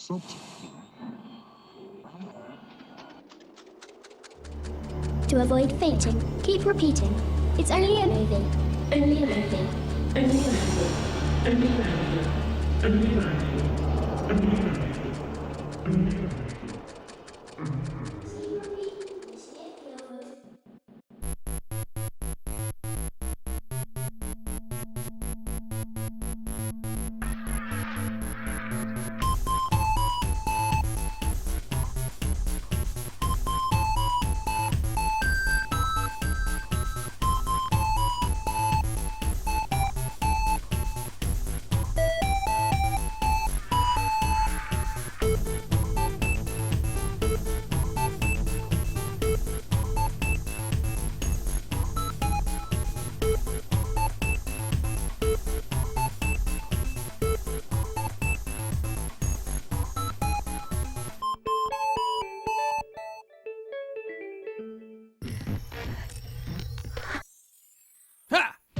To avoid fainting, keep repeating. It's only a movie. Only a movie. Only a movie. Only a movie. Only a movie. Only a movie.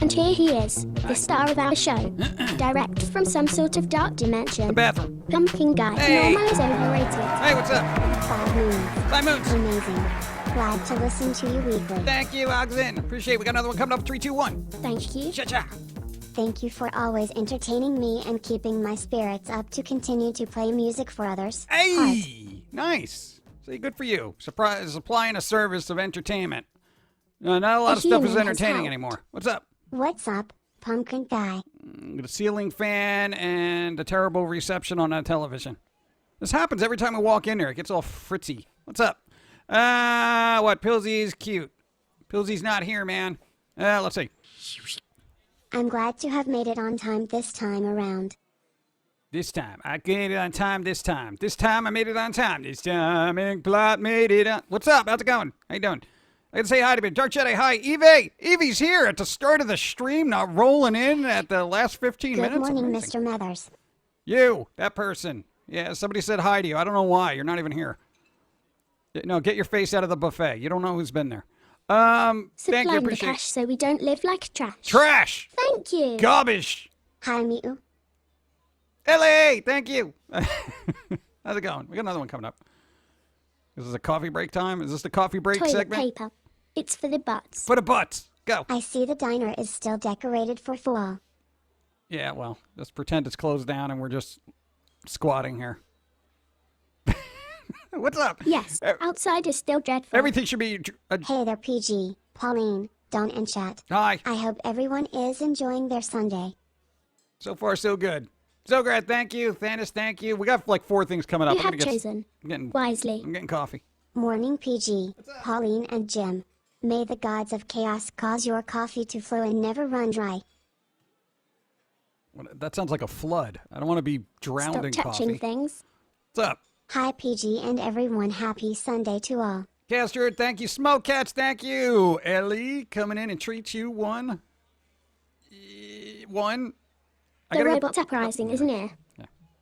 And here he is, the star of our show. Direct from some sort of dark dimension. The bathroom. Pumpkin guy. Hey. Normal is overrated. Hey, what's up? 5 moons. 5 moons. Amazing. Glad to listen to you weekly. Thank you, Oxen. Appreciate it. We got another one coming up. 3, 2, 1. Thank you. Cha-cha. Thank you for always entertaining me and keeping my spirits up to continue to play music for others. Hey, Heart. nice. See, good for you. Supplying a service of entertainment. Not a lot of stuff is human has entertaining helped. anymore. What's up? What's up, Pumpkin guy? The ceiling fan and a terrible reception on that television. This happens every time I walk in there. It gets all fritzy. What's up? What? Pilsy's cute. Pilsy's not here, man. Let's see. I'm glad to have made it on time this time around. This time. I made it on time this time. This time I made it on time. This time Inkblot made it on. What's up? How's it going? How you doing? I can say hi to me. Dark Jedi, hi. Evie! Evie's here at the start of the stream, not rolling in at the last 15 Good minutes. morning, Amazing. Mr. Mathers. You, that person. Yeah, somebody said hi to you. I don't know why. You're not even here. No, get your face out of the buffet. You don't know who's been there. Thank you. Supplying the Appreciate cash so we don't live like trash. Trash! Thank you. Garbage! Hi, Mew. LA! Thank you. How's it going? We got another one coming up. Is this a coffee break time? Is this the coffee break Toilet segment? paper. It's for the butts. For the butts. Go. I see the diner is still decorated for fall. Yeah, well, just pretend it's closed down and we're just squatting here. What's up? Yes, outside is still dreadful. Everything should be... Hey there, PG, Pauline, Don, and Chat. Hi. I hope everyone is enjoying their Sunday. So far, so good. So great. Thank you. Thanos, thank you. We got like 4 things coming up. You I'm have gonna get- chosen I'm getting, wisely. I'm getting coffee. Morning, PG, Pauline, and Jim. May the gods of chaos cause your coffee to flow and never run dry. That sounds like a flood. I don't want to be drowned Stop in touching coffee. things. What's up? Hi, PG, and everyone. Happy Sunday to all. Caster, thank you. Smoke Cats, thank you. Ellie, coming in and treats you one. One. The robot's uprising, isn't it?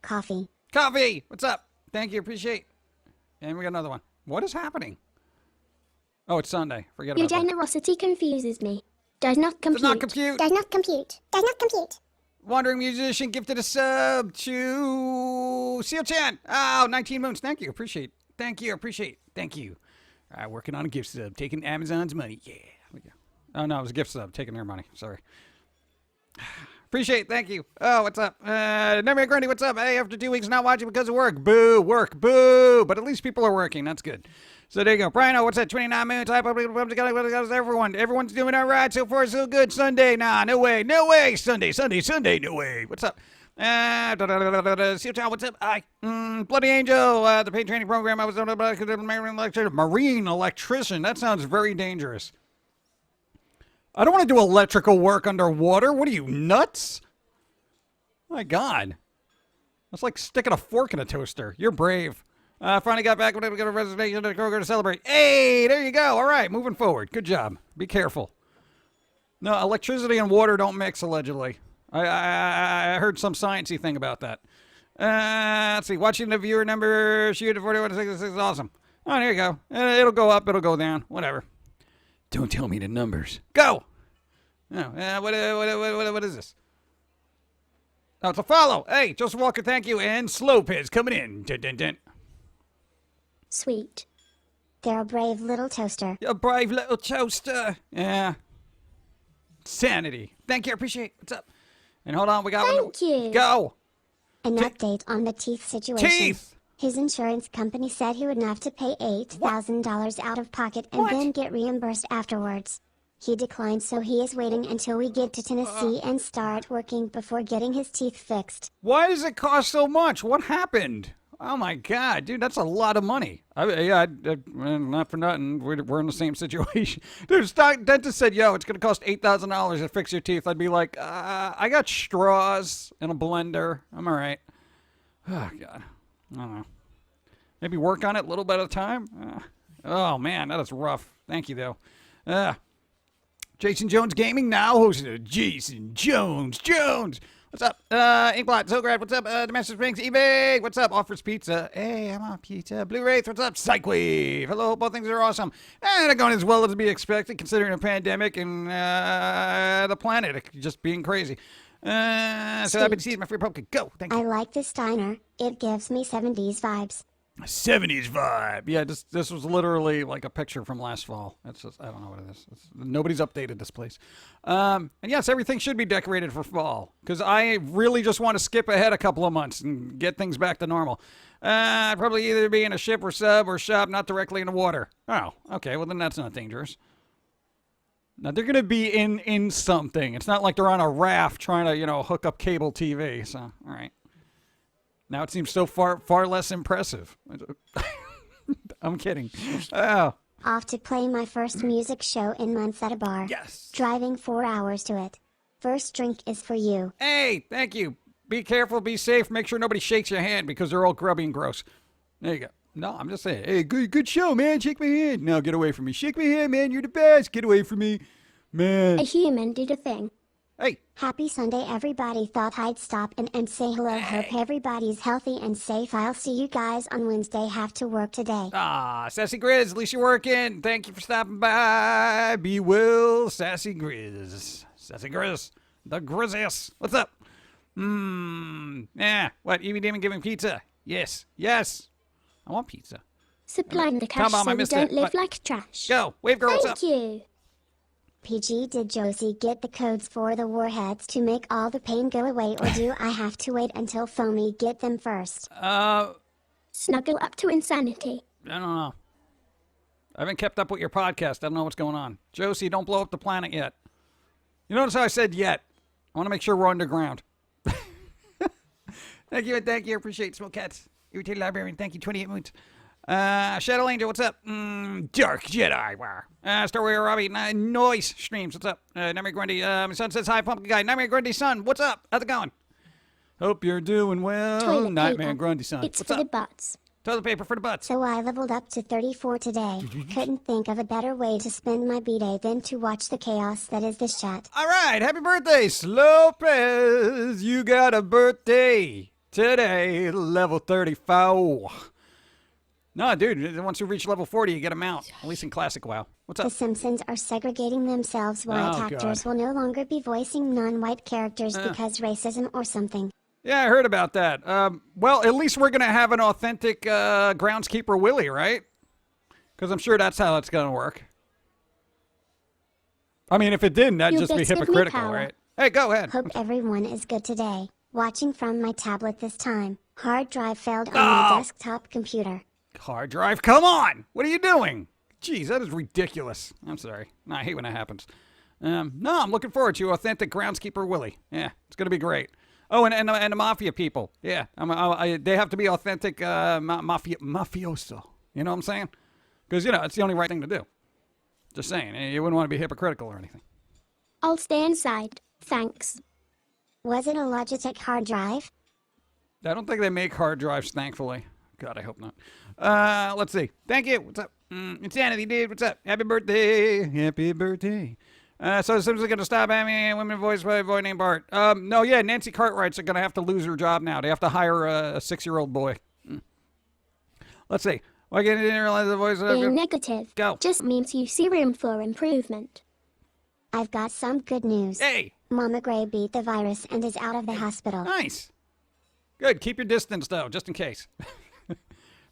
Coffee. Coffee, what's up? Thank you, appreciate. And we got another one. What is happening? Oh, it's Sunday. Forget Your about that. generosity confuses me. Does not compute. Does not compute. Does not compute. Does not compute. Wandering Musician gifted a sub to Seal Chan. Oh, 19 moons. Thank you. Appreciate. Thank you. Appreciate. Thank you. All right, working on a gift sub. Taking Amazon's money. Yeah. We go. Oh, no, it was a gift sub. Taking their money. Sorry. Appreciate. Thank you. Oh, what's up? Nightmare Grundy, what's up? Hey, after 2 weeks not watching because of work. Boo. Work. Boo. But at least people are working. That's good. So there you go. Brian, what's that? 29 minutes. Everyone. Everyone's doing all right. So far, so good. Sunday. Nah, no way. No way. Sunday. No way. What's up? Seal Town, what's up? Hi. Bloody Angel, the paid training program I was on about marine electrician. That sounds very dangerous. I don't want to do electrical work underwater. What are you, nuts? My God. That's like sticking a fork in a toaster. You're brave. Finally got back. We're going to reservation to Kroger to celebrate. Hey, there you go. All right, moving forward. Good job. Be careful. No, electricity and water don't mix, allegedly. I heard some sciencey thing about that. Let's see. Watching the viewer number shoot to 41.6 is awesome. Oh, there you go. It'll go up. It'll go down. Whatever. Don't tell me the numbers. Go. No. What is this? Oh, it's a follow. Hey, Joseph Walker, thank you. And Slopez coming in. Dun, dun, dun. Sweet. They're a brave little toaster. A brave little toaster. Yeah. Sanity. Thank you. Appreciate it. What's up? And hold on. We got one. Thank you. Go. An update on the teeth situation. Teeth. His insurance company said he would have to pay $8,000 out of pocket and What? then get reimbursed afterwards. He declined, so he is waiting until we get to Tennessee and start working before getting his teeth fixed. Why does it cost so much? What happened? Oh my God, dude, that's a lot of money. Not for nothing. We're in the same situation. Dude, dentist said, "Yo, it's gonna cost $8,000 to fix your teeth." I'd be like, I got straws and a blender. I'm all right. Oh God, I don't know. Maybe work on it a little bit at a time. Oh man, that is rough. Thank you though. Jason Jones Gaming now hosted Jason Jones. What's up? Inkblot, Zograd, what's up? Domestic Springs, eBay, what's up? Offers Pizza. Hey, I'm on pizza. Blue Wraith, what's up? Psychwave. Hello, both things are awesome. And they're going as well as be expected considering a pandemic and the planet just being crazy. So I've been seeing my free pumpkin. Go. Thank you. I like this diner. It gives me 70s vibes. 70s vibe. Yeah, this was literally like a picture from last fall. It's just, I don't know what it is. Nobody's updated this place. And yes, everything should be decorated for fall because I really just want to skip ahead a couple of months and get things back to normal. I'd probably either be in a ship or sub or shop, not directly in the water. Oh, okay. Well, then that's not dangerous. Now, they're going to be in something. It's not like they're on a raft trying to, hook up cable TV. So, all right. Now it seems so far less impressive. I'm kidding. Oh. Off to play my first music show in months at a bar. Yes. Driving 4 hours to it. First drink is for you. Hey, thank you. Be careful, be safe. Make sure nobody shakes your hand because they're all grubby and gross. There you go. No, I'm just saying. Hey, good show, man. Shake my hand. No, get away from me. Shake my hand, man. You're the best. Get away from me, man. A human did a thing. Hey. Happy Sunday, everybody. Thought I'd stop and say hello. Hope everybody's healthy and safe. I'll see you guys on Wednesday. Have to work today. Sassy Grizz, at least you're working. Thank you for stopping by. Be well, Sassy Grizz. Sassy Grizz. The Grizziest. What's up? Yeah. What? Evie Demon giving pizza? Yes. I want pizza. Supplying the cash Tom, so I we missed don't it. live What? like trash. Go. Wave girl, what's up? Thank you. PG, did Josie get the codes for the warheads to make all the pain go away, or do I have to wait until Foamy get them first? Snuggle up to insanity. I don't know. I haven't kept up with your podcast. I don't know what's going on. Josie, don't blow up the planet yet. You notice how I said yet? I want to make sure we're underground. Thank you. Appreciate it. Smoke Cats. Irritated Librarian. Thank you. 28 moons. Shadow Angel, what's up? Dark Jedi. Wow. Star Warrior Robbie. Noise Streams, what's up? Nightmare Grundy. My son says hi, Pumpkin Guy. Nightmare Grundy son, what's up? How's it going? Hope you're doing well. Toilet Nightmare paper. Grundy son. It's what's for up? the butts. Toilet paper for the butts. So I leveled up to 34 today. Couldn't think of a better way to spend my B-day than to watch the chaos that is this chat. All right. Happy birthday, Slopez. You got a birthday today, level 34. No, dude, once you reach level 40, you get a mount. At least in Classic WoW. What's The up? Simpsons are segregating themselves. White Oh, actors God. will no longer be voicing non-white characters because racism or something. Yeah, I heard about that. Well, at least we're going to have an authentic groundskeeper Willie, right? Because I'm sure that's how it's going to work. I mean, if it didn't, that'd You just be best give me hypocritical, power. right? Hey, go ahead. Hope everyone is good today. Watching from my tablet this time. Hard drive failed on Oh. my desktop computer. Hard drive, come on! What are you doing? Jeez, that is ridiculous. I'm sorry. No, I hate when that happens. No, I'm looking forward to authentic groundskeeper Willie. Yeah, it's going to be great. Oh, and the mafia people. Yeah, they have to be authentic mafioso. You know what I'm saying? Because, it's the only right thing to do. Just saying. You wouldn't want to be hypocritical or anything. I'll stay inside. Thanks. Was it a Logitech hard drive? I don't think they make hard drives, thankfully. God, I hope not. Let's see. Thank you. What's up? Insanity, dude. What's up? Happy birthday. Happy birthday. So Sims are going to stop having women voiced by a boy named Bart. No, yeah, Nancy Cartwright's going to have to lose her job now. They have to hire a 6-year-old boy. Let's see. Why can't you realize the voice? Being negative Go. just means you see room for improvement. I've got some good news. Hey. Mama Gray beat the virus and is out of the hospital. Nice. Good. Keep your distance, though, just in case.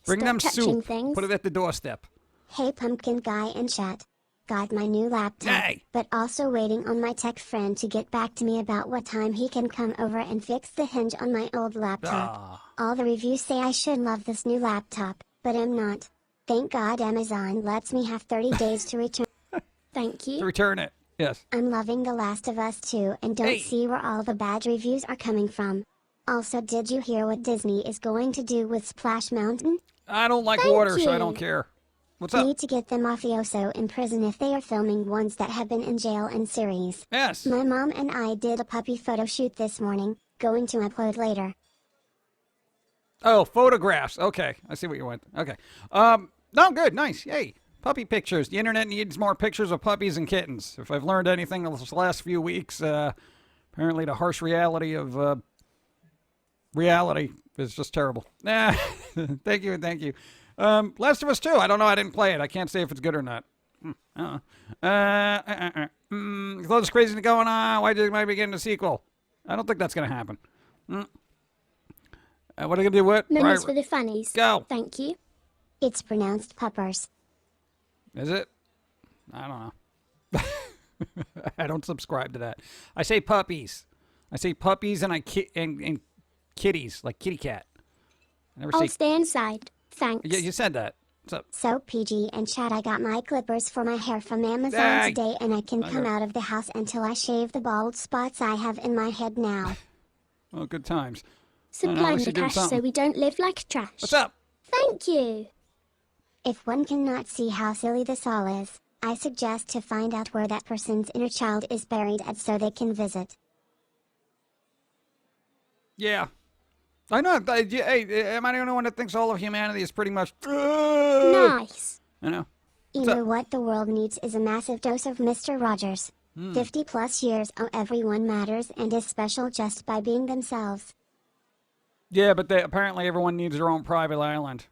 Bring Stop them touching soup. things. Put it at the doorstep. Hey Pumpkin Guy in chat. Got my new laptop, Yay. but also waiting on my tech friend to get back to me about what time he can come over and fix the hinge on my old laptop. All the reviews say I should love this new laptop, but I'm not. Thank God Amazon lets me have 30 days to return. Thank you. To return it. Yes. I'm loving The Last of Us 2 and don't see where all the bad reviews are coming from. Also, did you hear what Disney is going to do with Splash Mountain? I don't like Thank water, so I you. don't care. What's up? Need to get them mafioso in prison if they are filming ones that have been in jail in series. Yes. My mom and I did a puppy photo shoot this morning, going to upload later. Oh, photographs. Okay. I see what you want. Okay. No, good. Nice. Yay. Puppy pictures. The internet needs more pictures of puppies and kittens. If I've learned anything in the last few weeks, apparently the harsh reality of reality is just terrible. Thank you. Thank you. Last of Us 2. I don't know. I didn't play it. I can't say if it's good or not. With all this craziness going on, why do you think might be getting a sequel? I don't think that's going to happen. What are you going to do? What? Moments for the funnies. Go. Thank you. It's pronounced puppers. Is it? I don't know. I don't subscribe to that. I say puppies. I say puppies and and kitties, like kitty cat. I never I'll say. stay inside. Thanks. Yeah, you said that. What's up? So PG and Chad, I got my clippers for my hair from Amazon Hey. today and I can come out of the house until I shave the bald spots I have in my head now. Well, good times. Supply least the you're doing cash so something. we don't live like trash. What's up? Thank you. If one cannot see how silly this all is, I suggest to find out where that person's inner child is buried at so they can visit. Yeah. I know. Hey, am I the only one that thinks all of humanity is pretty much... Nice. I know. You know what the world needs is a massive dose of Mr. Rogers. 50 plus years, oh everyone matters and is special just by being themselves. Yeah, but apparently everyone needs their own private island.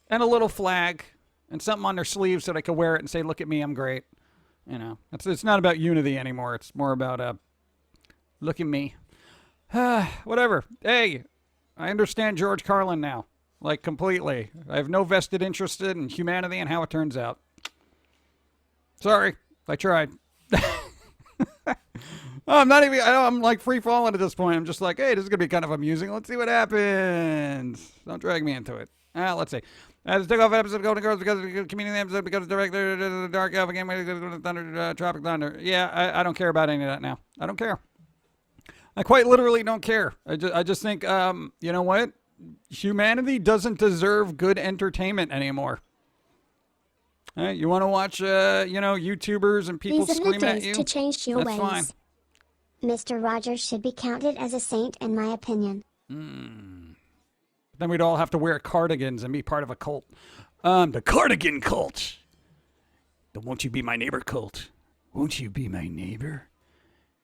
And a little flag. And something on their sleeve so they can wear it and say, look at me, I'm great. You know, it's not about unity anymore. It's more about, look at me. Whatever. Hey, I understand George Carlin now. Like, completely. I have no vested interest in humanity and how it turns out. Sorry. I tried. I'm not even, I'm like free falling at this point. I'm just like, hey, this is going to be kind of amusing. Let's see what happens. Don't drag me into it. Let's see. Let's take off episode of Golden Girls because of the community episode because director Dark Elf again, Thunder, Tropic Thunder. Yeah, I don't care about any of that now. I don't care. I quite literally don't care. I just think, you know what? Humanity doesn't deserve good entertainment anymore. You want to watch, YouTubers and people These are the screaming at days you? to change your That's ways. fine. Mr. Rogers should be counted as a saint in my opinion. Then we'd all have to wear cardigans and be part of a cult. The cardigan cult. The won't you be my neighbor cult. Won't you be my neighbor?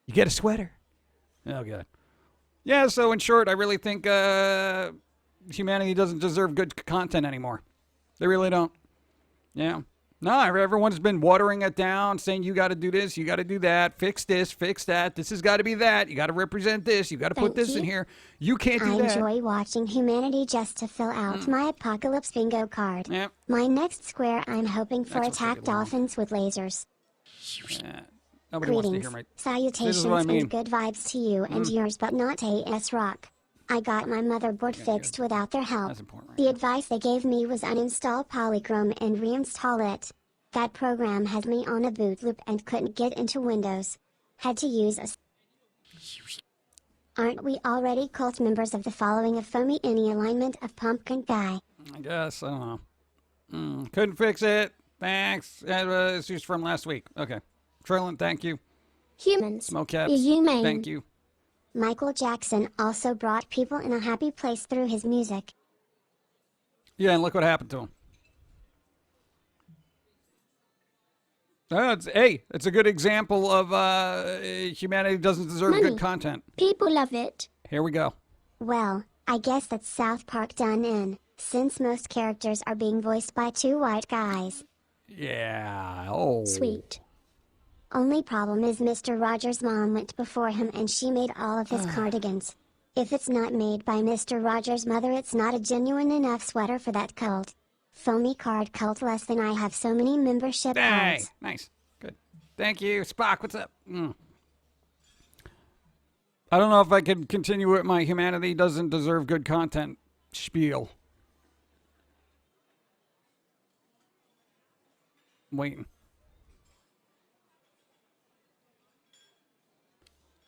You get a sweater. Oh, God. Yeah, so in short, I really think humanity doesn't deserve good content anymore. They really don't. Yeah. No, everyone's been watering it down, saying you got to do this, you got to do that, fix this, fix that. This has got to be that. You got to represent this. You got to put this in here. You can't do I that. enjoy watching humanity just to fill out my apocalypse bingo card. Yep. My next square, I'm hoping for Next one's gonna attack be long. dolphins with lasers. Yeah. Nobody wants to Greetings, hear my... salutations, what I mean. and good vibes to you and yours, but not AS Rock. I got my motherboard fixed without their help. That's important right The now. advice they gave me was uninstall Polychrome and reinstall it. That program has me on a boot loop and couldn't get into Windows. Had to use a... Aren't we already cult members of the following of Foamy any alignment of Pumpkin Guy? I guess. I don't know. Couldn't fix it. Thanks. It's just from last week. Okay. Trillin, thank you. Humans. Smoke Caps. You're humane. Thank you. Michael Jackson also brought people in a happy place through his music. Yeah, and look what happened to him. It's a good example of humanity doesn't deserve Money. good content. People love it. Here we go. Well, I guess that's South Park done in, since most characters are being voiced by two white guys. Yeah. Oh. Sweet. Only problem is Mr. Rogers' mom went before him and she made all of his cardigans. If it's not made by Mr. Rogers' mother, it's not a genuine enough sweater for that cult. Foamy card cult less than I have so many membership Hey, cards. nice. Good. Thank you. Spock, what's up? I don't know if I can continue with my humanity doesn't deserve good content spiel. I'm waiting.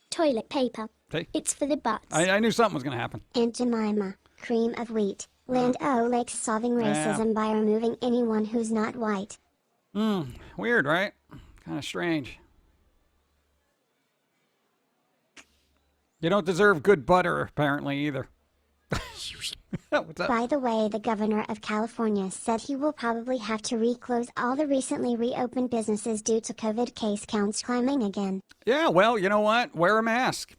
Toilet paper. Okay. It's for the butts. I knew something was going to happen. Aunt Jemima, cream of wheat. Land O'Lakes solving racism by removing anyone who's not white. Weird, right? Kind of strange. You don't deserve good butter, apparently, either. What's up? By the way, the governor of California said he will probably have to reclose all the recently reopened businesses due to COVID case counts climbing again. Yeah, well, you know what? Wear a mask.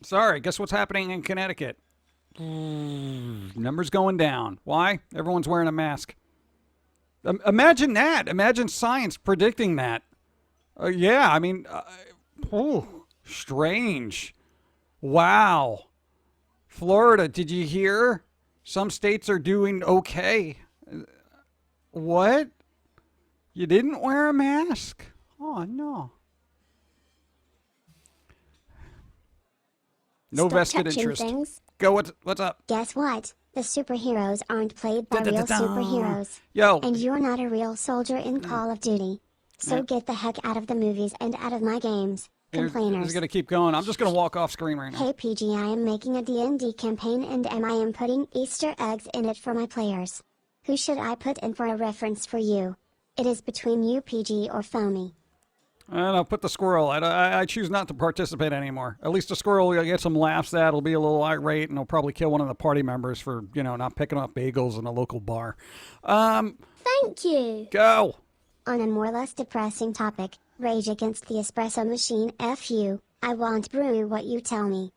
Sorry, guess what's happening in Connecticut? Numbers going down. Why? Everyone's wearing a mask. Imagine that. Imagine science predicting that. Yeah, I mean, strange. Wow. Florida, did you hear? Some states are doing okay. What? You didn't wear a mask? Oh, no. No Stop vested touching interest. things. Go, what's up? Guess what? The superheroes aren't played by real superheroes. Yo. And you're not a real soldier in Call of Duty. So get the heck out of the movies and out of my games. Complainers. This is going to keep going. I'm just going to walk off screen right now. Hey PG, I am making a D&D campaign and I am putting Easter eggs in it for my players. Who should I put in for a reference for you? It is between you PG or Foamy. I don't know, put the squirrel. I choose not to participate anymore. At least the squirrel will get some laughs at. It'll be a little irate, and he'll probably kill one of the party members for, not picking up bagels in a local bar. Thank you. Go. On a more or less depressing topic, rage against the espresso machine. F you, I won't brew what you tell me.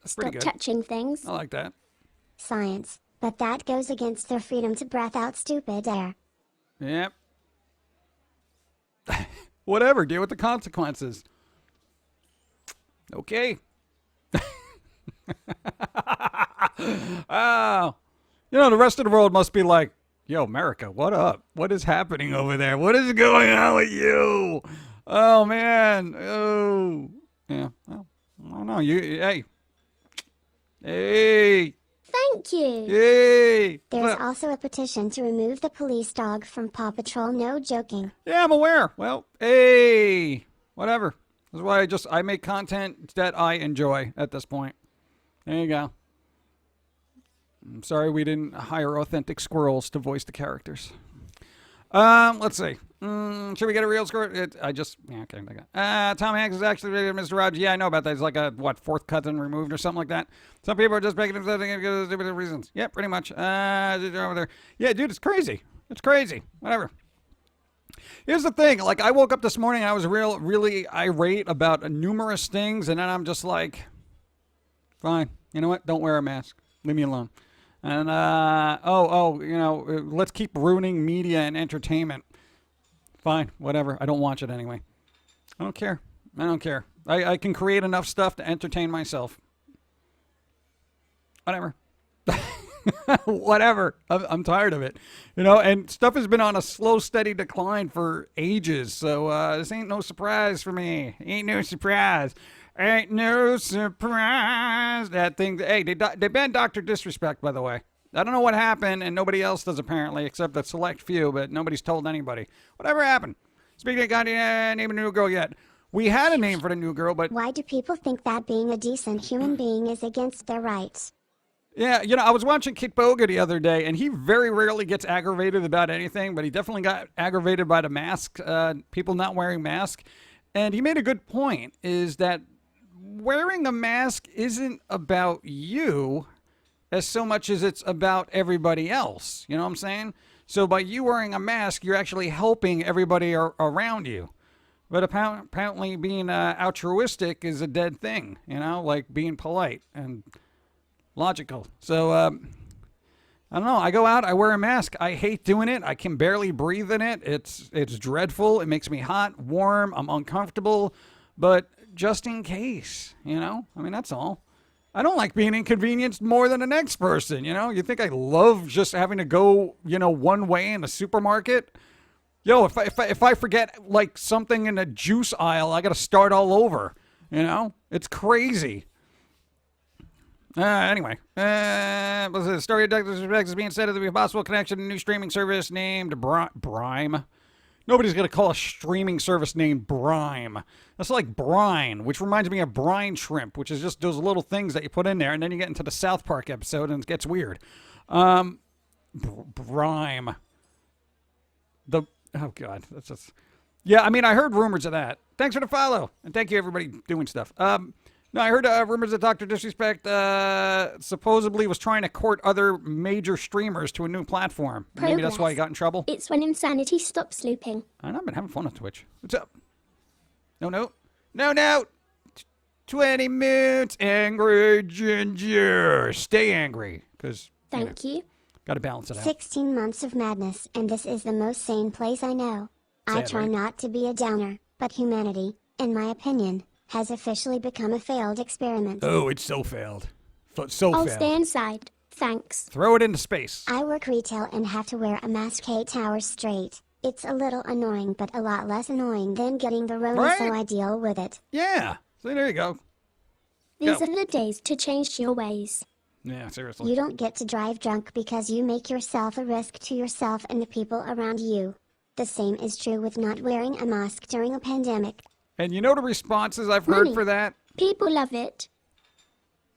That's Stop pretty good. touching things. I like that. Science, but that goes against their freedom to breath out stupid air. Yep. Whatever, deal with the consequences. Okay. Oh. The rest of the world must be like, yo, America, what up? What is happening over there? What is going on with you? Oh, man. Oh. Yeah. Well, I don't know. Hey. Thank you. Hey. There's also a petition to remove the police dog from Paw Patrol, no joking. Yeah, I'm aware. Well, hey. Whatever. That's why I make content that I enjoy at this point. There you go. I'm sorry we didn't hire authentic squirrels to voice the characters. Let's see. Should we get a real squirrel? Okay. Tom Hanks is actually Mr. Rogers. Yeah, I know about that. He's like a, fourth cousin removed or something like that. Some people are just making him because of stupid reasons. Yeah, pretty much. Over there. Yeah, dude, it's crazy. It's crazy. Whatever. Here's the thing. Like, I woke up this morning and I was really irate about numerous things, and then I'm just like, fine. You know what? Don't wear a mask. Leave me alone. And, let's keep ruining media and entertainment. Fine, whatever. I don't watch it anyway. I don't care. I can create enough stuff to entertain myself. Whatever. Whatever. I'm tired of it. And stuff has been on a slow, steady decline for ages. So this ain't no surprise for me. Ain't no surprise. That thing. Hey, they banned Dr. Disrespect, by the way. I don't know what happened, and nobody else does apparently, except a select few, but nobody's told anybody. Whatever happened? Speaking of God, name a new girl yet. We had a name for the new girl, but... Why do people think that being a decent human being is against their rights? Yeah, I was watching Kit Boga the other day, and he very rarely gets aggravated about anything, but he definitely got aggravated by the mask, people not wearing masks. And he made a good point, is that wearing a mask isn't about you as so much as it's about everybody else. You know what I'm saying? So by you wearing a mask, you're actually helping everybody around you. But apparently being altruistic is a dead thing, like being polite and logical. So I don't know. I go out, I wear a mask. I hate doing it. I can barely breathe in it. It's dreadful. It makes me hot, warm. I'm uncomfortable. But just in case, you know? I mean, that's all. I don't like being inconvenienced more than the next person, you know? You think I love just having to go, you know, one way in the supermarket? Yo, if I forget like something in the juice aisle, I got to start all over, you know? It's crazy. Anyway, the story of Douglas Respects is being said to be a possible connection to a new streaming service named Brime. Nobody's going to call a streaming service named Brime. That's like brine, which reminds me of brine shrimp, which is just those little things that you put in there, and then you get into the South Park episode, and it gets weird. Brime. Oh, God. That's just... Yeah, I mean, I heard rumors of that. Thanks for the follow, and thank you, everybody, doing stuff. No, I heard rumors that Dr. Disrespect supposedly was trying to court other major streamers to a new platform. Maybe that's why he got in trouble. It's when insanity stops looping. I know, I've been having fun on Twitch. What's up? No. 20 minutes, angry ginger. Stay angry, because Thank you. Got to balance it out. 16 months of madness, and this is the most sane place I know. I try not to be a downer, but humanity, in my opinion, has officially become a failed experiment. Oh, it's so failed. So I'll failed. stay inside. Thanks. Throw it into space. I work retail and have to wear a mask 8 hours straight. It's a little annoying, but a lot less annoying than getting the Rona, so I deal with it. Yeah. See, there you go. These are the days to change your ways. Yeah, seriously. You don't get to drive drunk because you make yourself a risk to yourself and the people around you. The same is true with not wearing a mask during a pandemic. And you know the responses I've heard for that? People love it.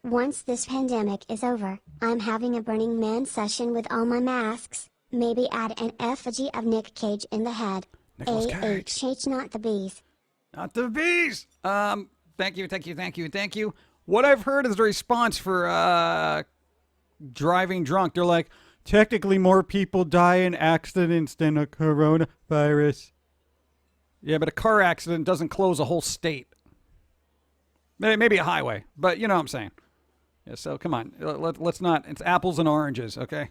Once this pandemic is over, I'm having a Burning Man session with all my masks. Maybe add an effigy of Nick Cage in the head. AHH, not the bees. Not the bees! Thank you. What I've heard is the response for driving drunk. They're like, technically more people die in accidents than a coronavirus. Yeah, but a car accident doesn't close a whole state. Maybe a highway, but you know what I'm saying. Yeah, so come on. Let's not. It's apples and oranges, okay?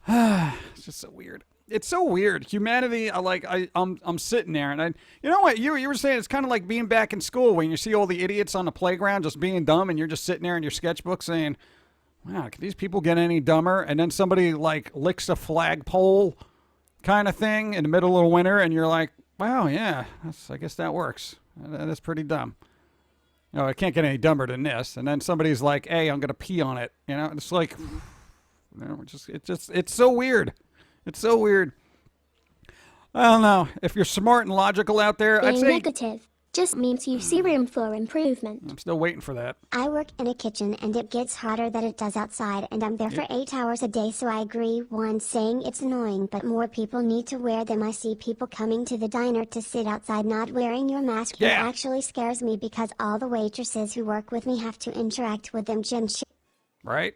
It's just so weird. It's so weird. Humanity, I'm sitting there, and you know what? You were saying it's kind of like being back in school when you see all the idiots on the playground just being dumb, and you're just sitting there in your sketchbook saying, wow, can these people get any dumber? And then somebody, like, licks a flagpole kind of thing in the middle of winter, and you're like, wow, yeah, I guess that works. That's pretty dumb. You know, it can't get any dumber than this. And then somebody's like, hey, I'm going to pee on it. You know, it's like, you know, it's so weird. It's so weird. I don't know. If you're smart and logical out there, I'd Being say... negative just means you see room for improvement. I'm still waiting for that. I work in a kitchen and it gets hotter than it does outside, and I'm there for 8 hours a day, so I agree. One, saying it's annoying, but more people need to wear them. I see people coming to the diner to sit outside not wearing your mask. It actually scares me because all the waitresses who work with me have to interact with them. Right?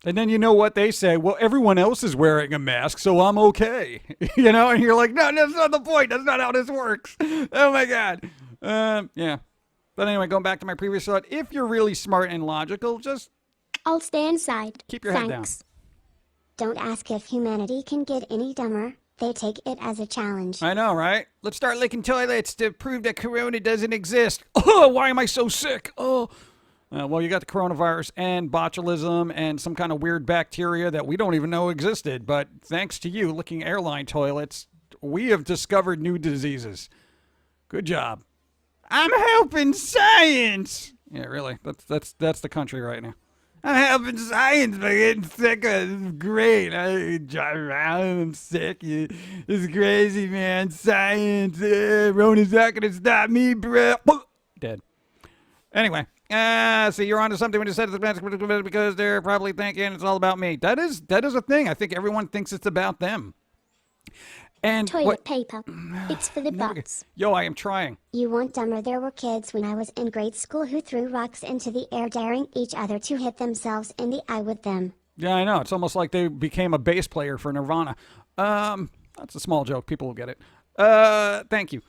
And then you know what they say? Well, everyone else is wearing a mask, so I'm okay. You know? And you're like, no, that's not the point. That's not how this works. Oh, my God. Yeah. But anyway, going back to my previous thought, if you're really smart and logical, just... I'll stay inside. Keep your head down. Don't ask if humanity can get any dumber. They take it as a challenge. I know, right? Let's start licking toilets to prove that corona doesn't exist. Oh, why am I so sick? Oh... well, you got the coronavirus and botulism and some kind of weird bacteria that we don't even know existed. But thanks to you licking airline toilets, we have discovered new diseases. Good job. I'm helping science. Yeah, really. That's the country right now. I'm helping science by getting sick. It's great. I drive around. I'm sick. It's crazy, man. Science. Rona's not going to stop me, bro. Dead. Anyway. So you're onto something when you said it's because they're probably thinking it's all about me. That is a thing. I think everyone thinks it's about them. And toilet paper. It's for the butts. Yo, I am trying. You want dumber? There were kids when I was in grade school who threw rocks into the air, daring each other to hit themselves in the eye with them. Yeah, I know. It's almost like they became a bass player for Nirvana. That's a small joke. People will get it. Thank you.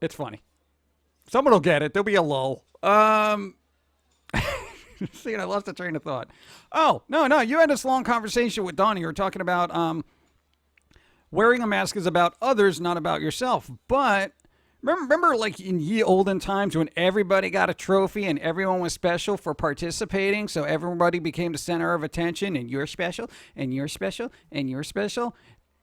It's funny. Someone will get it. There'll be a lull. See, I lost the train of thought. Oh, no, you had this long conversation with Donnie. You were talking about wearing a mask is about others, not about yourself. But remember like in ye olden times when everybody got a trophy and everyone was special for participating, so everybody became the center of attention, and you're special, and you're special, and you're special.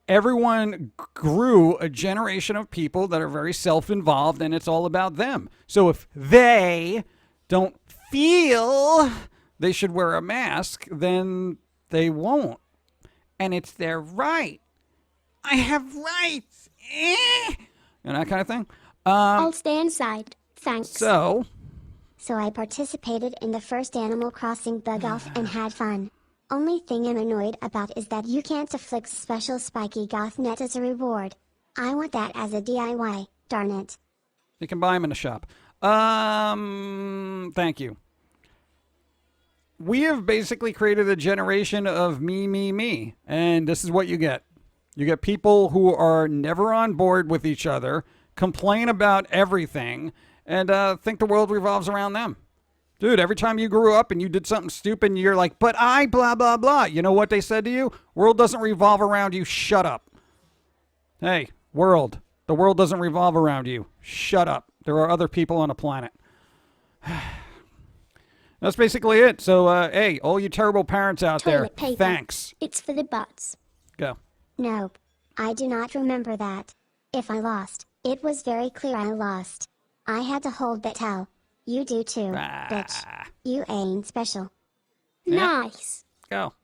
Everyone grew a generation of people that are very self-involved, and it's all about them. So if they don't feel they should wear a mask, then they won't. And it's their right. I have rights. And that kind of thing. I'll stay inside. Thanks. So I participated in the first Animal Crossing bug off and had fun. Only thing I'm annoyed about is that you can't afflict special spiky goth net as a reward. I want that as a DIY, darn it. you can buy them in the shop. Thank you. We have basically created a generation of me. And this is what you get. You get people who are never on board with each other, complain about everything, and think the world revolves around them. Dude, every time you grew up and you did something stupid, you're like, but I blah, blah, blah. You know what they said to you? World doesn't revolve around you. Shut up. Hey, world. The world doesn't revolve around you. Shut up. There are other people on the planet. That's basically it. So, hey, all you terrible parents out there, Toilet paper. thanks. It's for the butts. Go. Nope. I do not remember that. If I lost, it was very clear I lost. I had to hold that towel. You do too, bitch. You ain't special. Yeah. Nice. Go.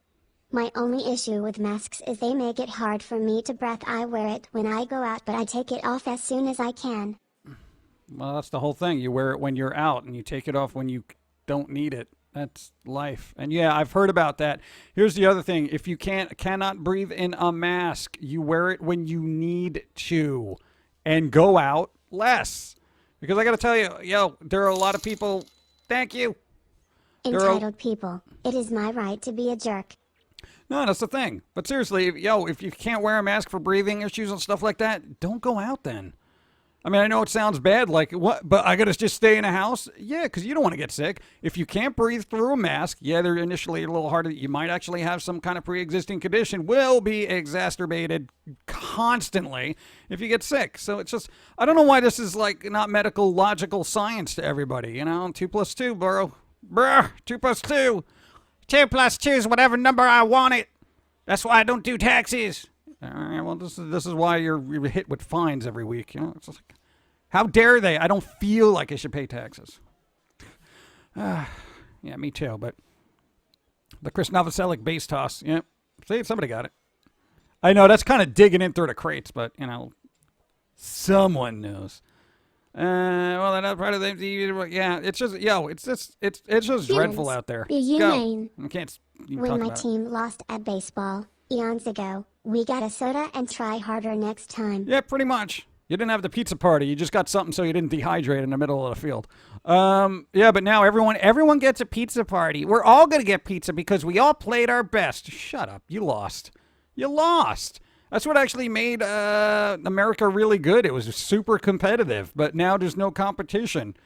My only issue with masks is they make it hard for me to breathe. I wear it when I go out, but I take it off as soon as I can. Well, that's the whole thing. You wear it when you're out, and you take it off when you don't need it. That's life. And yeah, I've heard about that. Here's the other thing. If you cannot breathe in a mask, you wear it when you need to and go out less. Because I got to tell you, there are a lot of people. Thank you. Entitled people. It is my right to be a jerk. No, that's the thing. But seriously, if you can't wear a mask for breathing issues and stuff like that, don't go out then. I mean, I know it sounds bad, like, what? But I got to just stay in a house? Yeah, because you don't want to get sick. If you can't breathe through a mask, yeah, they're initially a little harder. You might actually have some kind of pre-existing condition, will be exacerbated constantly if you get sick. So it's just, I don't know why this is, like, not medical, logical science to everybody, 2 plus 2, bro. Bruh, 2 plus 2. 2 plus 2 is whatever number I want it. That's why I don't do taxes. All right, well, this is why you're hit with fines every week. It's just like, how dare they? I don't feel like I should pay taxes. Yeah, me too. But the Chris Novoselic base toss. Yeah, see, somebody got it. I know that's kind of digging in through the crates, but someone knows. Well, that's part of the. Yeah, it's just it's just dreadful out there. Be humane. Go. I can't. When my team lost at baseball eons ago, we got a soda and try harder next time. Yeah, pretty much. You didn't have the pizza party. You just got something so you didn't dehydrate in the middle of the field. Yeah, but now everyone gets a pizza party. We're all going to get pizza because we all played our best. Shut up. You lost. You lost. That's what actually made America really good. It was super competitive, but now there's no competition.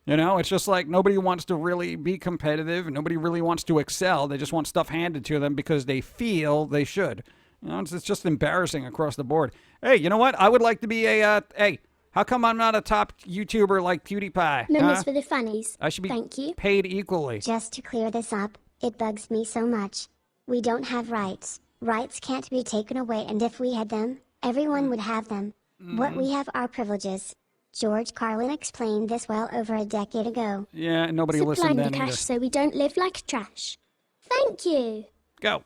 It's just like nobody wants to really be competitive. Nobody really wants to excel. They just want stuff handed to them because they feel they should. It's just embarrassing across the board. Hey, you know what? I would like to be hey, how come I'm not a top YouTuber like PewDiePie? Members for the funnies. I should be Thank you. paid equally. Just to clear this up, it bugs me so much. We don't have rights. Rights can't be taken away, and if we had them, everyone would have them. What we have are privileges. George Carlin explained this well over a decade ago. Yeah, and nobody listened Supplying then the either. cash so we don't live like trash. Thank you. Go.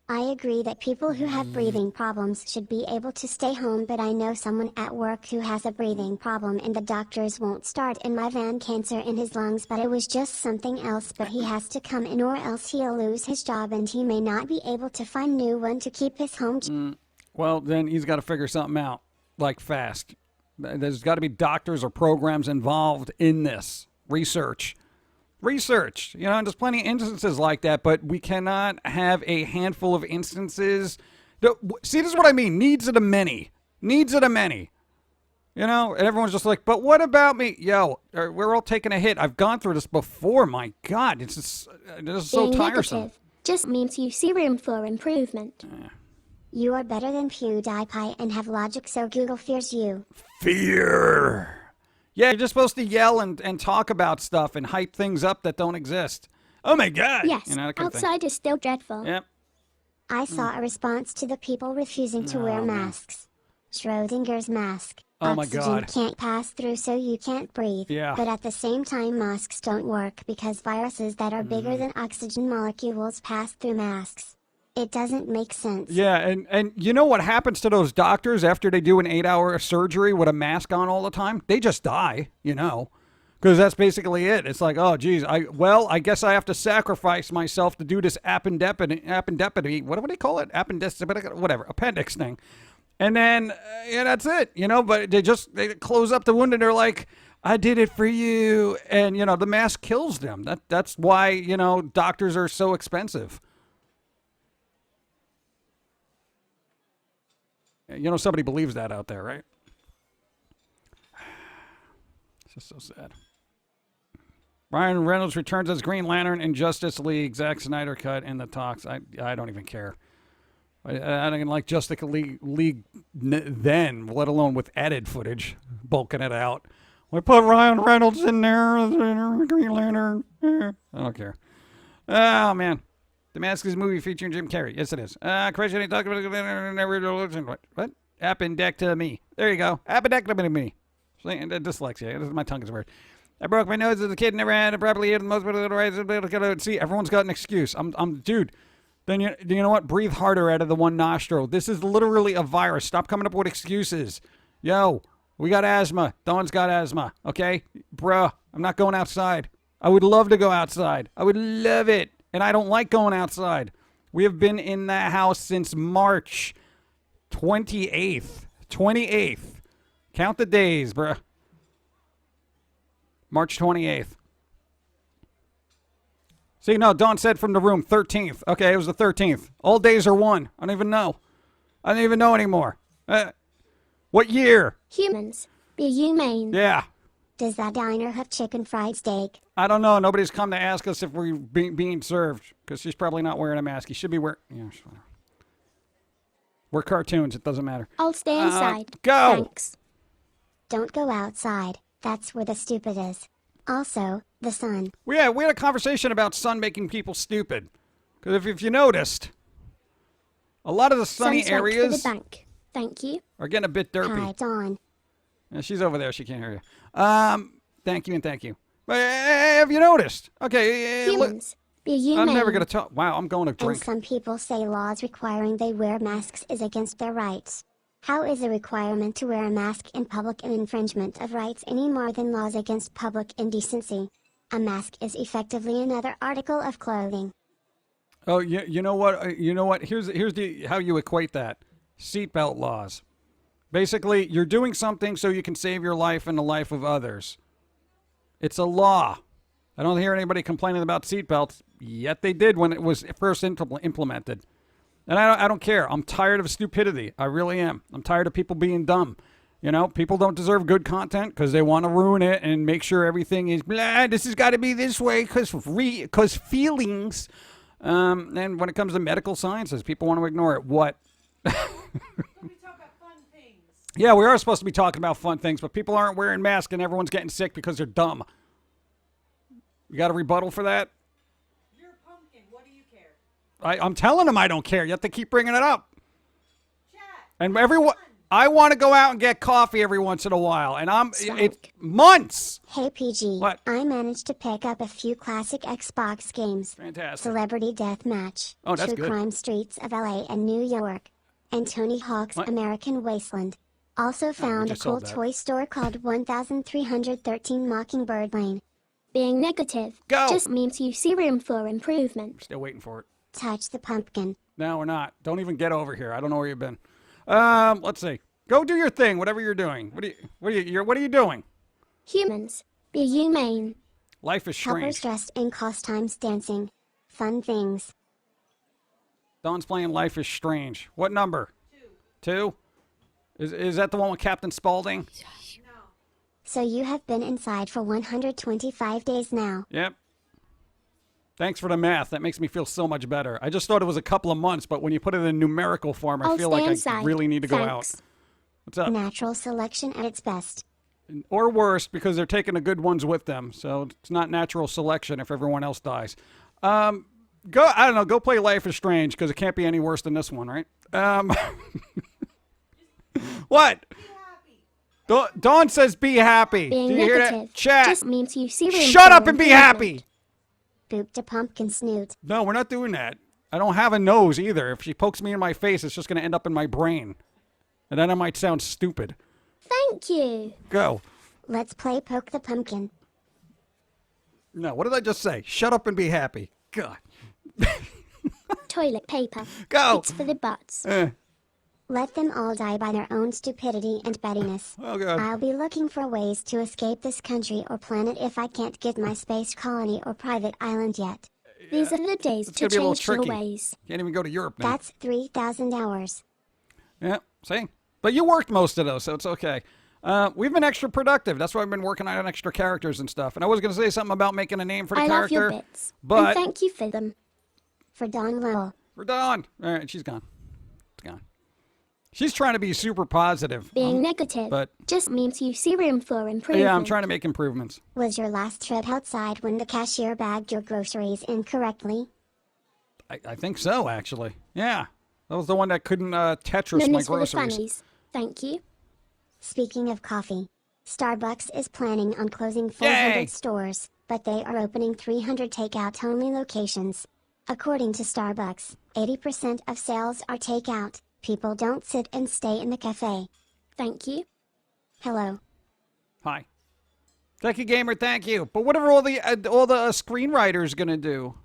I agree that people who have breathing problems should be able to stay home, but I know someone at work who has a breathing problem and the doctors won't start in my van cancer in his lungs, but it was just something else, but he has to come in or else he'll lose his job and he may not be able to find new one to keep his home. Well, then he's got to figure something out, like fast. There's got to be doctors or programs involved in this research. And there's plenty of instances like that, but we cannot have a handful of instances. See, this is what I mean. Needs of the many. You know, and everyone's just like, but what about me? Yo, we're all taking a hit. I've gone through this before. My God, this is so Being tiresome. negative just means you see room for improvement. You are better than PewDiePie and have logic, so Google fears you. Fear. Yeah, you're just supposed to yell and talk about stuff and hype things up that don't exist. Oh my God. Yes, You know, that kind of thing. outside is still dreadful. Yep. I saw a response to the people refusing to wear man. masks. Schrodinger's mask. Oh my Oxygen God. can't pass through, so you can't breathe. Yeah. But at the same time, masks don't work because viruses that are bigger than oxygen molecules pass through masks. It doesn't make sense. Yeah, and you know what happens to those doctors after they do an 8-hour surgery with a mask on all the time? They just die, you know, because that's basically it. It's like, oh, geez, I guess I have to sacrifice myself to do this appendectomy. What do they call it? Whatever, appendix thing. And then, yeah, that's it, you know, but they close up the wound and they're like, I did it for you. And, you know, the mask kills them. That's why, you know, doctors are so expensive. You know, somebody believes that out there, right? It's just so sad. Ryan Reynolds returns as Green Lantern in Justice League. Zack Snyder cut in the talks. I don't even care. I don't even like Justice League then, let alone with added footage, bulking it out. We put Ryan Reynolds in there as Green Lantern. I don't care. Oh, man. The Mask is a movie featuring Jim Carrey. Yes, it is. Question he talked about what? Appendectomy. There you go. Appendectomy. Dyslexia. My tongue is weird. I broke my nose as a kid, never had it properly healed. Most of the right. See, everyone's got an excuse. Dude. Then you know what? Breathe harder out of the one nostril. This is literally a virus. Stop coming up with excuses. Yo, we got asthma. Dawn's got asthma. Okay, bruh. I'm not going outside. I would love to go outside. I would love it. And I don't like going outside. We have been in that house since March 28th. 28th. Count the days, bruh. March 28th. See, no, Dawn said from the room, 13th. Okay, it was the 13th. All days are one. I don't even know. I don't even know anymore. What year? Humans, be humane. Yeah. Does that diner have chicken fried steak? I don't know. Nobody's come to ask us if we're being served because she's probably not wearing a mask. He should be wearing... Yeah, we're cartoons. It doesn't matter. I'll stay inside. Go! Thanks. Don't go outside. That's where the stupid is. Also, the sun. We had a conversation about sun making people stupid. Because if you noticed, a lot of the sunny Sun's right areas for the bank. Thank you. are getting a bit derpy. Hi, Dawn. Yeah, she's over there. She can't hear you. Thank you and thank you. But have you noticed? Okay. Humans, be humane. I'm never going to talk. Wow, I'm going to And drink. some people say laws requiring they wear masks is against their rights. How is a requirement to wear a mask in public an infringement of rights any more than laws against public indecency? A mask is effectively another article of clothing. Oh, you know what? You know what? Here's how you equate that. Seatbelt laws. Basically, you're doing something so you can save your life and the life of others. It's a law. I don't hear anybody complaining about seatbelts, yet they did when it was first implemented. And I don't care. I'm tired of stupidity. I really am. I'm tired of people being dumb. You know, people don't deserve good content because they want to ruin it and make sure everything is blah. This has got to be this way because feelings. And when it comes to medical sciences, people want to ignore it. What? Yeah, we are supposed to be talking about fun things, but people aren't wearing masks and everyone's getting sick because they're dumb. You got a rebuttal for that? You're a pumpkin. What do you care? I'm telling them I don't care, yet they keep bringing it up. Chat. And everyone, I want to go out and get coffee every once in a while, and it's months. Hey PG, What? I managed to pick up a few classic Xbox games. Fantastic. Celebrity Deathmatch, Oh, that's True good. Crime Streets of LA and New York, and Tony Hawk's What? American Wasteland. Also found a just sold cool that. toy store called 1313 Mockingbird Lane. Being negative Go. just means you see room for improvement. Still waiting for it. Touch the pumpkin. No, we're not. Don't even get over here. I don't know where you've been. Let's see. Go do your thing, whatever you're doing. What are you doing? Humans, be humane. Life is Helpers strange. dressed in costumes dancing. Fun things. Dawn's playing Life is Strange. What number? 2. Is that the one with Captain Spaulding? So you have been inside for 125 days now. Yep. Thanks for the math. That makes me feel so much better. I just thought it was a couple of months, but when you put it in numerical form, I I'll feel stay like I inside. really need to go out. Thanks. What's up? Natural selection at its best. Or worse, because they're taking the good ones with them. So it's not natural selection if everyone else dies. I don't know, go play Life is Strange, because it can't be any worse than this one, right? What? Dawn says be happy. Being Do you hear negative that? Chat. just means you see room Shut for up and be happy. Boop to Pumpkin snoot. No, we're not doing that. I don't have a nose either. If she pokes me in my face, it's just going to end up in my brain. And then I might sound stupid. Thank you. Go. Let's play Poke the Pumpkin. No, what did I just say? Shut up and be happy. God. Toilet paper. Go. It's for the butts. Let them all die by their own stupidity and pettiness. Oh, God. I'll be looking for ways to escape this country or planet if I can't get my space colony or private island yet. These are the days It's to going to be a little change your tricky. ways. Can't even go to Europe now. That's 3,000 hours. Yeah, see? But you worked most of those, so it's okay. We've been extra productive. That's why I've been working on extra characters and stuff. And I was going to say something about making a name for the I love character. your bits. But And thank you for them. For Dawn Lowell. we're done. All right, she's gone. It's gone. She's trying to be super positive. Being negative but- just means you see room for improvement. Yeah, I'm trying to make improvements. Was your last trip outside when the cashier bagged your groceries incorrectly? I think so, actually. Yeah. That was the one that couldn't Tetris my Minutes for the groceries. funnies. Thank you. Speaking of coffee, Starbucks is planning on closing 400 Yay! stores, but they are opening 300 takeout-only locations. According to Starbucks, 80% of sales are takeout. People don't sit and stay in the cafe. Thank you. Hello. Hi. Thank you, gamer. Thank you. But what are all the screenwriters gonna do?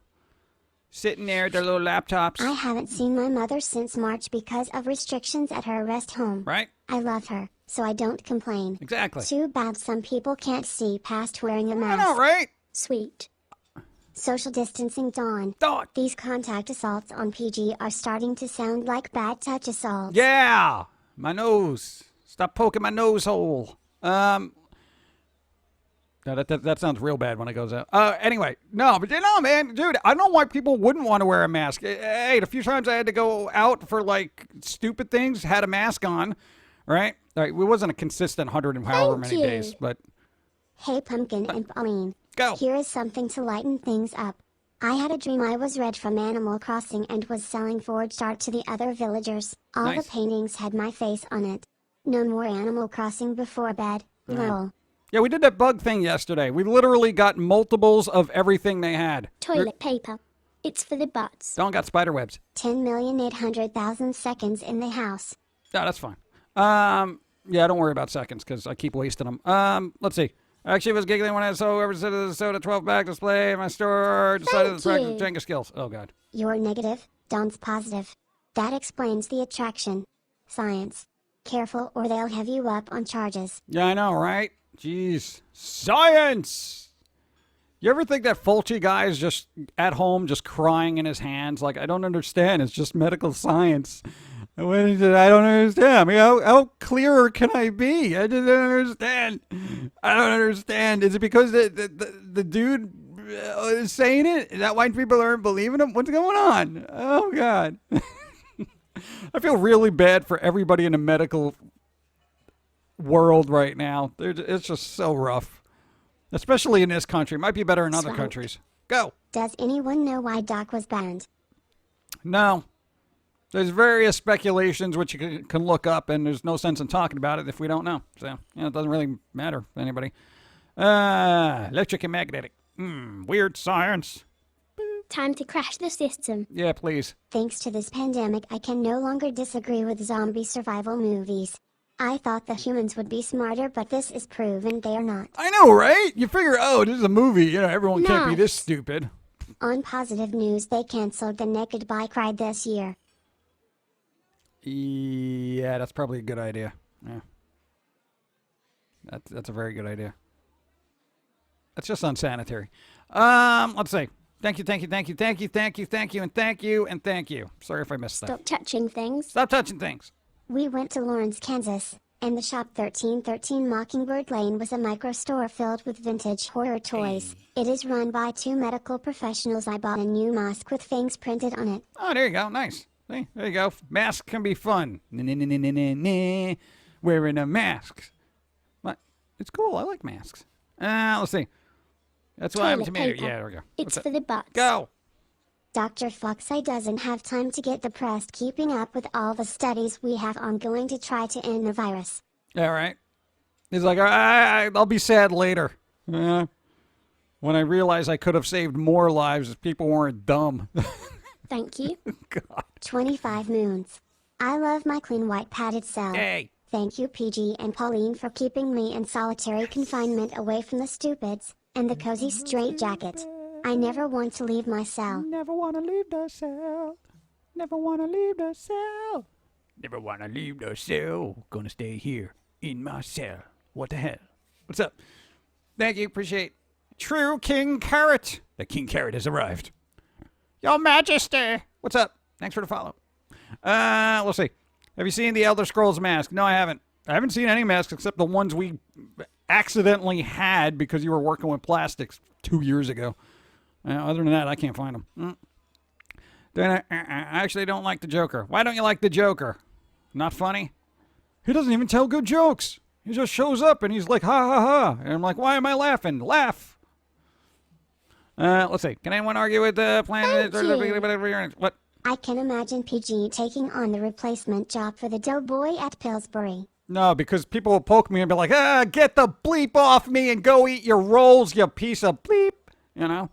Sitting there at their little laptops, I haven't seen my mother since March because of restrictions at her rest home. right? I love her, so I don't complain. Exactly. Too bad some people can't see past wearing a I mask. know, right? Sweet. Social distancing Dawn. Thought. These contact assaults on PG are starting to sound like bad touch assaults. Yeah, my nose. Stop poking my nose hole. No, that sounds real bad when it goes out. Anyway, no, but you know, man, dude, I don't know why people wouldn't want to wear a mask. Hey, the few times I had to go out for like stupid things, had a mask on, right? All right, it wasn't a consistent 100 and however Thank many you. days, but Hey Pumpkin and Pauline. Go. Here is something to lighten things up. I had a dream I was Red from Animal Crossing and was selling forged art to the other villagers. All Nice. the paintings had my face on it. No more Animal Crossing before bed. Lol. yeah, we did that bug thing yesterday. We literally got multiples of everything they had. Toilet paper. It's for the butts. Dawn got spider webs. 10,800,000 seconds in the house. Yeah, that's fine. Yeah, don't worry about seconds because I keep wasting them. Let's see. Actually, I was giggling when I saw whoever said the soda 12-pack display in my store. Decided to Thank practice you. Jenga skills. Oh, God. You're negative, Dawn's positive. That explains the attraction. Science. Careful or they'll have you up on charges. Yeah, I know, right? Jeez. Science! You ever think that Fulci guy is just at home just crying in his hands? Like, I don't understand. It's just medical science. I don't understand. I mean, how clearer can I be? I just don't understand. I don't understand. Is it because the dude is saying it? Is that why people aren't believing him? What's going on? Oh, God. I feel really bad for everybody in the medical world right now. It's just so rough. Especially in this country. Might be better in other Swank. countries. Go. Does anyone know why Doc was banned? No. There's various speculations which you can look up, and there's no sense in talking about it if we don't know. So, it doesn't really matter to anybody. Electric and magnetic. Weird science. Time to crash the system. Yeah, please. Thanks to this pandemic, I can no longer disagree with zombie survival movies. I thought the humans would be smarter, but this is proven they are not. I know, right? You figure, oh, this is a movie. Everyone can't be this Nice. stupid. On positive news, they canceled the Naked Bike Ride this year. Yeah, that's probably a good idea. Yeah. That's a very good idea. That's just unsanitary. Let's see. Thank you, thank you, thank you, thank you, thank you, thank you, and thank you, and thank you. Sorry if I missed that. Stop touching things. Stop touching things. We went to Lawrence, Kansas. and the shop 1313 Mockingbird Lane was a micro store filled with vintage horror toys. It is run by 2 medical professionals. I bought a new mask with fangs printed on it. Oh, there you go. Nice. See, there you go. Masks can be fun. Wearing a mask. What? It's cool. I like masks. Let's see. That's why I'm Toilet tomato. paper. Yeah, there we go. It's What's for up? the butts. Go. Dr. Foxeye doesn't have time to get depressed keeping up with all the studies we have ongoing to try to end the virus. All right. He's like, I'll be sad later. When I realize I could have saved more lives if people weren't dumb. Thank you. God. 25 moons. I love my clean white padded cell. Hey. Thank you, PG and Pauline, for keeping me in solitary confinement away from the stupids and the cozy straitjacket. I never want to leave my cell. Never want to leave the cell. Never want to leave the cell. Never want to leave the cell. Gonna stay here in my cell. What the hell? What's up? Thank you. Appreciate. True King Carrot. The King Carrot has arrived. Your Majesty. What's up? Thanks for the follow. Let's see. Have you seen the Elder Scrolls mask? No, I haven't. I haven't seen any masks except the ones we accidentally had because you were working with plastics 2 years ago. Other than that, I can't find them. Then I actually don't like the Joker. Why don't you like the Joker? Not funny? He doesn't even tell good jokes. He just shows up and he's like, ha ha ha. And I'm like, why am I laughing? Laugh. Let's see. Can anyone argue with the plan? Thank What? I can imagine PG taking on the replacement job for the doughboy at Pillsbury. No, because people will poke me and be like, get the bleep off me and go eat your rolls, you piece of bleep. You know?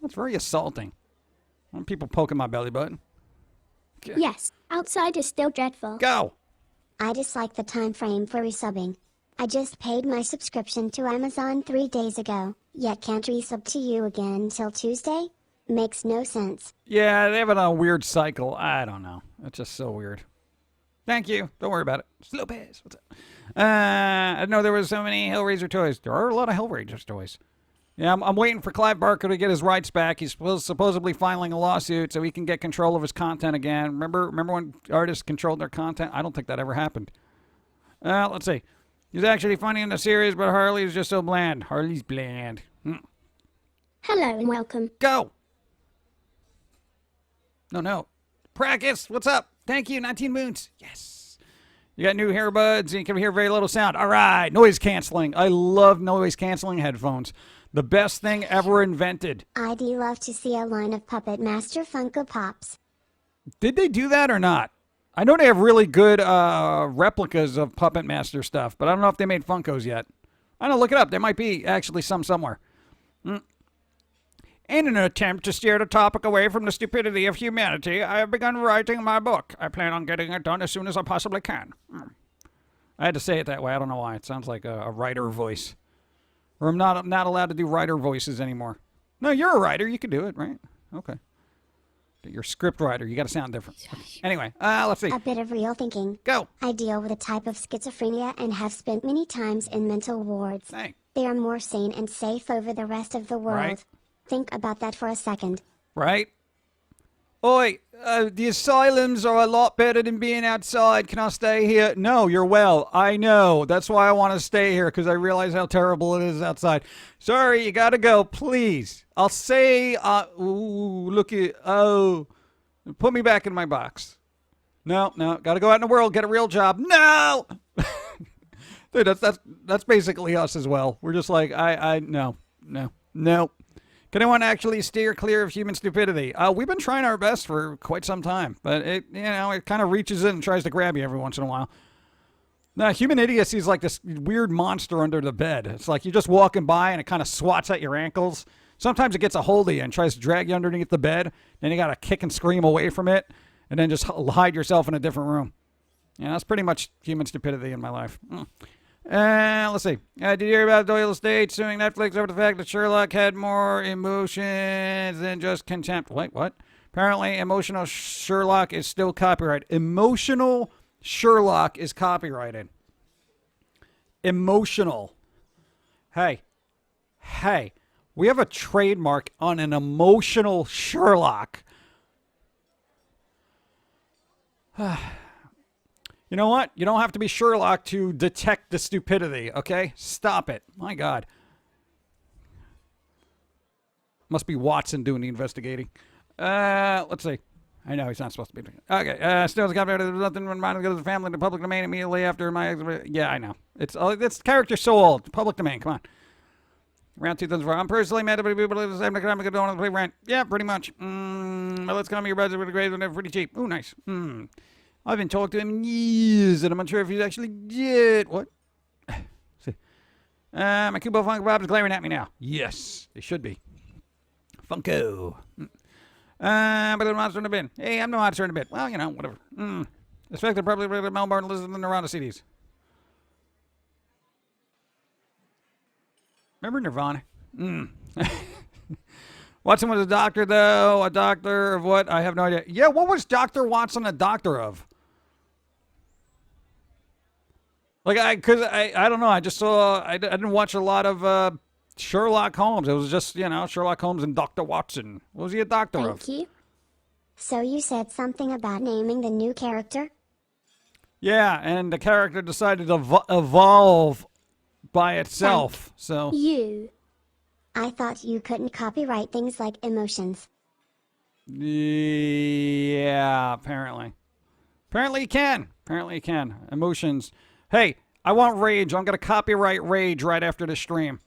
That's very assaulting. When people poking my belly button. Yes, outside is still dreadful. Go. I dislike the time frame for resubbing. I just paid my subscription to Amazon 3 days ago, yet can't resub to you again until Tuesday? Makes no sense. Yeah, they have it on a weird cycle. I don't know. It's just so weird. Thank you. Don't worry about it. Slow pace. What's up? I didn't know there was so many Hellraiser toys. There are a lot of Hellraiser toys. Yeah, I'm waiting for Clive Barker to get his rights back. He's supposedly filing a lawsuit so he can get control of his content again. Remember when artists controlled their content? I don't think that ever happened. Let's see. He's actually funny in the series, but Harley is just so bland. Harley's bland. Hello and welcome. Go. No. Practice, what's up? Thank you, 19 moons. Yes. You got new earbuds and you can hear very little sound. All right, noise canceling. I love noise canceling headphones. The best thing ever invented. I'd love to see a line of Puppet Master Funko Pops. Did they do that or not? I know they have really good replicas of Puppet Master stuff, but I don't know if they made Funkos yet. I don't know, look it up. There might be actually some somewhere. In an attempt to steer the topic away from the stupidity of humanity, I have begun writing my book. I plan on getting it done as soon as I possibly can. I had to say it that way. I don't know why. It sounds like a writer voice. Or I'm not allowed to do writer voices anymore. No, you're a writer. You can do it, right? Okay. But you're a script writer. You got to sound different. Okay. Anyway, let's see. A bit of real thinking. Go. I deal with a type of schizophrenia and have spent many times in mental wards. Hey. They are more sane and safe over the rest of the world. Right. Think about that for a second. Right? Oi, the asylums are a lot better than being outside. Can I stay here? No, you're well. I know. That's why I want to stay here, because I realize how terrible it is outside. Sorry, you gotta go. Please. I'll say, put me back in my box. No, gotta go out in the world, get a real job. No! Dude, that's basically us as well. We're just like, no. Can anyone actually steer clear of human stupidity? We've been trying our best for quite some time, but it kind of reaches in and tries to grab you every once in a while. Now, human idiocy is like this weird monster under the bed. It's like you're just walking by and it kind of swats at your ankles. Sometimes it gets a hold of you and tries to drag you underneath the bed. Then you got to kick and scream away from it and then just hide yourself in a different room. Yeah, that's pretty much human stupidity in my life. Let's see. Did you hear about Doyle Estate suing Netflix over the fact that Sherlock had more emotions than just contempt? Wait, what? Apparently, emotional Sherlock is still copyrighted. Emotional Sherlock is copyrighted. Emotional. Hey. We have a trademark on an emotional Sherlock. You know what? You don't have to be Sherlock to detect the stupidity, okay? Stop it. My God. Must be Watson doing the investigating. Let's see. I know he's not supposed to be. Okay. Still, there's nothing reminding of the family in the public domain immediately after my. Yeah, I know. It's character so old. Public domain. Come on. Around 2004. I'm personally mad at people who live the same economic don't want to pay rent. Yeah, pretty much. Let's come your budget with a grade when they're pretty cheap. Ooh, nice. I haven't talked to him in years, and I'm unsure if he's actually did. What? See. My Kubo Funko Bob's glaring at me now. Yes, they should be. Funko. But the monster in the bin. Hey, I'm the monster in the bin. Well, you know, whatever. Expected probably Melbourne listen than around the CDs. Remember Nirvana? Watson was a doctor, though. A doctor of what? I have no idea. Yeah, what was Dr. Watson a doctor of? Like, I don't know. I just saw, I didn't watch a lot of Sherlock Holmes. It was just, you know, Sherlock Holmes and Dr. Watson. What was he a doctor of? Thank you. So you said something about naming the new character? Yeah, and the character decided to evolve by itself. So You. I thought you couldn't copyright things like emotions. Yeah, apparently. Apparently you can. Apparently you can. Emotions. Hey, I want rage. I'm going to copyright rage right after the stream.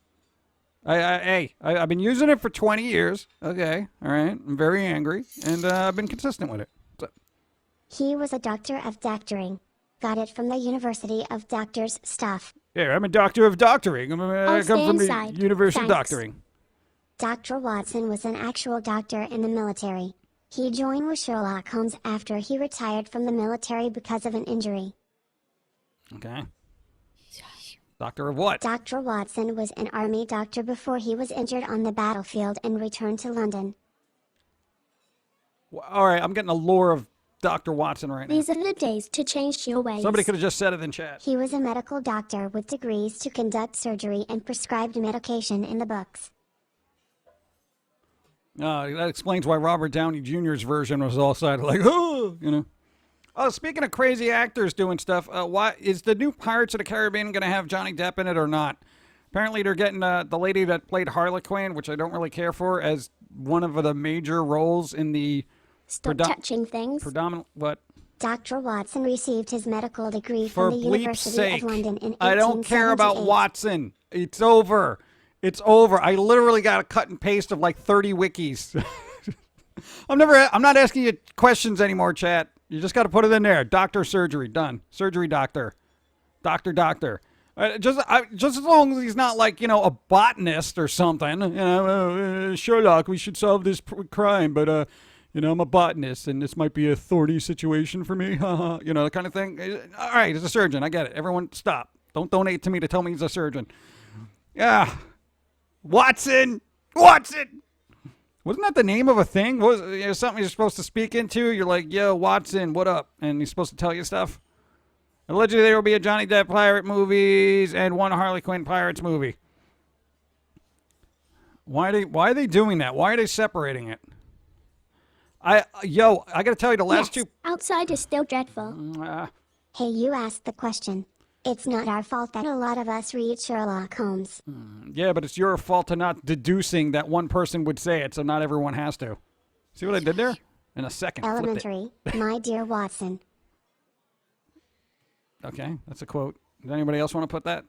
I've been using it for 20 years. Okay, all right. I'm very angry, and I've been consistent with it. So. He was a doctor of doctoring. Got it from the University of Doctors stuff. Yeah, I'm a doctor of doctoring. I come from the inside. University of Thanks. Doctoring. Dr. Watson was an actual doctor in the military. He joined with Sherlock Holmes after he retired from the military because of an injury. Okay. Doctor of what? Dr. Watson was an army doctor before he was injured on the battlefield and returned to London. All right, I'm getting a lore of Dr. Watson right now. These are the days to change your ways. Somebody could have just said it in chat. He was a medical doctor with degrees to conduct surgery and prescribed medication in the books. That explains why Robert Downey Jr.'s version was all sided like, oh, you know. Oh, speaking of crazy actors doing stuff, why is the new Pirates of the Caribbean going to have Johnny Depp in it or not? Apparently, they're getting the lady that played Harley Quinn, which I don't really care for, as one of the major roles in the Stop touching things. predominant what? Dr. Watson received his medical degree For from the bleep's University sake, of London in 1878. I don't care about Watson. It's over. It's over. I literally got a cut and paste of like 30 wikis. I'm not asking you questions anymore, chat. You just got to put it in there. Doctor surgery done. Surgery doctor. Doctor. Just as long as he's not like, you know, a botanist or something. You know, Sherlock, we should solve this crime, but you know, I'm a botanist and this might be a thorny situation for me. You know, the kind of thing. All right, he's a surgeon. I get it. Everyone, stop. Don't donate to me to tell me he's a surgeon. Yeah. Watson. Wasn't that the name of a thing? Was it something you're supposed to speak into? You're like, yo, Watson, what up? And he's supposed to tell you stuff. Allegedly, there will be a Johnny Depp pirate movies and one Harley Quinn Pirates movie. Why are they doing that? Why are they separating it? I gotta tell you, the last two. Outside is still dreadful. Hey, you asked the question. It's not our fault that a lot of us read Sherlock Holmes. Yeah, but it's your fault to not deducing that one person would say it, so not everyone has to. See what I did there? In a second. Elementary, my dear Watson. Okay, that's a quote. Does anybody else want to put that?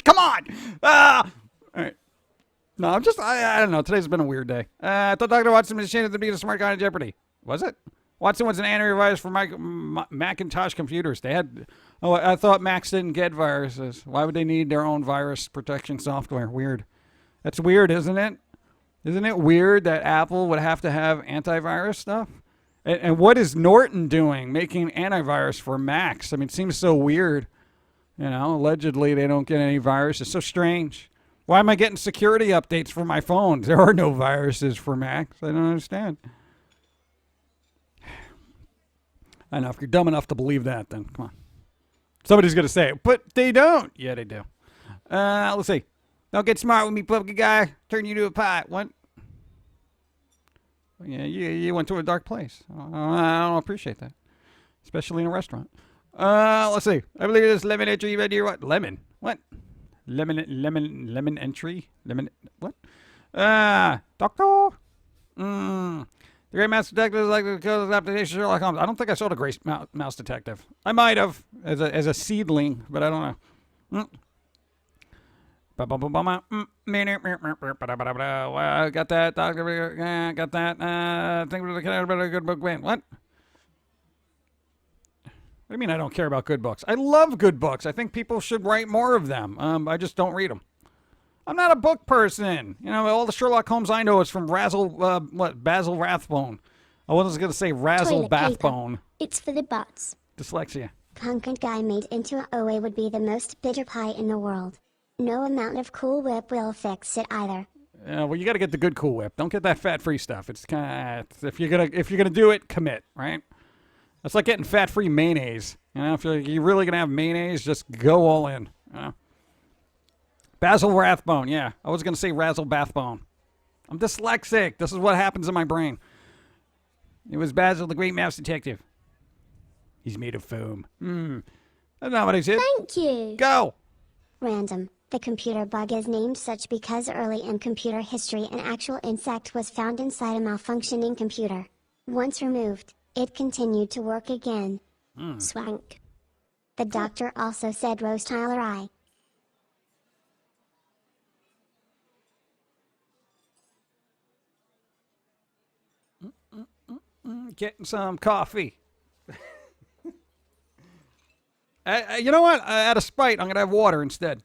Come on! All right. No, I don't know. Today's been a weird day. I thought Dr. Watson was ashamed of being a smart guy in Jeopardy. Was it? Watson was an antivirus for Macintosh computers. They had... Oh, I thought Macs didn't get viruses. Why would they need their own virus protection software? Weird. That's weird, isn't it? Isn't it weird that Apple would have to have antivirus stuff? And what is Norton doing, making antivirus for Macs? I mean, it seems so weird. You know, allegedly they don't get any viruses. It's so strange. Why am I getting security updates for my phones? There are no viruses for Macs. I don't understand. I know, if you're dumb enough to believe that, then come on. Somebody's going to say it, but they don't. Yeah, they do. Let's see. Don't get smart with me, Pum'Kin guy. Turn you to a pot. What? Yeah, you went to a dark place. I don't appreciate that. especially in a restaurant. Let's see. I believe this lemon entry. What? Lemon? What? Lemon entry? Lemon? What? Doctor? The Great Mouse Detective is like the adaptation of Sherlock Holmes. I don't think I saw the Great Mouse Detective. I might have as a seedling, but I don't know. Got that. Got that. Think about a good book. What? What do you mean I don't care about good books? I love good books. I think people should write more of them. I just don't read them. I'm not a book person. You know, all the Sherlock Holmes I know is from Basil Rathbone. I was going to say Razzle Toilet paper. Bathbone. It's for the butts. Dyslexia. Pumpkin guy made into a OA would be the most bitter pie in the world. No amount of Cool Whip will fix it either. Well, you got to get the good Cool Whip. Don't get that fat-free stuff. It's kind of if you're gonna do it, commit, right? That's like getting fat-free mayonnaise. You know, if you're really gonna have mayonnaise, just go all in. You know? Basil Rathbone, yeah. I was going to say Razzle Bathbone. I'm dyslexic. This is what happens in my brain. It was Basil the Great Mouse Detective. He's made of foam. That's not what I said. Thank you. Go. Random. The computer bug is named such because early in computer history an actual insect was found inside a malfunctioning computer. Once removed, it continued to work again. Swank. The doctor also said Rose Tyler I. Getting some coffee. You know what? Out of spite, I'm going to have water instead.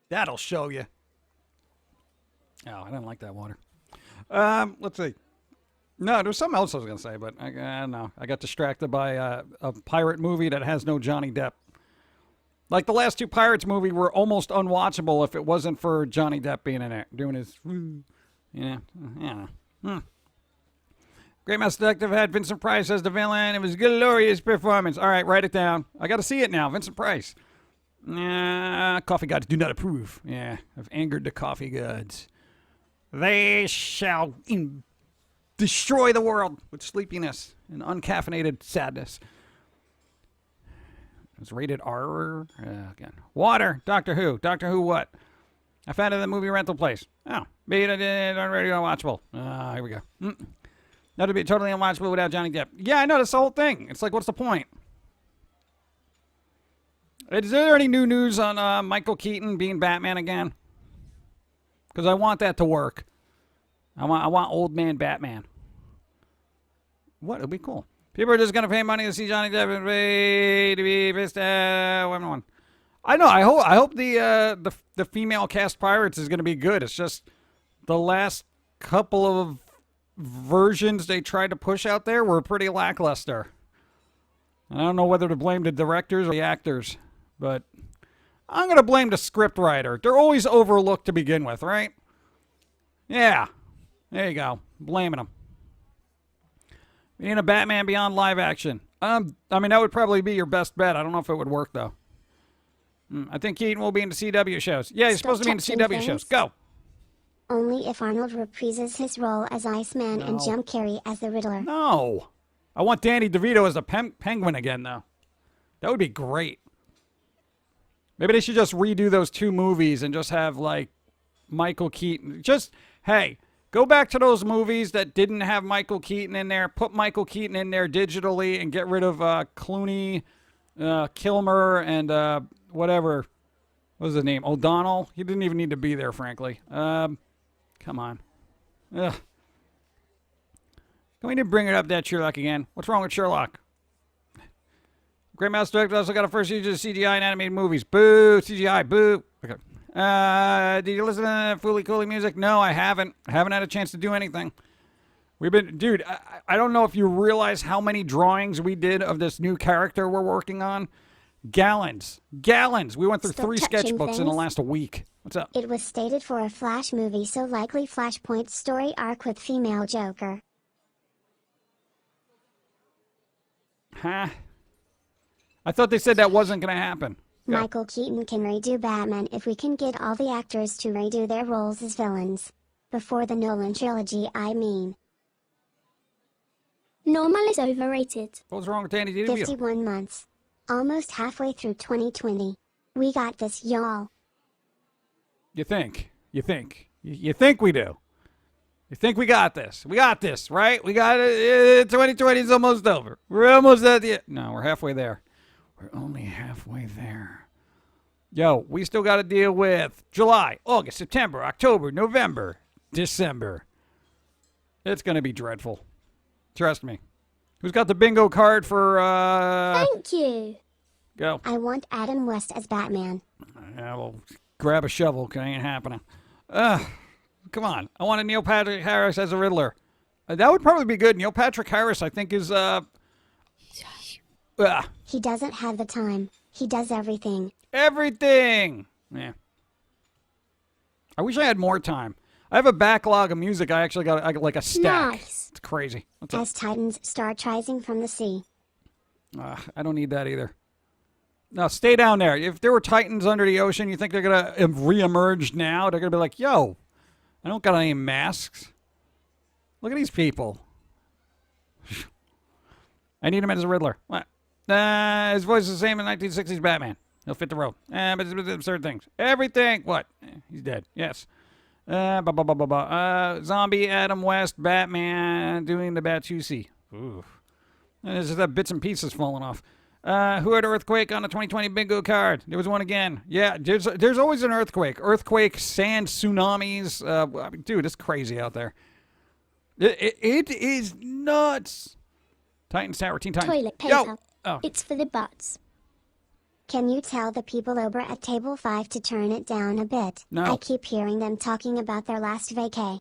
That'll show you. Oh, I didn't like that water. Let's see. No, there was something else I was going to say, but no. I got distracted by a pirate movie that has no Johnny Depp. Like the last two Pirates movie were almost unwatchable if it wasn't for Johnny Depp being in it, doing his, Great Mouse Detective had Vincent Price as the villain. It was a glorious performance. All right, write it down. I got to see it now. Vincent Price. Coffee gods do not approve. Yeah, I've angered the coffee gods. They shall destroy the world with sleepiness and uncaffeinated sadness. It's rated R. Again. Water. Doctor Who. Doctor Who what? I found it in the movie rental place. Oh. Made it already unwatchable. Here we go. That would be totally unwatchable without Johnny Depp. Yeah, I know. That's the whole thing. It's like, what's the point? Is there any new news on Michael Keaton being Batman again? Because I want that to work. I want old man Batman. What? It'll be cool. People are just going to pay money to see Johnny Depp and pay to be pissed at everyone. I know. I hope the female cast pirates is going to be good. It's just the last couple of versions they tried to push out there were pretty lackluster. I don't know whether to blame the directors or the actors, but I'm going to blame the scriptwriter. They're always overlooked to begin with, right? Yeah. There you go. Blaming them. We need a Batman Beyond live action. I mean, that would probably be your best bet. I don't know if it would work, though. I think Keaton will be in the CW shows. Yeah, he's supposed to be in the CW shows. Go. Only if Arnold reprises his role as Iceman and Jim Carrey as the Riddler. No. I want Danny DeVito as the Penguin again, though. That would be great. Maybe they should just redo those two movies and just have, like, Michael Keaton. Just, hey, go back to those movies that didn't have Michael Keaton in there. Put Michael Keaton in there digitally and get rid of Clooney, Kilmer, and whatever. What was his name? O'Donnell? He didn't even need to be there, frankly. Come on. Ugh. Can we need to bring it up that Sherlock again? What's wrong with Sherlock? Great Mouse Director also got a first use of CGI in animated movies. Boo! CGI, boo! Okay. Did you listen to that Fooly Cooly music? No, I haven't. I haven't had a chance to do anything. We've been... Dude, I don't know if you realize how many drawings we did of this new character we're working on. Gallons. Gallons. We went through Stop 3 touching sketchbooks in the things. last week. What's up? It was stated for a Flash movie, so likely Flashpoint story arc with female Joker. Huh? I thought they said that wasn't going to happen. Go. Michael Keaton can redo Batman if we can get all the actors to redo their roles as villains. Before the Nolan trilogy, I mean. Normal is overrated. What's wrong with Danny DeVito? 51 months. Almost halfway through 2020. We got this, y'all. You think? You think we do? You think we got this? We got this, right? We got it. 2020 is almost over. We're almost at the... No, we're halfway there. We're only halfway there. Yo, we still got to deal with July, August, September, October, November, December. It's going to be dreadful. Trust me. Who's got the bingo card for... Thank you. Go. I want Adam West as Batman. Yeah, well, grab a shovel, because it ain't happening. Come on. I want Neil Patrick Harris as a Riddler. That would probably be good. Neil Patrick Harris, I think, is... He doesn't have the time. He does everything. Everything! Yeah. I wish I had more time. I have a backlog of music. I actually got like a stack. Nice. It's crazy. What's up? As Titans start rising from the sea. I don't need that either. No, stay down there. If there were Titans under the ocean, you think they're going to reemerge now? They're going to be like, yo, I don't got any masks. Look at these people. I need him as a Riddler. What? His voice is the same in 1960s Batman. He'll fit the role. But it's absurd things. Everything. What? He's dead. Yes. Zombie, Adam West, Batman, doing the Batusi. Ooh. And there's just that bits and pieces falling off. Who had earthquake on the 2020 bingo card? There was one again. Yeah, there's always an earthquake. Earthquake, sand, tsunamis. I mean, dude, it's crazy out there. It is nuts. Titans Tower, Teen Titans. Toilet paper. Yo. Oh. It's for the butts. Can you tell the people over at Table 5 to turn it down a bit? No. I keep hearing them talking about their last vacay.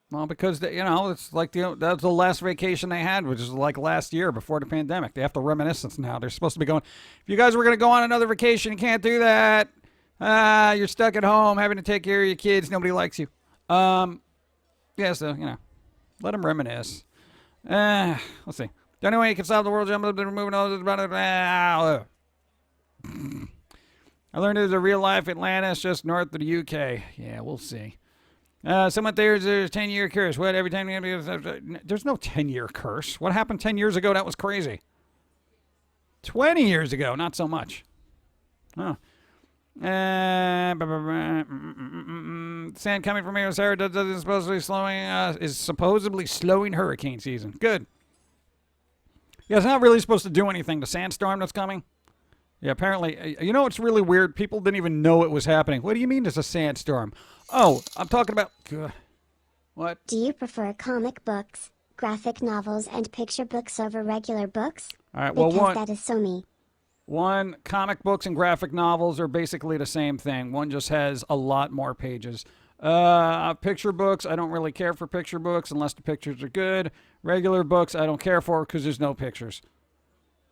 Well, because, it's like that's the last vacation they had, which is like last year before the pandemic. They have to reminiscence now. They're supposed to be going, if you guys were going to go on another vacation, you can't do that. You're stuck at home having to take care of your kids. Nobody likes you. Yeah, so, let them reminisce. Let's see. The only way you can solve the world jump up and removing all this about it. I learned there's a real life Atlantis just north of the UK. Yeah, we'll see. Someone there's a 10-year curse. What, every time there's no 10-year curse. What happened 10 years ago? That was crazy. 20 years ago, not so much. Huh. Sand coming from here, Sarah, is supposedly slowing hurricane season. Good. Yeah, it's not really supposed to do anything. The sandstorm that's coming. Yeah, apparently, it's really weird. People didn't even know it was happening. What do you mean there's a sandstorm? Oh, I'm talking about... What? Do you prefer comic books, graphic novels, and picture books over regular books? All right, well, because that is so me. One, comic books and graphic novels are basically the same thing. One just has a lot more pages. Picture books, I don't really care for picture books unless the pictures are good. Regular books, I don't care for because there's no pictures.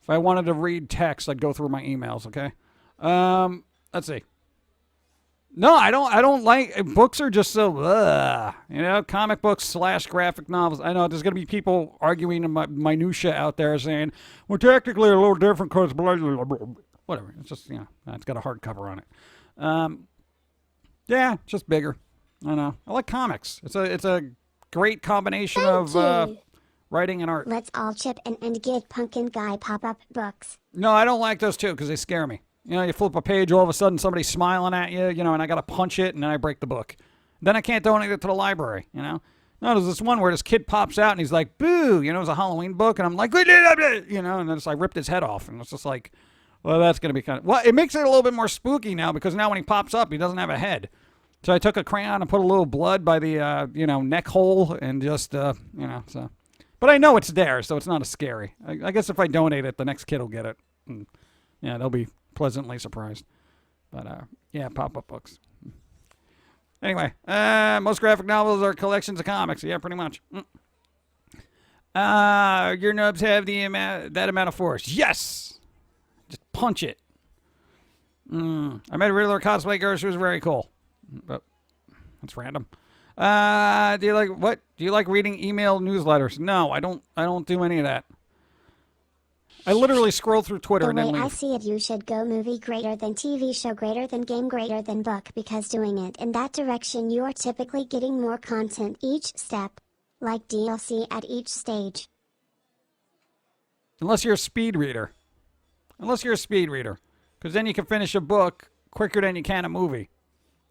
If I wanted to read text, I'd go through my emails, okay? Let's see. No, I don't like... Books are just so... comic books / graphic novels. I know there's going to be people arguing in minutia out there saying, well, technically a little different because... Whatever. It's just, it's got a hardcover on it. Yeah, it's just bigger. I know. I like comics. It's a great combination of writing and art. Let's all chip in and give Pum'Kin Guy pop-up books. No, I don't like those too because they scare me. You flip a page, all of a sudden somebody's smiling at you, and I got to punch it, and then I break the book. Then I can't donate it to the library, No, there's this one where this kid pops out, and he's like, boo, it was a Halloween book, and I'm like, and then I ripped his head off, and it's just like, well, that's going to be kind of... Well, it makes it a little bit more spooky now, because now when he pops up, he doesn't have a head. So I took a crayon and put a little blood by the, neck hole, and just, so... But I know it's there, so it's not as scary. I guess if I donate it, the next kid will get it. And, they'll be pleasantly surprised. But, pop-up books. Anyway, most graphic novels are collections of comics. Yeah, pretty much. Your nubs have that amount of force. Yes! Just punch it. I met a Riddler cosplay girl. She was very cool. But that's random. Do you like what? Do you like reading email newsletters? No, I don't do any of that. I literally scroll through Twitter The and then way leave. I see it, you should go movie greater than TV show greater than game greater than book, because doing it in that direction you are typically getting more content each step, like DLC at each stage. Unless you're a speed reader. Because then you can finish a book quicker than you can a movie.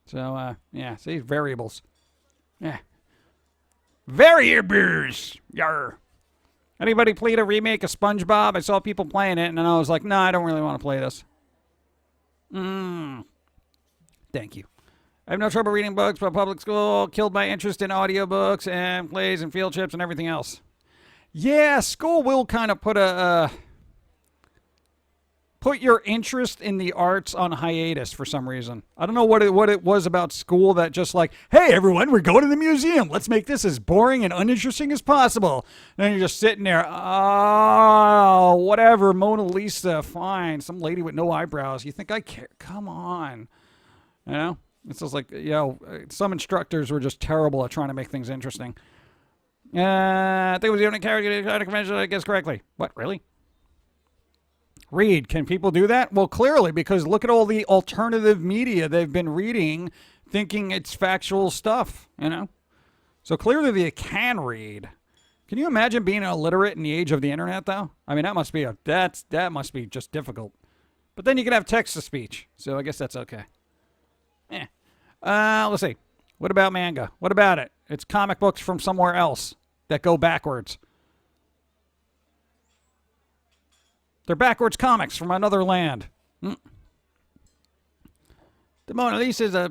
So, yeah, see, variables. Yeah. Variables! Yarr. Anybody played a remake of SpongeBob? I saw people playing it, and then I was like, nah, I don't really want to play this. Thank you. I have no trouble reading books, but public school killed my interest in audiobooks and plays and field trips and everything else. Yeah, school will kind of put put your interest in the arts on hiatus for some reason. I don't know what it was about school that just like, hey, everyone, we're going to the museum. Let's make this as boring and uninteresting as possible. And then you're just sitting there, oh, whatever, Mona Lisa, fine. Some lady with no eyebrows. You think I care? Come on. You know? It's just like, some instructors were just terrible at trying to make things interesting. I think it was the only character trying to convention I guess correctly. What, really? Read. Can people do that? Well, clearly, because look at all the alternative media they've been reading, thinking it's factual stuff, you know? So clearly they can read. Can you imagine being illiterate in the age of the internet, though? I mean, that must be just difficult. But then you can have text-to-speech, so I guess that's okay. Let's see. What about manga? What about it? It's comic books from somewhere else that go backwards. They're backwards comics from another land. The Mona Lisa is a...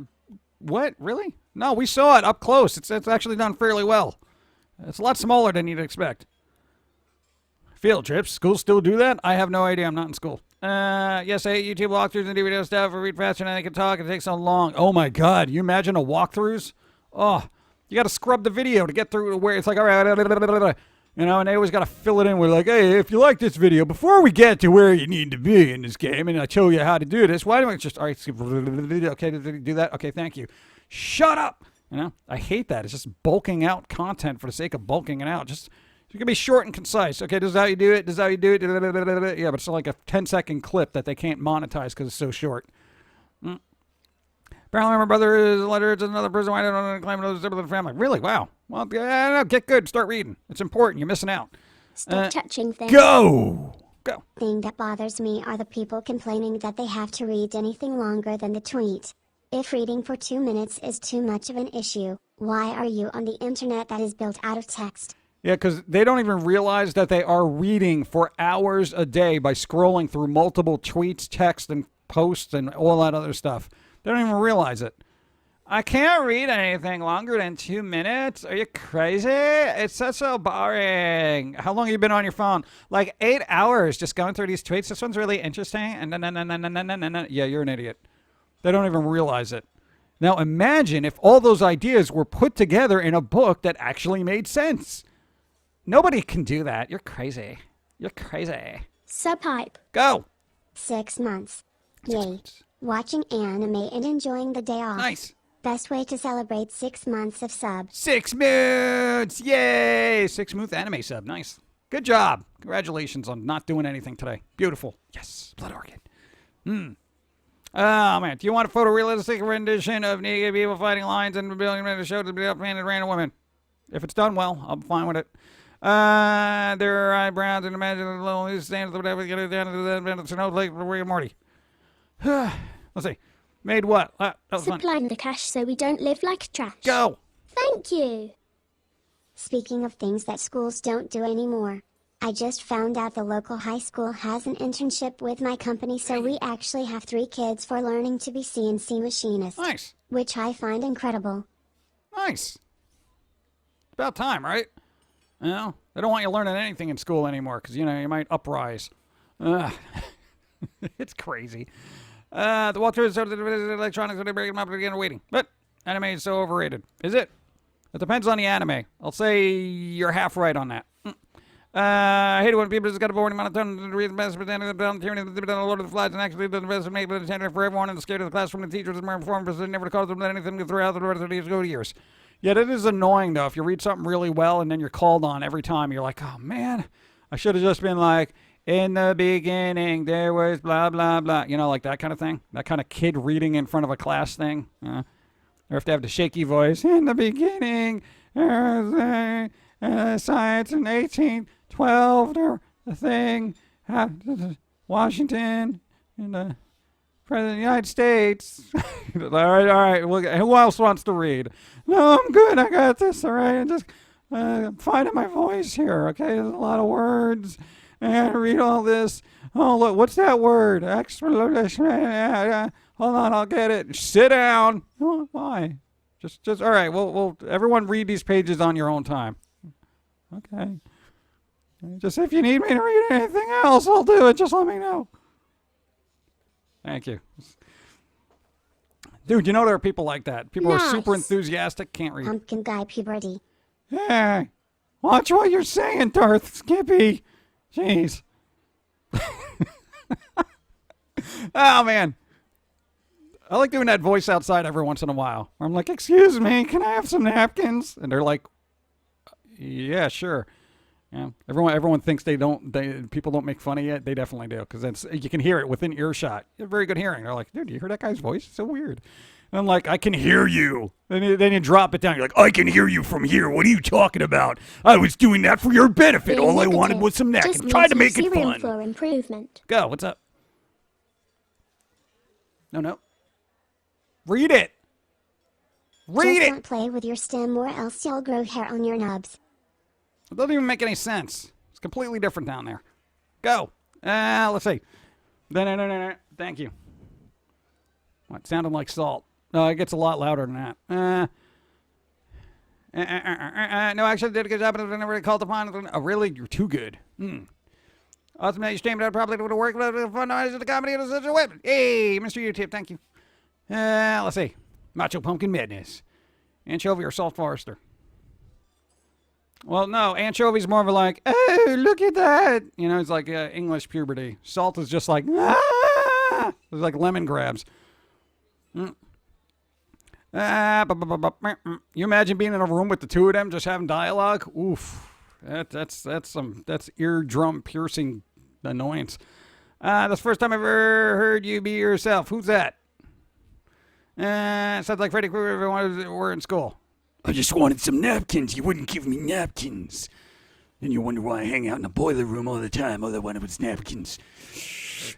What? Really? No, we saw it up close. It's actually done fairly well. It's a lot smaller than you'd expect. Field trips. Schools still do that? I have no idea. I'm not in school. Yes, I hate YouTube walkthroughs and DVD stuff. I read faster than I can talk. It takes so long. Oh, my God. You imagine a walkthroughs? Oh, you got to scrub the video to get through to where it's like, all right, you know, and they always got to fill it in with like, hey, if you like this video, before we get to where you need to be in this game, and I show you how to do this, why don't we just, all right, okay, do that? Okay, thank you. Shut up! You know, I hate that. It's just bulking out content for the sake of bulking it out. Just, you can be short and concise. Okay, this is how you do it, this is how you do it, yeah, but it's like a 10-second clip that they can't monetize because it's so short. Apparently my brother is a letter to another person. Why don't I claim another member of the family? Really? Wow. Well, I don't know. Get good. Start reading. It's important. You're missing out. Stop touching things. Go! Thing that bothers me are the people complaining that they have to read anything longer than the tweet. If reading for 2 minutes is too much of an issue, why are you on the internet that is built out of text? Yeah, because they don't even realize that they are reading for hours a day by scrolling through multiple tweets, texts, and posts, and all that other stuff. They don't even realize it. I can't read anything longer than 2 minutes. Are you crazy? It's so boring. How long have you been on your phone? Like 8 hours just going through these tweets. This one's really interesting. And then, yeah, you're an idiot. They don't even realize it. Now imagine if all those ideas were put together in a book that actually made sense. Nobody can do that. You're crazy. You're crazy. Subhype. Go. 6 months. 6 Yay. months. Watching anime and enjoying the day off. Nice. Best way to celebrate 6 months of sub. 6 months! Yay! 6 month anime sub. Nice. Good job. Congratulations on not doing anything today. Beautiful. Yes. Blood orchid. Oh, man. Do you want a photorealistic rendition of naked people fighting lions and building a show to be uphanded random women? If it's done well, I'm fine with it. Their eyebrows and imagine the little stands whatever get it down to the snow lake for Rick and Morty. Let's see. Made what? That was fun. Supplying the cash so we don't live like trash. Go! Thank you. Speaking of things that schools don't do anymore, I just found out the local high school has an internship with my company, so we actually have 3 kids for learning to be CNC machinists. Nice. Which I find incredible. Nice. About time, right? You know, they don't want you learning anything in school anymore because, you know, you might uprise. It's crazy. The walkthroughs of the electronics when they break them up again are waiting. But anime is so overrated. Is it? It depends on the anime. I'll say you're half right on that. I hate it when people just got a boring amount of time to read the best, but then the tyranny of the Lord of the Flies and actually does the best and make it attendant for everyone and the scared of the classroom and the teachers and more informed, but never caused them anything to throw out the rest of these good years. Yet it is annoying though if you read something really well and then you're called on every time. You're like, oh man, I should have just been like, in the beginning, there was blah, blah, blah. You know, like that kind of thing. That kind of kid reading in front of a class thing. Or if they have the shaky voice. In the beginning, there was science in 1812. the thing, Washington, and the President of the United States. All right. Well, who else wants to read? No, I'm good. I got this. All right. I'm just finding my voice here. Okay, there's a lot of words. And read all this. Oh, look, what's that word? Explanation. Hold on, I'll get it. Sit down. Oh, why? Just all right. We'll everyone read these pages on your own time. Okay. Just if you need me to read anything else, I'll do it. Just let me know. Thank you. Dude, you know there are people like that. People are super enthusiastic, can't read. Pumpkin guy puberty. Hey, watch what you're saying, Darth Skippy. Jeez. Oh, man. I like doing that voice outside every once in a while. I'm like, excuse me, can I have some napkins? And they're like, yeah, sure. Yeah. Everyone thinks people don't make fun of you. They definitely do, because you can hear it within earshot. You have very good hearing. They're like, dude, you hear that guy's voice? It's so weird. And I'm like, I can hear you. Then you drop it down. You're like, I can hear you from here. What are you talking about? I was doing that for your benefit. All I wanted was some napkins. Trying to make it fun. For improvement. Go. What's up? No. Read it. Read it. Don't play with your stem or else you'll grow hair on your nubs. It doesn't even make any sense. It's completely different down there. Go. Let's see. Thank you. What, sounded like salt. No, it gets a lot louder than that. No, actually, did a good job, but I never really called upon. Oh, really? You're too good. Awesome that you streamed it. Probably would have worked, but fun noise of the comedy is such a weapon. Hey, Mr. YouTube, thank you. Let's see. Macho Pumpkin Madness. Anchovy or Salt Forester? Well, no, anchovy's more of a like, oh, look at that. You know, it's like English puberty. Salt is just like, ah! It's like lemon grabs. You imagine being in a room with the two of them just having dialogue? Oof. That's eardrum piercing annoyance. That's the first time I've ever heard you be yourself. Who's that? Sounds like Freddy Krueger everyone were in school. I just wanted some napkins. You wouldn't give me napkins. Then you wonder why I hang out in the boiler room all the time. All I wanted was napkins.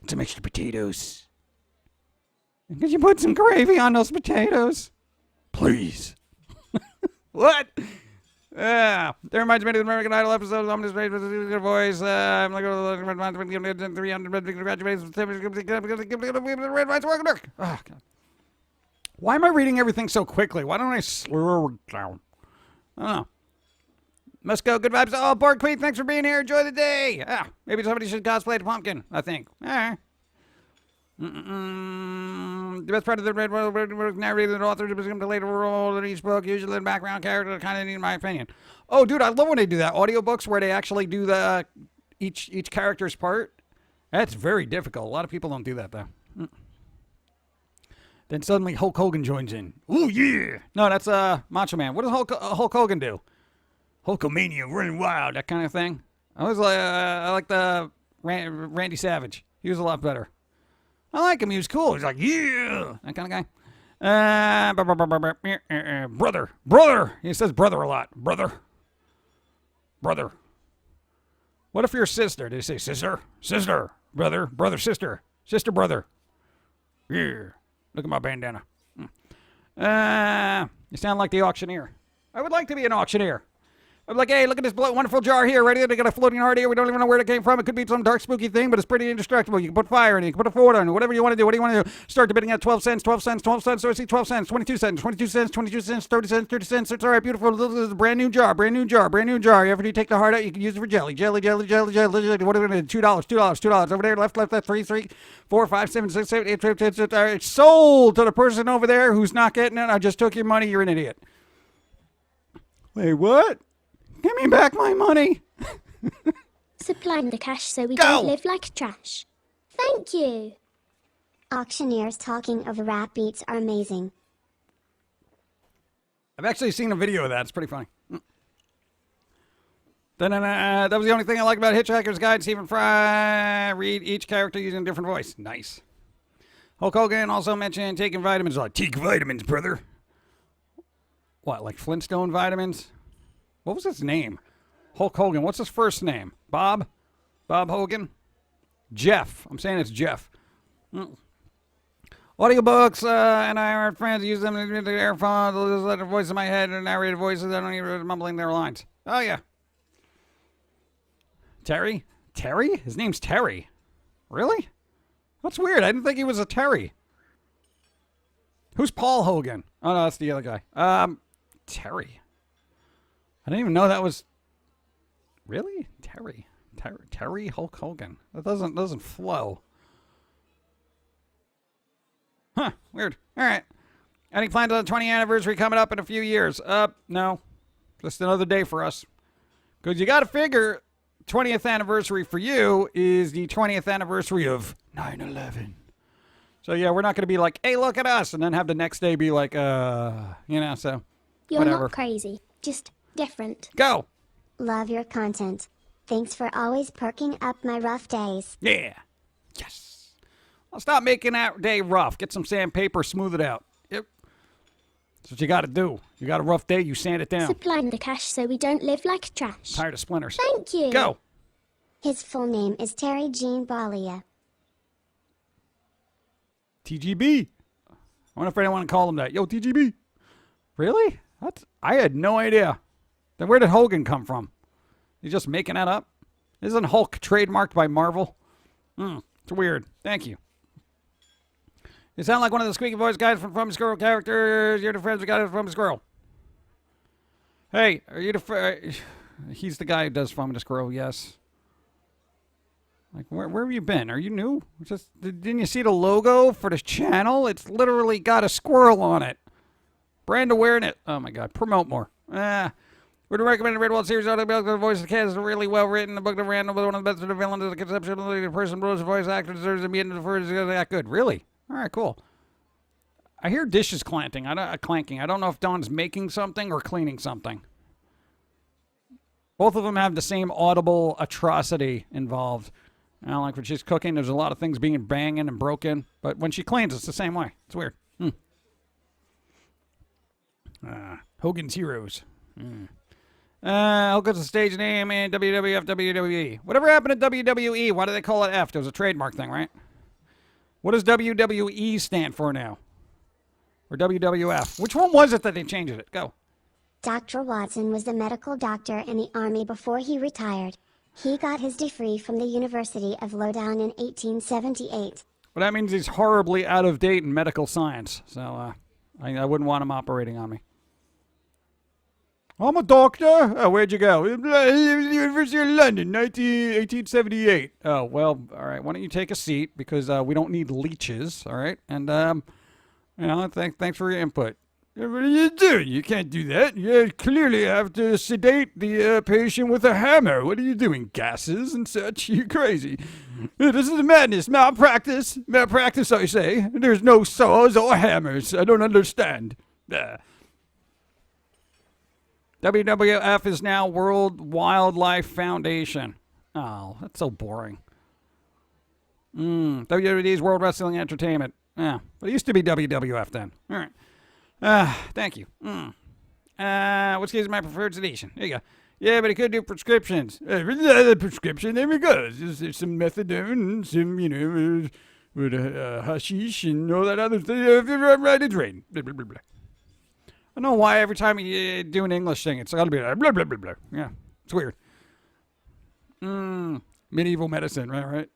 Some extra potatoes. Could you put some gravy on those potatoes? Please. What? That reminds me of the American Idol episode. I'm just ready for the voice. I'm like, 300 congratulations. Oh, God. Why am I reading everything so quickly? Why don't I slow it down? I don't know. Must go. Good vibes. Oh, Borg Queen, thanks for being here. Enjoy the day. Maybe somebody should cosplay the Pumpkin, I think. The best part of the Red World narrated author to become the later role in each book, usually the background character, kind of need my opinion. Oh, dude, I love when they do that. Audiobooks where they actually do the each character's part. That's very difficult. A lot of people don't do that, though. Then suddenly Hulk Hogan joins in. Oh, yeah. No, that's Macho Man. What does Hulk Hogan do? Hulkamania, running wild, that kind of thing. I like the Randy Savage. He was a lot better. I like him. He was cool. He's like, yeah, that kind of guy. Brother. He says brother a lot. Brother. What if you're a sister? Do they say sister? Sister. Brother. Sister. Sister, brother. Yeah. Look at my bandana. You sound like the auctioneer. I would like to be an auctioneer. I'm like, hey, look at this wonderful jar here. Right here, they got a floating heart here. We don't even know where it came from. It could be some dark, spooky thing, but it's pretty indestructible. You can put fire in it. You can put a fort on it. Whatever you want to do. What do you want to do? Start the bidding at 12 cents, 12 cents, 12 cents. So I see 12 cents, 22 cents, 22 cents, 22 cents, 30 cents, 30 cents. It's all right, beautiful. This is a brand new jar. After you take the heart out, you can use it for jelly. Jelly. What are we going to do? $2. Over there, left, 3, 4, 5, 7, 6, 7, 8, 12, 10, 10. It's sold to the person over there who's not getting it. I just took your money. You're an idiot. Wait, what? Give me back my money. Supplying the cash so we don't live like trash. Thank you. Auctioneers talking over rap beats are amazing. I've actually seen a video of that. It's pretty funny. That was the only thing I like about Hitchhiker's Guide. Stephen Fry. Read each character using a different voice. Nice. Hulk Hogan also mentioned taking vitamins. Like, take vitamins, brother. What, like Flintstone vitamins? What was his name? Hulk Hogan. What's his first name? Bob? Bob Hogan? Jeff. I'm saying it's Jeff. Audiobooks, and I heard friends use them in the earphones. They'll just let the voice in my head and narrated voices. I don't even mumbling their lines. Oh, yeah. Terry? Terry? His name's Terry. Really? That's weird. I didn't think he was a Terry. Who's Paul Hogan? Oh, no, that's the other guy. Terry. I didn't even know that was... Really? Terry Hulk Hogan. That doesn't flow. Huh, weird. All right. Any plans on the 20th anniversary coming up in a few years? No. Just another day for us. Because you got to figure 20th anniversary for you is the 20th anniversary of 9/11. So, yeah, we're not going to be like, hey, look at us, and then have the next day be like, so You're whatever. not crazy, just different. Go. Love your content. Thanks for always perking up my rough days. Yeah. Yes. I'll stop making that day rough. Get some sandpaper, smooth it out. Yep. That's what you got to do. You got a rough day, you sand it down. Supplying the cash so we don't live like trash. Tired of splinters. Thank you. Go. His full name is Terry Jean Balia. TGB. I wonder if anyone call him that. Yo, TGB. Really? I had no idea. Then where did Hogan come from? He's just making that up? Isn't Hulk trademarked by Marvel? It's weird. Thank you. You sound like one of the squeaky voice guys from Squirrel characters. You're the friends we got from Squirrel. Hey, are you the he's the guy who does From the Squirrel, yes. Like, where have you been? Are you new? Didn't you see the logo for this channel? It's literally got a squirrel on it. Brand awareness. Oh, my God. Promote more. Would recommend the Red Wall series. The voice of the cat is really well written. The book of Randall, one of the best of the villains, is the conception of the person who voice actor deserves to be in the first. That good. Really? All right, cool. I hear dishes clanking. Clanking. I don't know if Dawn's making something or cleaning something. Both of them have the same audible atrocity involved. Like when she's cooking, there's a lot of things being banging and broken. But when she cleans, it's the same way. It's weird. Hogan's Heroes. Hogan's a stage name in WWF, WWE. Whatever happened to WWE? Why do they call it F? It was a trademark thing, right? What does WWE stand for now? Or WWF? Which one was it that they changed it? Go. Dr. Watson was a medical doctor in the Army before he retired. He got his degree from the University of Lowdown in 1878. Well, that means he's horribly out of date in medical science. So I wouldn't want him operating on me. I'm a doctor. Oh, where'd you go? University of London, 1878. Oh, well, all right. Why don't you take a seat? Because we don't need leeches, all right? And, thanks for your input. What are you doing? You can't do that. You clearly have to sedate the patient with a hammer. What are you doing? Gases and such? You're crazy. This is madness. Malpractice. Malpractice, I say. There's no saws or hammers. I don't understand. WWF is now World Wildlife Foundation. Oh, that's so boring. WWE is World Wrestling Entertainment. Yeah, but it used to be WWF then. All right. Thank you. Which gives my preferred sedation. There you go. Yeah, but he could do prescriptions. Prescription, there we go. There's some methadone and some, with hashish and all that other thing. Right, it's rain. Blah, blah, blah, blah. I don't know why every time you do an English thing, it's got to be like blah, blah, blah, blah. Yeah, it's weird. Medieval medicine, right?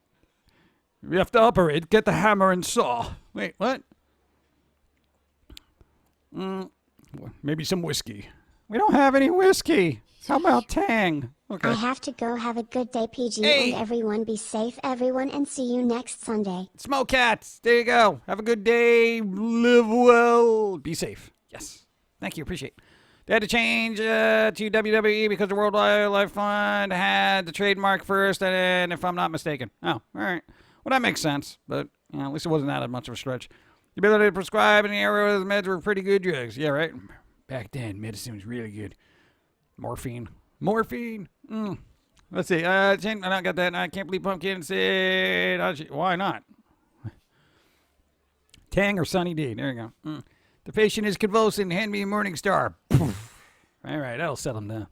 We have to operate. Get the hammer and saw. Wait, what? Maybe some whiskey. We don't have any whiskey. How about Tang? Okay. I have to go. Have a good day, PG, Hey. and everyone be safe, everyone, and see you next Sunday. Smoke cats. There you go. Have a good day. Live well. Be safe. Yes. Thank you. Appreciate it. They had to change to WWE because the World Wildlife Fund had the trademark first, and if I'm not mistaken. Oh, all right. Well, that makes sense, but at least it wasn't that much of a stretch. The ability to prescribe in the era of the meds were pretty good drugs. Yeah, right? Back then, medicine was really good. Morphine. Let's see. I don't got that. I can't believe Pum'Kin said... Why not? Tang or Sunny D. There you go. The patient is convulsing. Hand me a Morning Star. All right, that'll settle him down.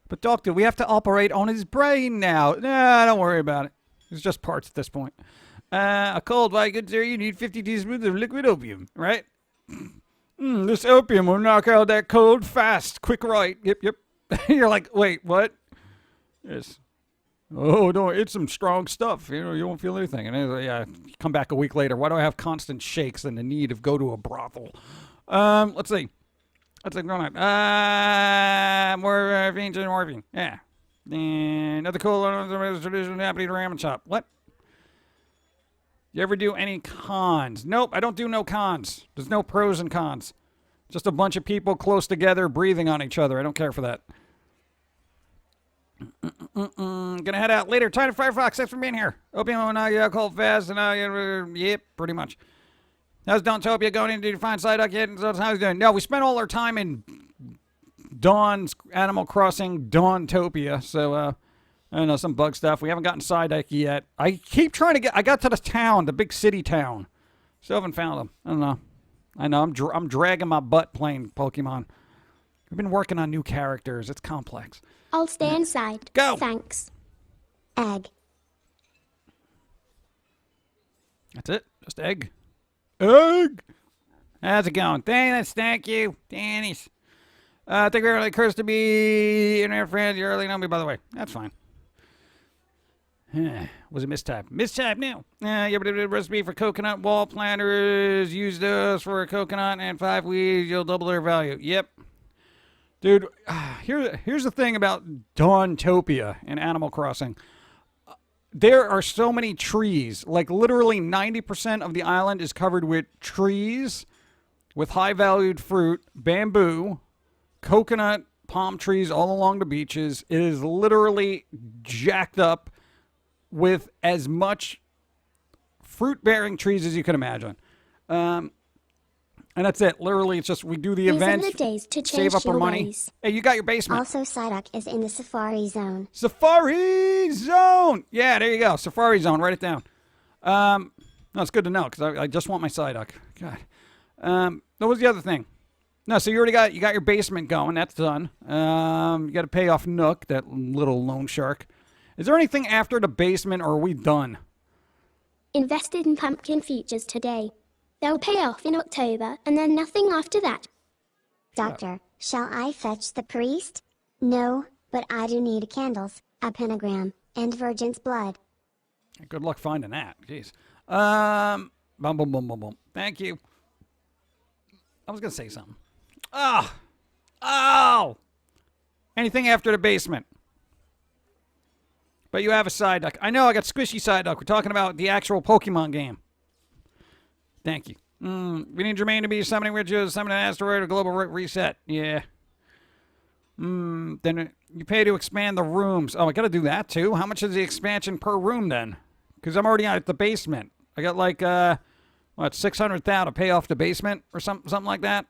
But doctor, we have to operate on his brain now. Nah, don't worry about it. It's just parts at this point. A cold, why good sir, you need 50 teaspoons of liquid opium, right? This opium will knock out that cold fast. Quick right. Yep. You're like, wait, what? Yes. Oh, no, it's some strong stuff. You know, you won't feel anything. And then, yeah, come back a week later. Why do I have constant shakes and the need of go to a brothel? Let's see. What's going on? Morphine. Yeah. And another cool traditional Japanese ramen shop. What? You ever do any cons? Nope, I don't do no cons. There's no pros and cons. Just a bunch of people close together breathing on each other. I don't care for that. Gonna head out later. Time to Firefox. Thanks for being here. Opium, now you cold fast, and now yep, pretty much. How's Dawntopia going in? Did you find Psyduck yet? How's it doing? No, we spent all our time in Dawn's Animal Crossing Dawntopia, so I don't know, some bug stuff. We haven't gotten Psyduck yet. I keep trying to get. I got to the town, the big city town. Still haven't found them. I don't know. I know. I'm dragging my butt playing Pokemon. I've been working on new characters. It's complex. I'll stay inside. Go. Thanks. Egg. That's it. Just egg. Egg. How's it going? Thank you. Dennis. I think we're really cursed to be internet friends. You early know me, by the way. That's fine. Was it mistype? Mistype now. Yeah, but the recipe for coconut wall planters. Use those for a coconut and 5 weeds. You'll double their value. Yep. Dude, here's the thing about Dawntopia in Animal Crossing. There are so many trees. Like, literally 90% of the island is covered with trees with high-valued fruit, bamboo, coconut, palm trees all along the beaches. It is literally jacked up with as much fruit-bearing trees as you can imagine. And that's it. Literally, it's just we do the events, These are the days to save up our your money. ways. Hey, you got your basement. Also, Psyduck is in the Safari Zone. Safari Zone! Yeah, there you go. Safari Zone. Write it down. No, it's good to know because I just want my Psyduck. God. What was the other thing? No, so you got your basement going. That's done. You got to pay off Nook, that little loan shark. Is there anything after the basement, or are we done? Invested in Pum'Kin features today. They'll pay off in October, and then nothing after that. Doctor, shall I fetch the priest? No, but I do need candles, a pentagram, and virgin's blood. Good luck finding that. Jeez. Boom. Thank you. I was going to say something. Oh! Anything after the basement. But you have a Psyduck. I know, I got squishy Psyduck. We're talking about the actual Pokemon game. Thank you. We need Jermaine to be summoning witches, summon an asteroid, or global reset. Yeah. Then you pay to expand the rooms. Oh, I got to do that too? How much is the expansion per room then? Because I'm already at the basement. I got like, 600,000 to pay off the basement or something like that.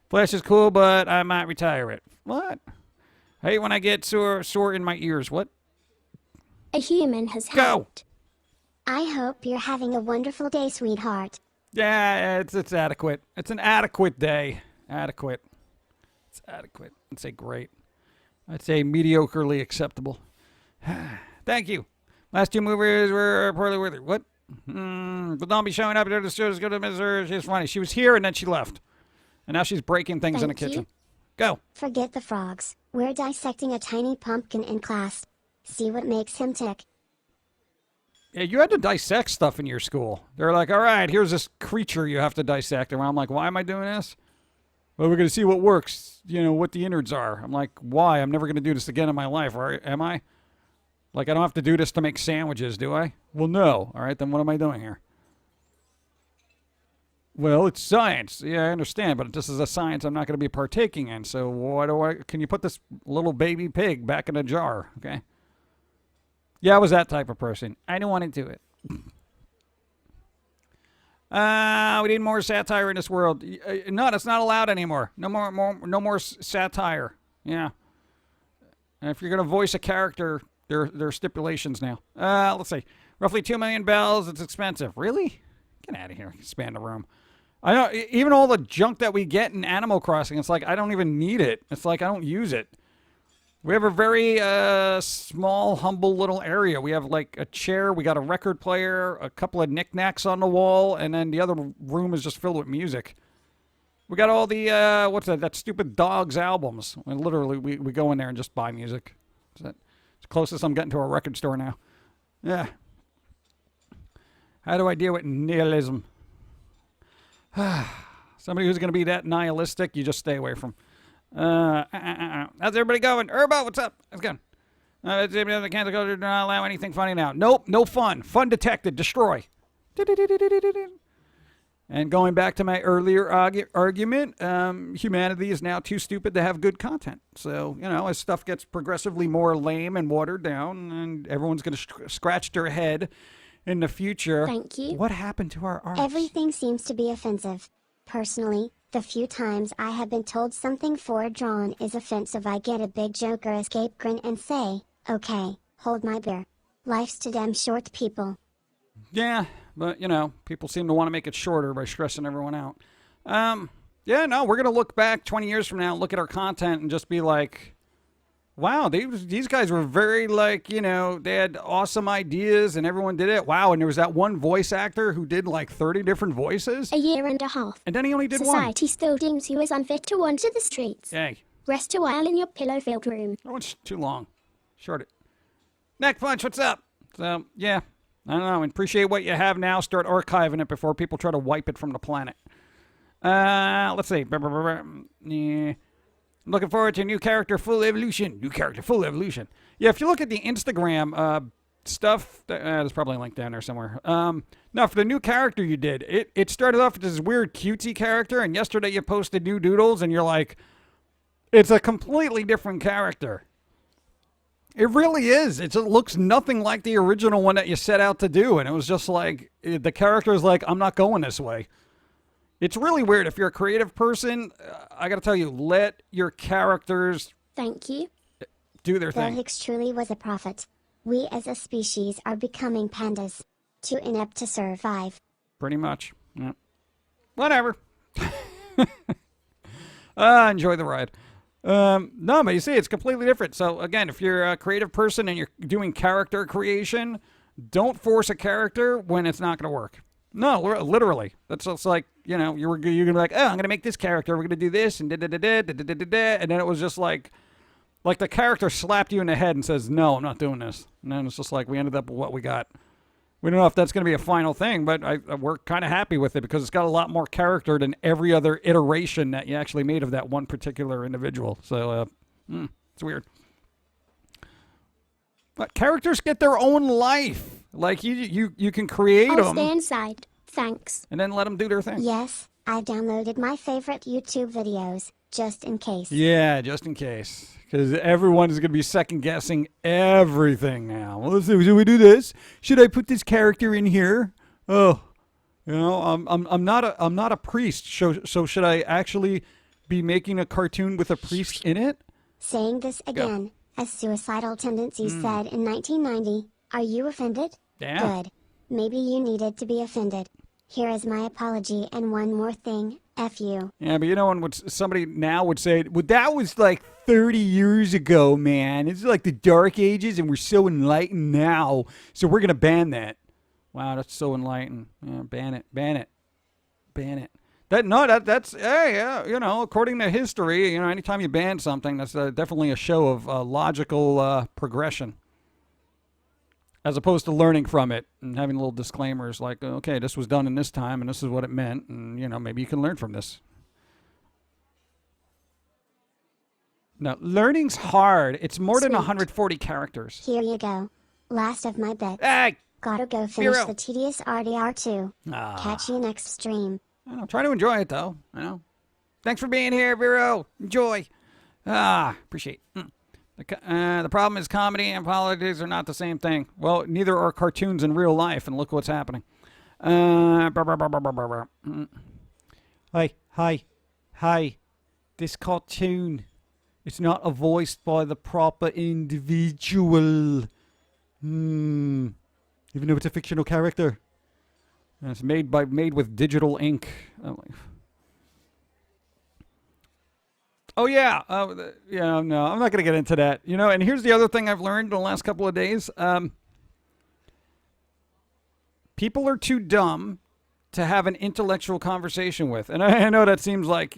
Flash is cool, but I might retire it. What? I hate when I get sore in my ears. What? A human has Go. helped. I hope you're having a wonderful day, sweetheart. Yeah, it's adequate. It's an adequate day. Adequate. It's adequate. I'd say great. I'd say mediocrely acceptable. Thank you. Last 2 movies were poorly worthy. What? But don't be showing up at the studio. Go to Miss her. She's funny. She was here and then she left. And now she's breaking things in the kitchen. Go. Forget the frogs. We're dissecting a tiny pumpkin in class. See what makes him tick. Yeah, you had to dissect stuff in your school. They're like, all right, here's this creature you have to dissect. And I'm like, why am I doing this? Well, we're going to see what works, what the innards are. I'm like, why? I'm never going to do this again in my life, or am I? Like, I don't have to do this to make sandwiches, do I? Well, no. All right, then what am I doing here? Well, it's science. Yeah, I understand, but this is a science I'm not going to be partaking in. So can you put this little baby pig back in a jar, okay? Yeah, I was that type of person. I don't want to do it. We need more satire in this world. No, that's not allowed anymore. No more satire. Yeah. And if you're going to voice a character, there are stipulations now. Let's see. Roughly 2 million bells. It's expensive. Really? Get out of here. Expand the room. I know. Even all the junk that we get in Animal Crossing, it's like I don't even need it. It's like I don't use it. We have a very small, humble little area. We have like a chair, we got a record player, a couple of knickknacks on the wall, and then the other room is just filled with music. We got all the, what's that stupid Dogs albums. And literally, we go in there and just buy music. It's the closest I'm getting to a record store now. Yeah. How do I deal with nihilism? Somebody who's going to be that nihilistic, you just stay away from. How's everybody going? Urbo, what's up? How's it going? The cancel culture do not allow anything funny now. Nope, no fun. Fun detected. Destroy. And going back to my earlier argument, humanity is now too stupid to have good content. So, you know, as stuff gets progressively more lame and watered down, and everyone's going to scratch their head in the future. Thank you. What happened to our art? Everything seems to be offensive. Personally, the few times I have been told something foredrawn is offensive, I get a big Joker escape grin and say, okay, hold my beer. Life's too damn short, people. Yeah, but, you know, people seem to want to make it shorter by stressing everyone out. Yeah, no, we're going to look back 20 years from now, look at our content, and just be like, wow, these guys were very, like, you know, they had awesome ideas, and everyone did it. Wow, and there was that one voice actor who did, like, 30 different voices. A year and a half. And then he only did one. Society still deems you as unfit to wander the streets. Hey. Rest a while in your pillow-filled room. That one's too long. Short it. Neck Punch, what's up? So, yeah. I don't know. Appreciate what you have now. Start archiving it before people try to wipe it from the planet. Let's see. Yeah. Looking forward to a new character full evolution. New character full evolution. Yeah, if you look at the Instagram stuff, there's probably a link down there somewhere. No, for the new character you did, it started off with this weird cutesy character, and yesterday you posted new doodles, and you're like, it's a completely different character. It really is. It looks nothing like the original one that you set out to do. And it was just like, the character is like, I'm not going this way. It's really weird. If you're a creative person, I got to tell you, let your characters Thank you. do their thing. Hicks truly was a prophet. We as a species are becoming pandas. Too inept to survive. Pretty much. Yeah. Whatever. Enjoy the ride. No, but you see, it's completely different. So, again, if you're a creative person and you're doing character creation, don't force a character when it's not going to work. No, literally. That's just like, you know, you're going to be like, oh, I'm going to make this character. We're going to do this and da-da-da-da-da-da-da-da. And then it was just like the character slapped you in the head and says, no, I'm not doing this. And then it's just like we ended up with what we got. We don't know if that's going to be a final thing, but we're kind of happy with it because it's got a lot more character than every other iteration that you actually made of that one particular individual. So, it's weird. But characters get their own life. Like, you can create I'll them. stay inside. Thanks. And then let them do their thing. Yes, I've downloaded my favorite YouTube videos, just in case. Yeah, just in case. Because everyone is going to be second-guessing everything now. Well, let's see, should we do this? Should I put this character in here? Oh, you know, I'm not a priest. So should I actually be making a cartoon with a priest in it? Saying this again, as Suicidal Tendencies said in 1990, are you offended? Yeah. Good. Maybe you needed to be offended. Here is my apology, and one more thing, F you. Yeah, but you know, when somebody now would say, well, that was like 30 years ago, man. It's like the Dark Ages, and we're so enlightened now, so we're going to ban that. Wow, that's so enlightened. Yeah, ban it. That's hey, yeah, you know, according to history, you know, anytime you ban something, that's definitely a show of logical progression. As opposed to learning from it and having little disclaimers like, okay, this was done in this time and this is what it meant. And, you know, maybe you can learn from this. No, learning's hard. It's more than Sweet. 140 characters. Here you go. Last of my bets. Hey! Gotta go finish Hero. the tedious RDR2. Catch you next stream. I know, try to enjoy it, though. I know. Thanks for being here, Vero. Enjoy. Appreciate it. The problem is comedy and politics are not the same thing. Well, neither are cartoons in real life, and look what's happening. Hi. This cartoon, it's not voiced by the proper individual. Even though it's a fictional character. And it's made with digital ink. Oh yeah, yeah. No, I'm not gonna get into that. You know, and here's the other thing I've learned in the last couple of days. People are too dumb to have an intellectual conversation with, and I know that seems like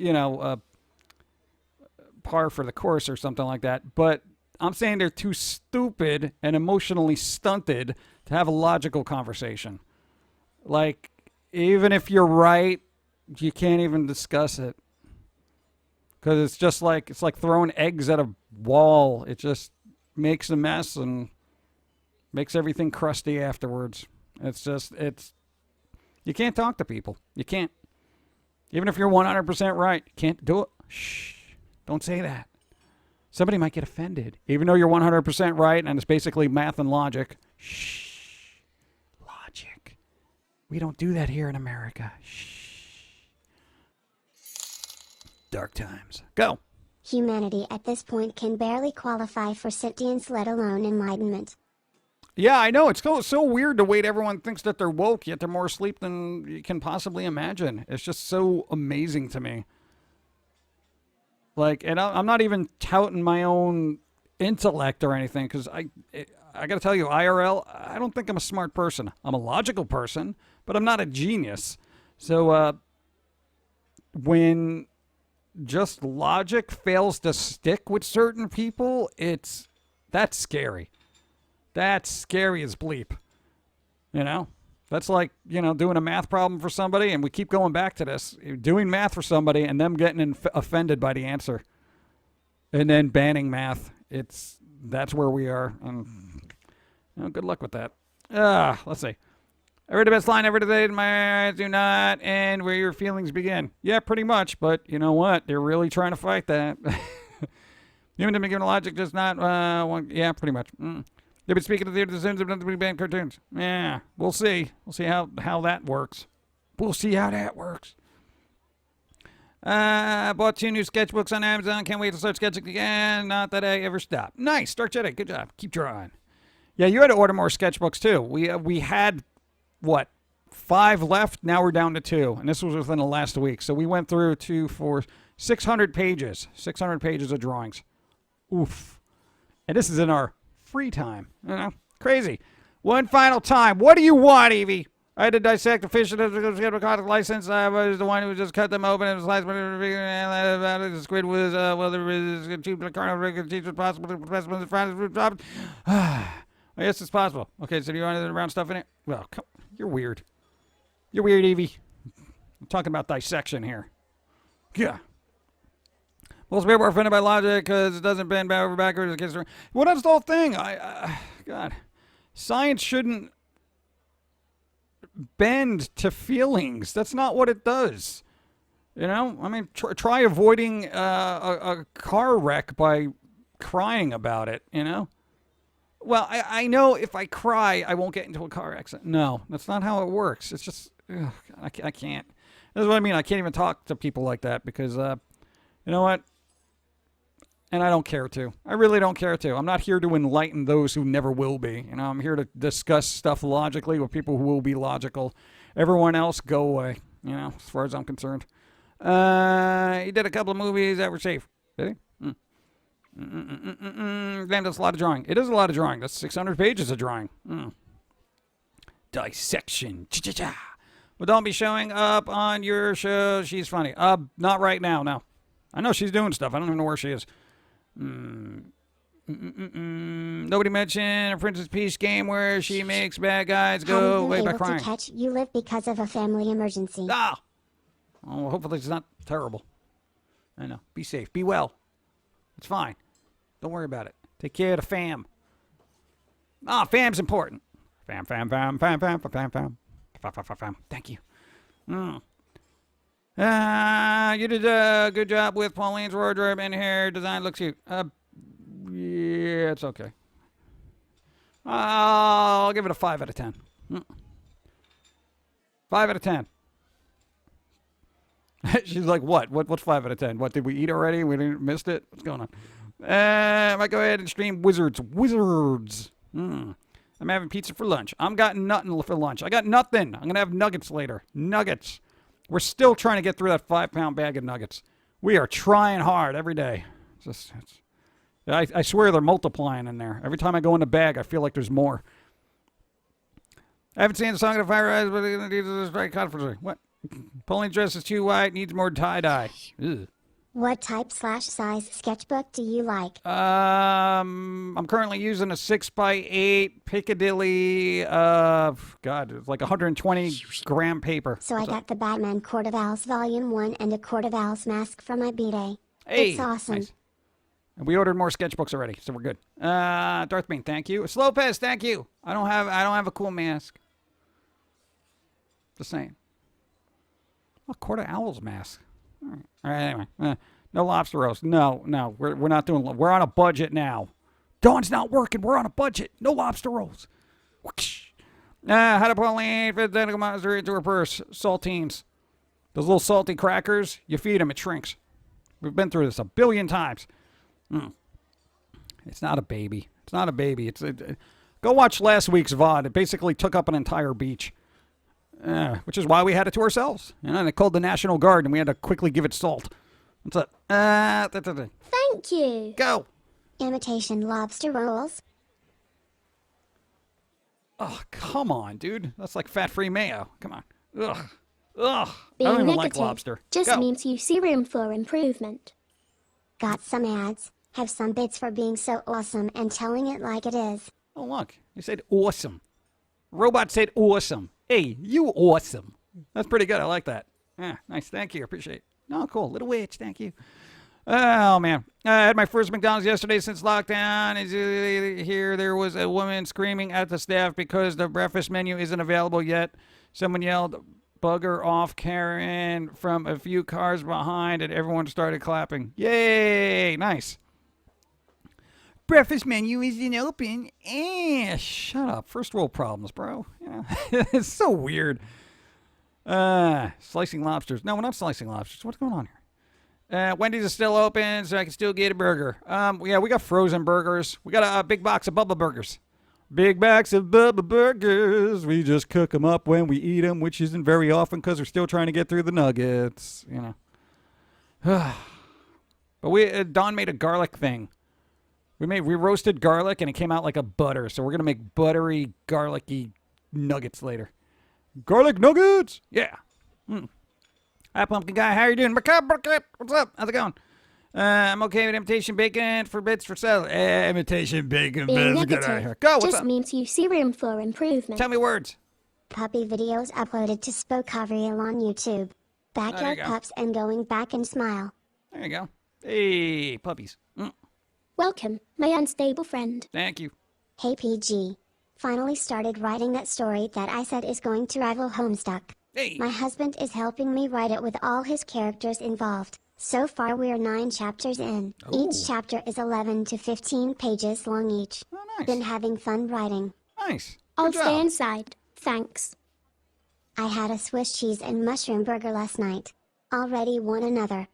par for the course or something like that, but I'm saying they're too stupid and emotionally stunted to have a logical conversation. Like, even if you're right, you can't even discuss it because it's like throwing eggs at a wall. It just makes a mess and makes everything crusty afterwards. It's you can't talk to people. You can't. Even if you're 100% right, you can't do it. Shh. Don't say that. Somebody might get offended. Even though you're 100% right and it's basically math and logic. Shh. Logic. We don't do that here in America. Shh. Dark times. Go. Humanity at this point can barely qualify for sentience, let alone enlightenment. Yeah, I know. It's so weird the way everyone thinks that they're woke, yet they're more asleep than you can possibly imagine. It's just so amazing to me. Like, and I'm not even touting my own intellect or anything, because I got to tell you, IRL, I don't think I'm a smart person. I'm a logical person, but I'm not a genius. So when just logic fails to stick with certain people, that's scary. That's scary as bleep. You know? That's like, doing a math problem for somebody, and we keep going back to this. Doing math for somebody and them getting offended by the answer. And then banning math. That's where we are. And good luck with that. Let's see. I read the best line ever today. My eyes do not end where your feelings begin. Yeah, pretty much, but you know what? They're really trying to fight that. Human to be given logic, just not one. Yeah, pretty much. They've been speaking to the Sims of nothing but banned cartoons. Yeah, we'll see. We'll see how that works. We'll see how that works. Bought 2 new sketchbooks on Amazon. Can't wait to start sketching again. Not that I ever stop. Nice. Dark Jedi. Good job. Keep drawing. Yeah, you had to order more sketchbooks too. We had, 5 left. Now we're down to 2. And this was within the last week. So we went through 600 pages. 600 pages of drawings. Oof. And this is in our free time. Crazy. One final time. What do you want, Evie? I had to dissect the fish and get a caught license. I was the one who just cut them open and sliced the squid was there is a cheap carnival teach was possible to press when the fries fruit dropped. I guess it's possible. Okay, so do you want anything around stuff in it? Well, you're weird. You're weird, Evie. I'm talking about dissection here. Yeah. Most people are offended by logic because it doesn't bend over backwards. Well, that's the whole thing. God, science shouldn't bend to feelings. That's not what it does. I mean, try avoiding a car wreck by crying about it. Well, I know if I cry, I won't get into a car accident. No, that's not how it works. It's just, I can't. That's what I mean. I can't even talk to people like that because, you know what? And I don't care to. I really don't care to. I'm not here to enlighten those who never will be. I'm here to discuss stuff logically with people who will be logical. Everyone else, go away, as far as I'm concerned. He did a couple of movies that were safe. Did he? Damn, that's a lot of drawing. It is a lot of drawing. That's 600 pages of drawing. Dissection. Cha-cha-cha. Well, don't be showing up on your show. She's funny. Not right now, no. I know she's doing stuff. I don't even know where she is. Nobody mentioned a Princess Peach game where she makes bad guys go away by crying. To catch you live because of a family emergency. Oh, well, hopefully it's not terrible. I know. Be safe. Be well. It's fine. Don't worry about it. Take care of the fam. Fam's important. Fam. Thank you. You did a good job with Pauline's wardrobe and hair design. Looks cute. Yeah, it's okay. I'll give it a 5 out of 10. 5 out of 10. She's like, what? What's 5 out of 10? What, did we eat already? We missed it? What's going on? I might go ahead and stream Wizards. I'm having pizza for lunch. I'm got nothing for lunch. I got nothing. I'm going to have nuggets later. Nuggets. We're still trying to get through that 5-pound bag of nuggets. We are trying hard every day. I swear they're multiplying in there. Every time I go in the bag, I feel like there's more. I haven't seen the Song of the Fire Eyes, but it needs this right conference. What? Pauline dress is too white, needs more tie-dye. Ugh. What type/size sketchbook do you like? I'm currently using a 6x8 Piccadilly, God, it's like 120 gram paper. So I got the Batman Court of Owls Volume 1 and a Court of Owls mask for my B-Day. Hey, it's awesome. Nice. And we ordered more sketchbooks already, so we're good. Darth Bean, thank you. Slopez, thank you. I don't have a cool mask. Just saying. A Court of Owls mask. All right, anyway. No lobster roast. No, we're not doing. We're on a budget now. Dawn's not working. We're on a budget. No lobster rolls. How to Pauline fit the monster into her purse? Saltines. Those little salty crackers. You feed them, it shrinks. We've been through this a billion times. It's not a baby. It's not a baby. Go watch last week's VOD. It basically took up an entire beach. Which is why we had it to ourselves. And they called the National Guard, and we had to quickly give it salt. What's up? Thank you. Go. Imitation lobster rolls. Oh, come on, dude. That's like fat-free mayo. Come on. Ugh. I Being don't even negative like lobster. just Go. means you see room for improvement. Got some ads. Have some bits for being so awesome and telling it like it is. Oh, look. You said awesome. Robot said awesome. Hey, you awesome. That's pretty good. I like that. Yeah, nice. Thank you. Appreciate it. Oh, cool. Little witch. Thank you. Oh, man. I had my first McDonald's yesterday since lockdown. Here, there was a woman screaming at the staff because the breakfast menu isn't available yet. Someone yelled, "Bugger off, Karen," from a few cars behind, and everyone started clapping. Yay! Nice. Breakfast menu isn't open. Shut up. First world problems, bro. Yeah. It's so weird. Slicing lobsters. No, we're not slicing lobsters. What's going on here? Wendy's is still open, so I can still get a burger. Yeah, we got frozen burgers. We got a big box of Bubba burgers. Big box of Bubba burgers. We just cook them up when we eat them, which isn't very often because we're still trying to get through the nuggets, you know. But Don made a garlic thing. We roasted garlic, and it came out like a butter. So we're going to make buttery, garlicky nuggets later. Garlic nuggets! Yeah. Hi, Pumpkin Guy. How are you doing? What's up? How's it going? I'm okay with imitation bacon for bits for salad. Imitation bacon Being bits. Get out of negative here. Go, what's just up? means you see room for improvement. Tell me words. Puppy videos uploaded to Spokavreel on YouTube. Backyard go. pups and going back and smile. There you go. Hey, puppies. Welcome, my unstable friend. Thank you. Hey PG. Finally started writing that story that I said is going to rival Homestuck. Hey. My husband is helping me write it with all his characters involved. So far we are 9 chapters in. Ooh. Each chapter is 11 to 15 pages long each. Oh, nice. Been having fun writing. Nice. I'll Good stay job. inside. Thanks. I had a Swiss cheese and mushroom burger last night. Already won another.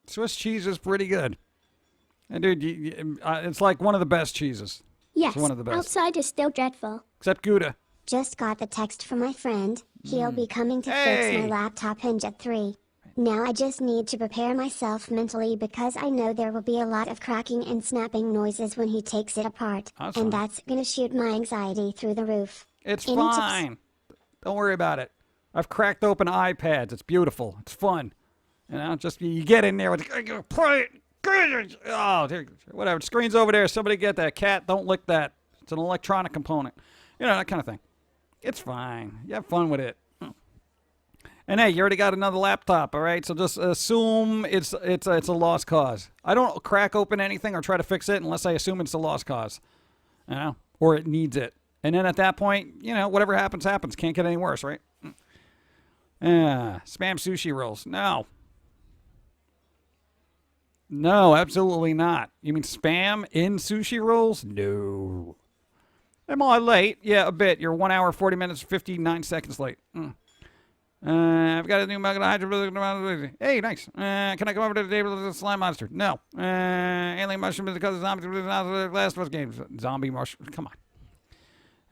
Swiss cheese is pretty good. And dude, it's like one of the best cheeses. Yes, one of the best. outside is still dreadful. Except Gouda. Just got the text from my friend. He'll be coming to Hey. fix my laptop hinge at 3. Now I just need to prepare myself mentally because I know there will be a lot of cracking and snapping noises when he takes it apart. That's and fine. that's gonna shoot my anxiety through the roof. It's Any tips? fine. Don't worry about it. I've cracked open iPads. It's beautiful. It's fun. You know, just you get in there with play it. Oh, whatever. The screen's over there. Somebody get that. Cat, don't lick that. It's an electronic component. You know, that kind of thing. It's fine. You have fun with it. And hey, you already got another laptop, all right? So just assume it's a lost cause. I don't crack open anything or try to fix it unless I assume it's a lost cause, you know, or it needs it. And then at that point, you know, whatever happens, happens. Can't get any worse, right? Spam sushi rolls. No. No, absolutely not. You mean spam in sushi rolls? No. Am I late? Yeah, a bit. You're 1 hour, 40 minutes, 59 seconds late. I've got a new mug. Hey, nice. Can I come over to the table with the slime monster? No. Alien mushroom is because of zombies. Last of Us games. Zombie mushroom. Come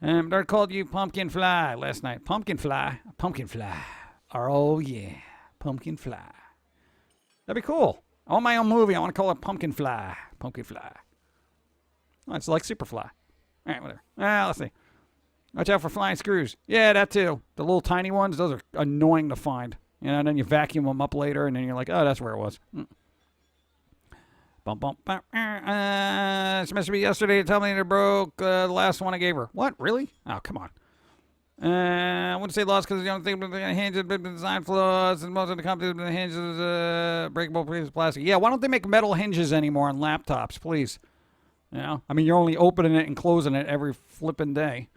on. I called you pumpkin fly last night. Pumpkin fly. Pumpkin fly. Oh, yeah. Pumpkin fly. That'd be cool. I want my own movie. I want to call it Pumpkin Fly. Pumpkin Fly. Oh, it's like Superfly. All right, whatever. Let's see. Watch out for flying screws. Yeah, that too. The little tiny ones, those are annoying to find. You know, and then you vacuum them up later, and then you're like, oh, that's where it was. Bump, bump, bump. It's supposed to be yesterday. Tell me it broke the last one I gave her. What? Really? Oh, come on. I wouldn't say lost because the young thing, but the hinges have been design flaws, and most of the companies, the hinges breakable pieces of plastic. Yeah, why don't they make metal hinges anymore on laptops, please? You know, I mean, you're only opening it and closing it every flipping day.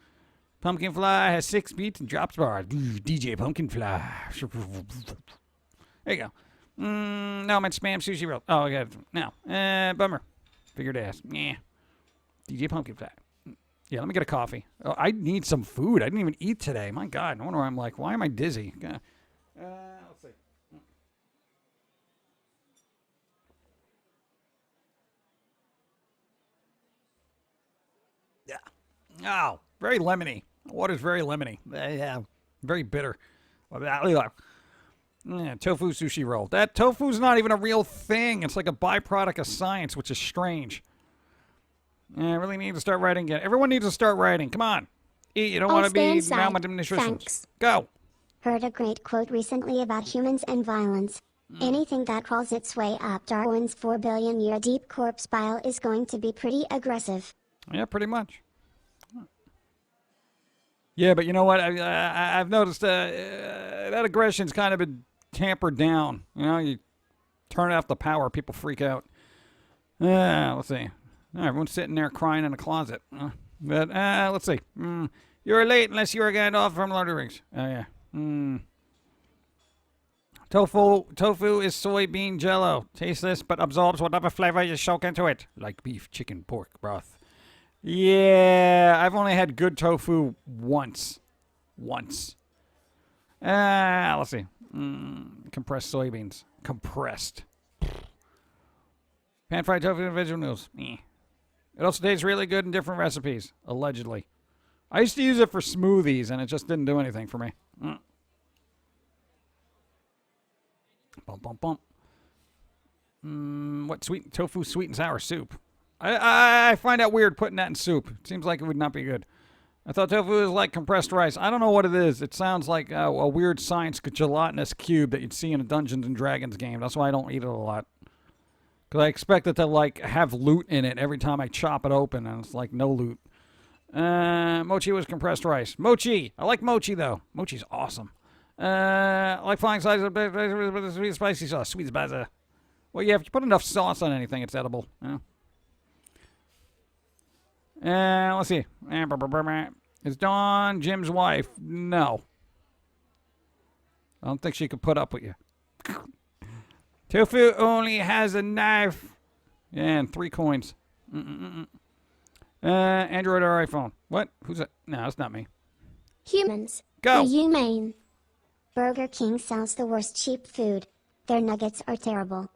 Pumpkin Fly has 6 beats and drops bars. DJ Pumpkin Fly. There you go. No, I meant spam sushi roll. Oh, I got it. No. Bummer. Figured ass. Yeah. DJ Pumpkin Fly. Yeah, let me get a coffee. Oh, I need some food. I didn't even eat today. My God. No wonder I'm like, why am I dizzy? Let's see. Yeah. Oh, very lemony. Water's very lemony. Yeah. Very bitter. Yeah, tofu sushi roll. That tofu's not even a real thing. It's like a byproduct of science, which is strange. I really need to start writing again. Everyone needs to start writing. Come on. Eat. You don't want to be malnutrition. Thanks. Go. Heard a great quote recently about humans and violence. Anything that crawls its way up Darwin's 4 billion year deep corpse pile is going to be pretty aggressive. Yeah, pretty much. Yeah, but you know what? I've noticed that aggression's kind of been tampered down. You know, you turn off the power, people freak out. Let's see. Everyone's sitting there crying in a closet. But let's see. You're late unless you were getting off from Lord of the Rings. Oh, yeah. Tofu is soybean jello. Tasteless, but absorbs whatever flavor you soak into it. Like beef, chicken, pork, broth. Yeah, I've only had good tofu once. Let's see. Compressed soybeans. Compressed. Pan-fried tofu and vegetable noodles. It also tastes really good in different recipes, allegedly. I used to use it for smoothies, and it just didn't do anything for me. Bump, bump, bump. What sweet tofu sweet and sour soup? I find that weird putting that in soup. It seems like it would not be good. I thought tofu was like compressed rice. I don't know what it is. It sounds like a weird science gelatinous cube that you'd see in a Dungeons and Dragons game. That's why I don't eat it a lot. Because I expect it to, like, have loot in it every time I chop it open, and it's like no loot. Mochi was compressed rice. Mochi! I like mochi, though. Mochi's awesome. I like flying size of sweet spicy sauce. Sweet spicy. Well, yeah, if you put enough sauce on anything, it's edible. Let's see. Is Dawn Jim's wife? No. I don't think she could put up with you. Tofu only has a knife. Yeah, and 3 coins. Android or iPhone? What? Who's that? No, that's not me. Humans. Go. Are you mean? Burger King sells the worst cheap food. Their nuggets are terrible.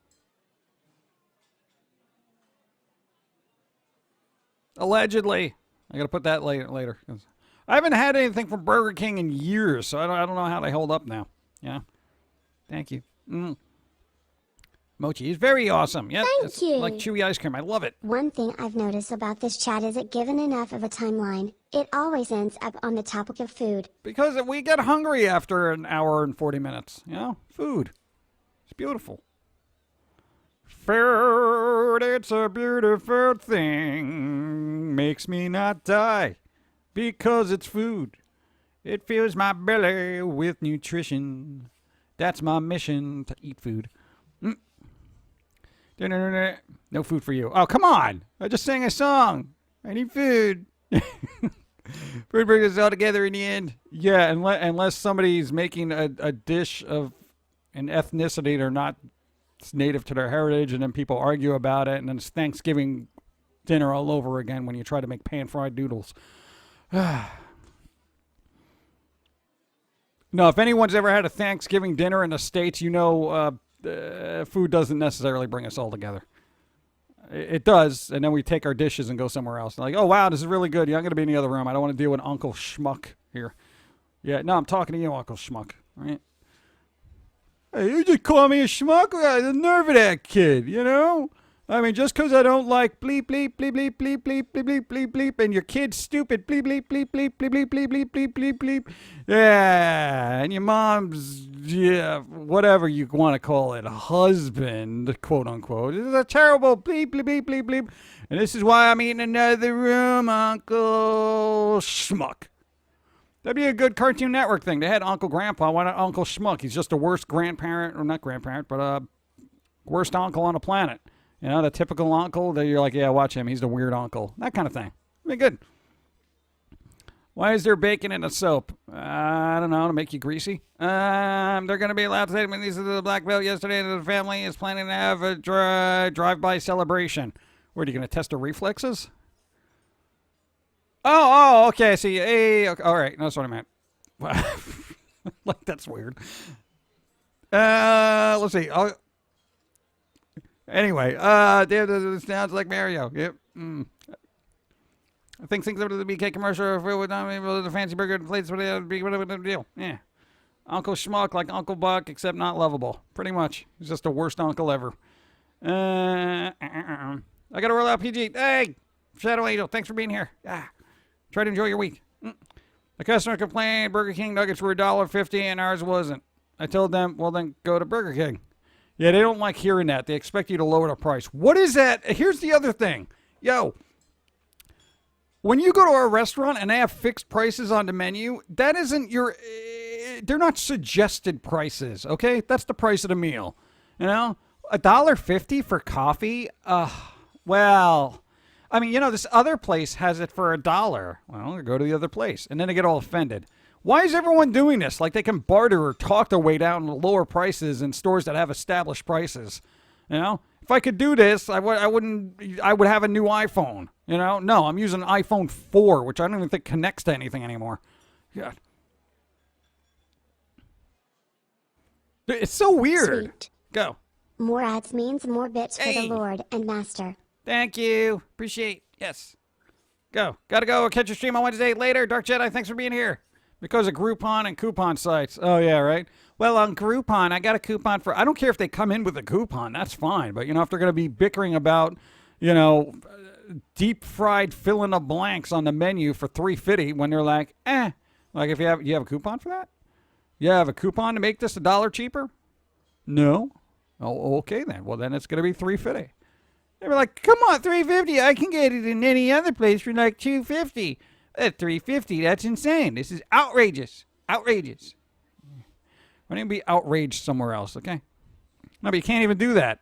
Allegedly. I gotta put that later. I haven't had anything from Burger King in years, so I don't know how they hold up now. Yeah. Thank you. Mochi is very awesome. Yeah, Thank you. Like chewy ice cream. I love it. One thing I've noticed about this chat is that given enough of a timeline, it always ends up on the topic of food. Because we get hungry after an hour and 40 minutes. You know, food. It's beautiful. Food, it's a beautiful thing. Makes me not die because it's food. It fills my belly with nutrition. That's my mission, to eat food. No food for you. Oh, come on. I just sang a song. I need food. Food brings us all together in the end. Yeah, unless somebody's making a dish of an ethnicity they're not native to their heritage, and then people argue about it, and then it's Thanksgiving dinner all over again when you try to make pan-fried noodles. No, if anyone's ever had a Thanksgiving dinner in the States, you know food doesn't necessarily bring us all together. It does, and then we take our dishes and go somewhere else. Like, oh, wow, this is really good. Yeah, I'm going to be in the other room. I don't want to deal with Uncle Schmuck here. Yeah, no, I'm talking to you, Uncle Schmuck. All right? Hey, you just call me a schmuck? The nerve of that kid, you know? I mean, just because I don't like bleep, bleep, bleep, bleep, bleep, bleep, bleep, bleep, bleep, bleep, and your kid's stupid, bleep, bleep, bleep, bleep, bleep, bleep, bleep, bleep, bleep, bleep, bleep. Yeah, and your mom's, yeah, whatever you want to call it, husband, quote unquote, this is a terrible bleep, bleep, bleep, bleep, bleep. And this is why I'm eating another room, Uncle Schmuck. That'd be a good Cartoon Network thing. They had Uncle Grandpa. Why not Uncle Schmuck? He's just the worst grandparent, or not grandparent, but worst uncle on the planet. You know, the typical uncle that you're like, yeah, watch him. He's the weird uncle. That kind of thing. Be good. Why is there bacon in the soap? I don't know, to make you greasy. They're going to be allowed to take me these to the black belt yesterday. The family is planning to have a drive-by celebration. What, are you going to test their reflexes? Oh, okay. I see. Hey, okay, all right. That's what I meant. Like, that's weird. Let's see. Anyway, it sounds like Mario. Yep. I think things over the BK commercial with the fancy burger plates for the deal. Yeah. Uncle Schmuck like Uncle Buck, except not lovable. Pretty much. He's just the worst uncle ever. I got to roll out PG. Hey, Shadow Angel, thanks for being here. Try to enjoy your week. The customer complained Burger King nuggets were $1.50 and ours wasn't. I told them, well, then go to Burger King. Yeah, they don't like hearing that. They expect you to lower the price. What is that? Here's the other thing. Yo, when you go to a restaurant and they have fixed prices on the menu, that isn't your... they're not suggested prices, okay? That's the price of the meal. You know? $1.50 for coffee? Well... I mean, you know, this other place has it for $1. Well, go to the other place. And then they get all offended. Why is everyone doing this? Like they can barter or talk their way down to lower prices in stores that have established prices. You know? If I could do this, I would have a new iPhone. You know? No, I'm using an iPhone 4, which I don't even think connects to anything anymore. God. It's so weird. Sweet. Go. More ads means more bits for the Lord and Master. Thank you. Appreciate. Yes. Go. Gotta go. Catch your stream on Wednesday. Later. Dark Jedi, thanks for being here. Because of Groupon and coupon sites. Oh, yeah, right? Well, on Groupon, I got a coupon for... I don't care if they come in with a coupon. That's fine. But, you know, if they're going to be bickering about, you know, deep-fried fill-in-the-blanks on the menu for $3.50 when they're like, Like, if you have a coupon for that? You have a coupon to make this $1 cheaper? No? Oh, okay, then. Well, then it's going to be $3.50. They were like, come on, $3.50. I can get it in any other place for like $2.50. At $3.50, that's insane. This is outrageous. Outrageous. Why don't you be outraged somewhere else, okay? No, but you can't even do that.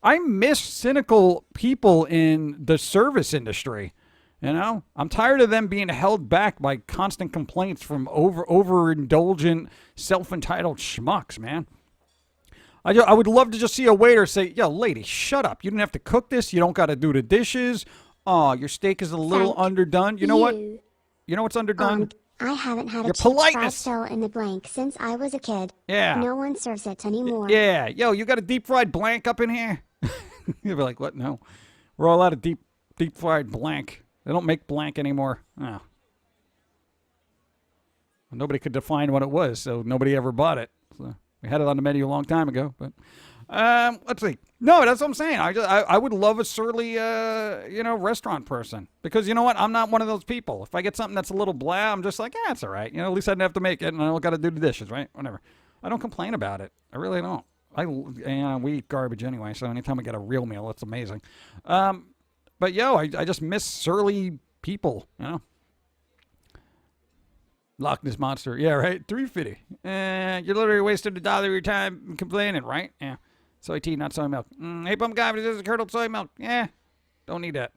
I miss cynical people in the service industry. You know? I'm tired of them being held back by constant complaints from overindulgent, self-entitled schmucks, man. I would love to just see a waiter say, yo, lady, shut up. You didn't have to cook this. You don't got to do the dishes. Oh, your steak is a little underdone. You know what? You know what's underdone? I haven't had Your a cheap fried politeness. fill in the blank since I was a kid. Yeah. No one serves it anymore. Yeah. Yo, you got a deep fried blank up in here? You'll be like, what? No. We're all out of deep fried blank. They don't make blank anymore. Oh. Nobody could define what it was, so nobody ever bought it. So we had it on the menu a long time ago, but let's see. No, that's what I'm saying. I would love a surly, restaurant person because you know what? I'm not one of those people. If I get something that's a little blah, I'm just like, yeah, it's all right. You know, at least I didn't have to make it, and I don't got to do the dishes, right? Whatever. I don't complain about it. I really don't. We eat garbage anyway, so anytime I get a real meal, it's amazing. But yo, I just miss surly people. You know. Loch Ness Monster. Yeah, right? $3.50. You're literally wasting $1 of your time complaining, right? Yeah. Soy tea, not soy milk. Hey, Pum'Kin, this is curdled soy milk. Yeah. Don't need that.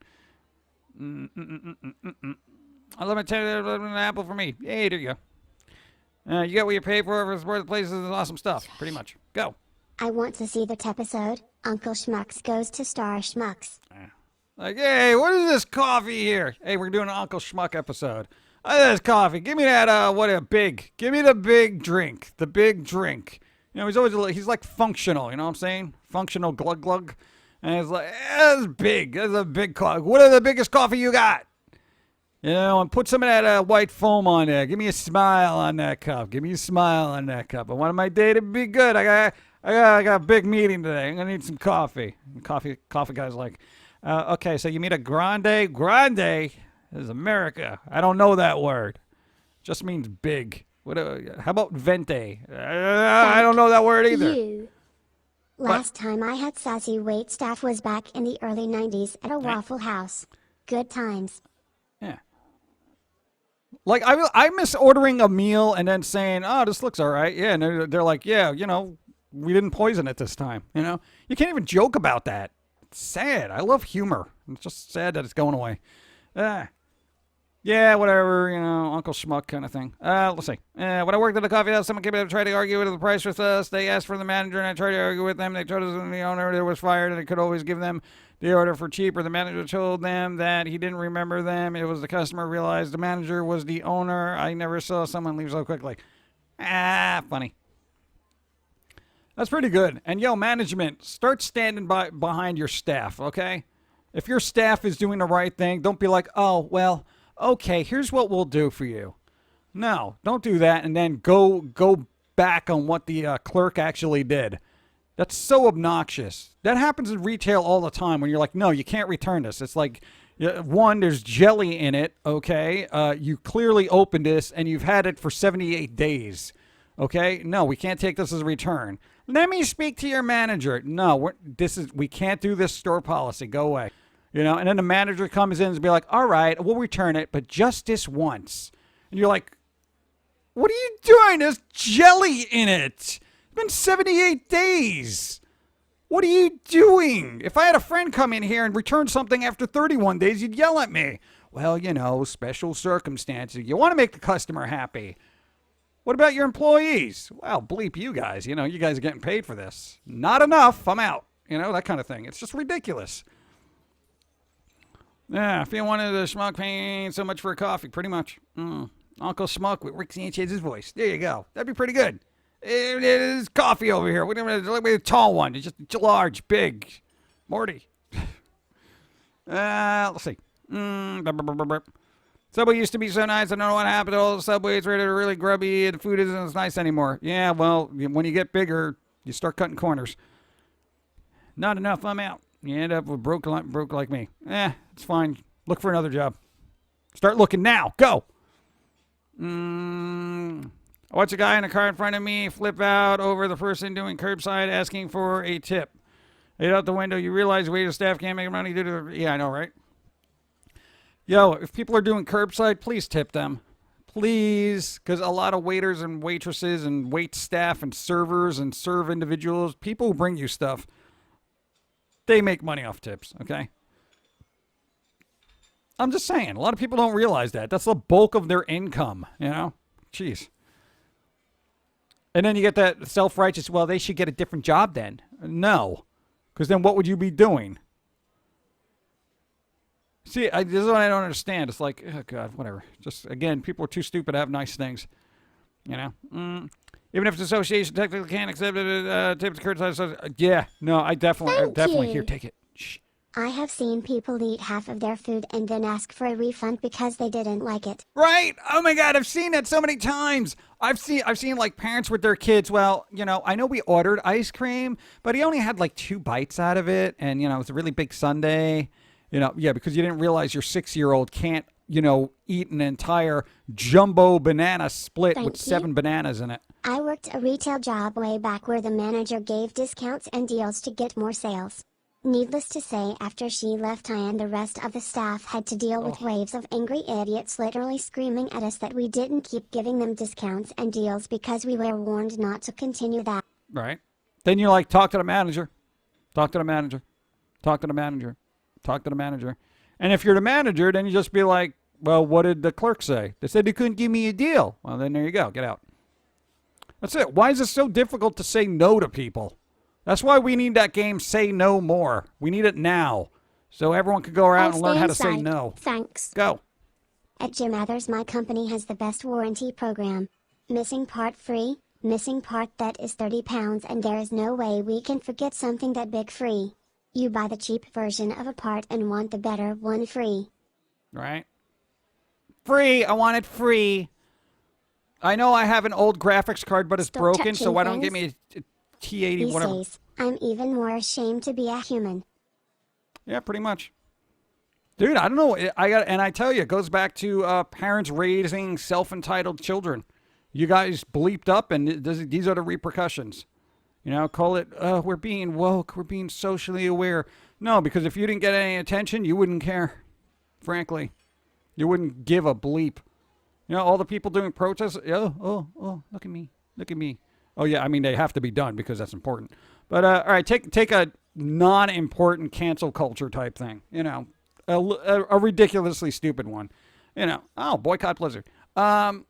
I'll let me tell you an apple for me. Hey, there you go. You got what you pay for the place is awesome stuff. Pretty much. Go. I want to see that episode. Uncle Schmucks goes to Star Schmucks. Like, hey, what is this coffee here? Hey, we're doing an Uncle Schmuck episode. This coffee. Give me that, give me the big drink. The big drink. You know, he's like functional, you know what I'm saying? Functional glug glug. And he's like, that's big. That's a big coffee. What is the biggest coffee you got? You know, and put some of that white foam on there. Give me a smile on that cup. Give me a smile on that cup. I want my day to be good. I got a big meeting today. I'm gonna need some coffee. Coffee guy's like, okay, so you mean a grande? Grande is America. I don't know that word. Just means big. What? How about vente? I don't know that word either. You. Last time I had sassy wait staff was back in the early 90s at a Waffle House. Good times. Yeah. Like, I miss ordering a meal and then saying, oh, this looks all right. Yeah, and they're like, yeah, you know, we didn't poison it this time. You know? You can't even joke about that. It's sad. I love humor. It's just sad that it's going away. Yeah, whatever, you know, Uncle Schmuck kind of thing. Let's see. When I worked at the coffee house, someone came in and tried to argue with the price with us. They asked for the manager, and I tried to argue with them. They told us the owner was fired, and I could always give them the order for cheaper. The manager told them that he didn't remember them. It was the customer realized the manager was the owner. I never saw someone leave so quickly. Funny. That's pretty good. And, management, start standing behind your staff, okay? If your staff is doing the right thing, don't be like, oh, well, okay, here's what we'll do for you. No, don't do that and then go back on what the clerk actually did. That's so obnoxious. That happens in retail all the time when you're like, no, you can't return this. It's like, one, there's jelly in it, okay? You clearly opened this and you've had it for 78 days, okay? No, we can't take this as a return. Let me speak to your manager. No, we can't do this store policy. Go away. You know, and then the manager comes in and be like, all right, we'll return it, but just this once. And you're like, what are you doing? There's jelly in it. It's been 78 days. What are you doing? If I had a friend come in here and return something after 31 days, you'd yell at me. Well, special circumstances. You want to make the customer happy. What about your employees? Well, bleep you guys. You guys are getting paid for this. Not enough. I'm out. That kind of thing. It's just ridiculous. Yeah, if you wanted to Schmuck paying so much for a coffee, pretty much. Uncle Schmuck with Rick Sanchez's voice. There you go. That'd be pretty good. There's coffee over here. Look at the tall one. It's just large, big. Morty. Let's see. Subway used to be so nice. I don't know what happened to all the Subways. They're really grubby. The food isn't as nice anymore. Yeah, well, when you get bigger, you start cutting corners. Not enough. I'm out. You end up with broke like me. It's fine. Look for another job. Start looking now. Go. I watch a guy in a car in front of me flip out over the person doing curbside asking for a tip. Head out the window. You realize wait staff can't make money due to... Yeah, I know, right? If people are doing curbside, please tip them. Please. Because a lot of waiters and waitresses and wait staff and servers and serve individuals, people who bring you stuff, they make money off tips, okay? I'm just saying, a lot of people don't realize that. That's the bulk of their income, Jeez. And then you get that self-righteous, well, they should get a different job then. No. Because then what would you be doing? See, this is what I don't understand. It's like, oh, God, whatever. Just, again, people are too stupid to have nice things, Even if the association technically can't accept it, tips curbside. Yeah, no, I definitely here, take it. Shh. I have seen people eat half of their food and then ask for a refund because they didn't like it. Right? Oh my God, I've seen that so many times. I've seen like parents with their kids. Well, I know we ordered ice cream, but he only had like 2 bites out of it, and it was a really big sundae. Because you didn't realize your 6-year-old can't, eat an entire jumbo banana split with 7 bananas in it. I worked a retail job way back where the manager gave discounts and deals to get more sales. Needless to say, after she left, I and the rest of the staff had to deal with waves of angry idiots literally screaming at us that we didn't keep giving them discounts and deals because we were warned not to continue that. Right. Then you're like, talk to the manager. Talk to the manager. Talk to the manager. Talk to the manager. And if you're the manager, then you just be like, well, what did the clerk say? They said they couldn't give me a deal. Well, then there you go. Get out. That's it. Why is it so difficult to say no to people? That's why we need that game, Say No More. We need it now. So everyone can go around and learn how to say no. Thanks. Go. At Jim Others, my company has the best warranty program. Missing part free, missing part that is £30, and there is no way we can forget something that big free. You buy the cheap version of a part and want the better one free. Right. Free. I want it free. I know I have an old graphics card, but it's Stop broken, so touching why don't give things. me a T80, He whatever. says, I'm even more ashamed to be a human. Yeah, pretty much. Dude, I don't know. And I tell you, it goes back to parents raising self-entitled children. You guys bleeped up, and these are the repercussions. You know, call it, we're being woke, we're being socially aware. No, because if you didn't get any attention, you wouldn't care. Frankly, you wouldn't give a bleep. You know, all the people doing protests, oh, look at me, look at me. Oh, yeah, I mean, they have to be done because that's important. But, all right, take a non-important cancel culture type thing. You know, a ridiculously stupid one. You know, boycott Blizzard. Well,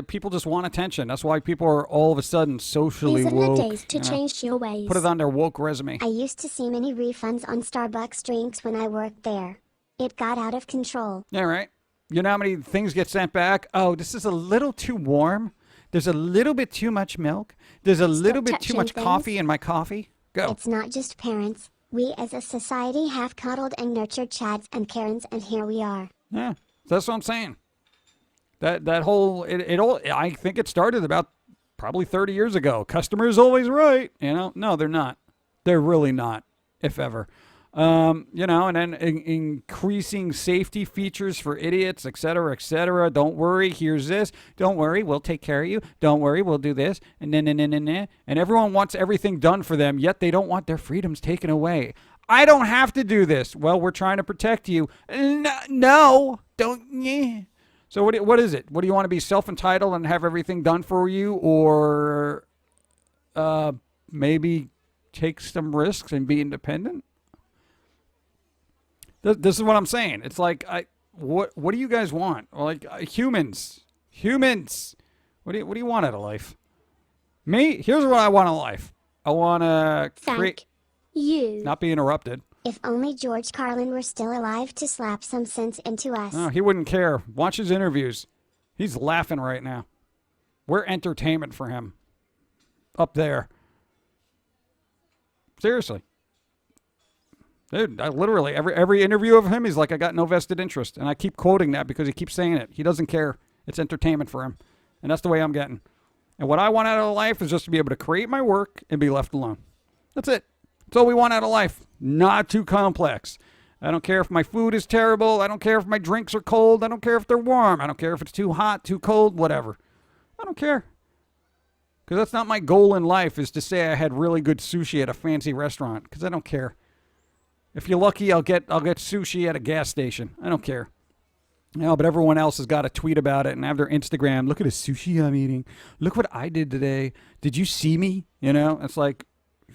people just want attention. That's why people are all of a sudden socially These are woke. the days to you know. change your ways. Put it on their woke resume. I used to see many refunds on Starbucks drinks when I worked there. It got out of control. Yeah, right. You know how many things get sent back? Oh, this is a little too warm. There's a little bit too much milk. There's a little bit too touching much things. coffee in my coffee. Go. It's not just parents. We as a society have coddled and nurtured Chads and Karens, and here we are. Yeah, that's what I'm saying. That whole it all. I think it started about probably 30 years ago. Customer's always right. You know, no, they're not. They're really not, if ever. You know, and then increasing safety features for idiots, et cetera, et cetera. Don't worry, here's this. Don't worry, we'll take care of you. Don't worry, we'll do this. And then, and everyone wants everything done for them, yet they don't want their freedoms taken away. I don't have to do this. Well, we're trying to protect you. No, don't. Yeah. So what is it? What do you want to be self-entitled and have everything done for you, or maybe take some risks and be independent? This is what I'm saying. It's like, what do you guys want? Like humans. What do you want out of life? Me? Here's what I want out of life. I want to create. You. Not be interrupted. If only George Carlin were still alive to slap some sense into us. No, he wouldn't care. Watch his interviews. He's laughing right now. We're entertainment for him. Up there. Seriously. Dude, I literally, every interview of him, he's like, I got no vested interest. And I keep quoting that because he keeps saying it. He doesn't care. It's entertainment for him. And that's the way I'm getting. And what I want out of life is just to be able to create my work and be left alone. That's it. That's all we want out of life. Not too complex. I don't care if my food is terrible. I don't care if my drinks are cold. I don't care if they're warm. I don't care if it's too hot, too cold, whatever. I don't care. Because that's not my goal in life, is to say I had really good sushi at a fancy restaurant. Because I don't care. If you're lucky, I'll get sushi at a gas station. I don't care. No, but everyone else has got to tweet about it and have their Instagram. Look at the sushi I'm eating. Look what I did today. Did you see me? You know, it's like,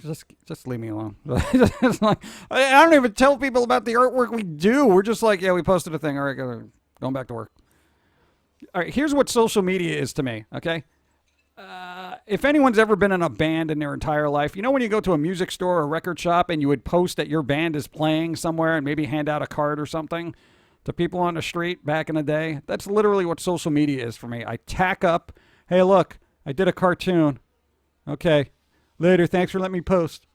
just leave me alone. It's like, I don't even tell people about the artwork we do. We're just like, yeah, we posted a thing. All right, going back to work. All right, here's what social media is to me, okay? If anyone's ever been in a band in their entire life, you know when you go to a music store or a record shop and you would post that your band is playing somewhere and maybe hand out a card or something to people on the street back in the day? That's literally what social media is for me. I tack up, hey, look, I did a cartoon. Okay, later, thanks for letting me post.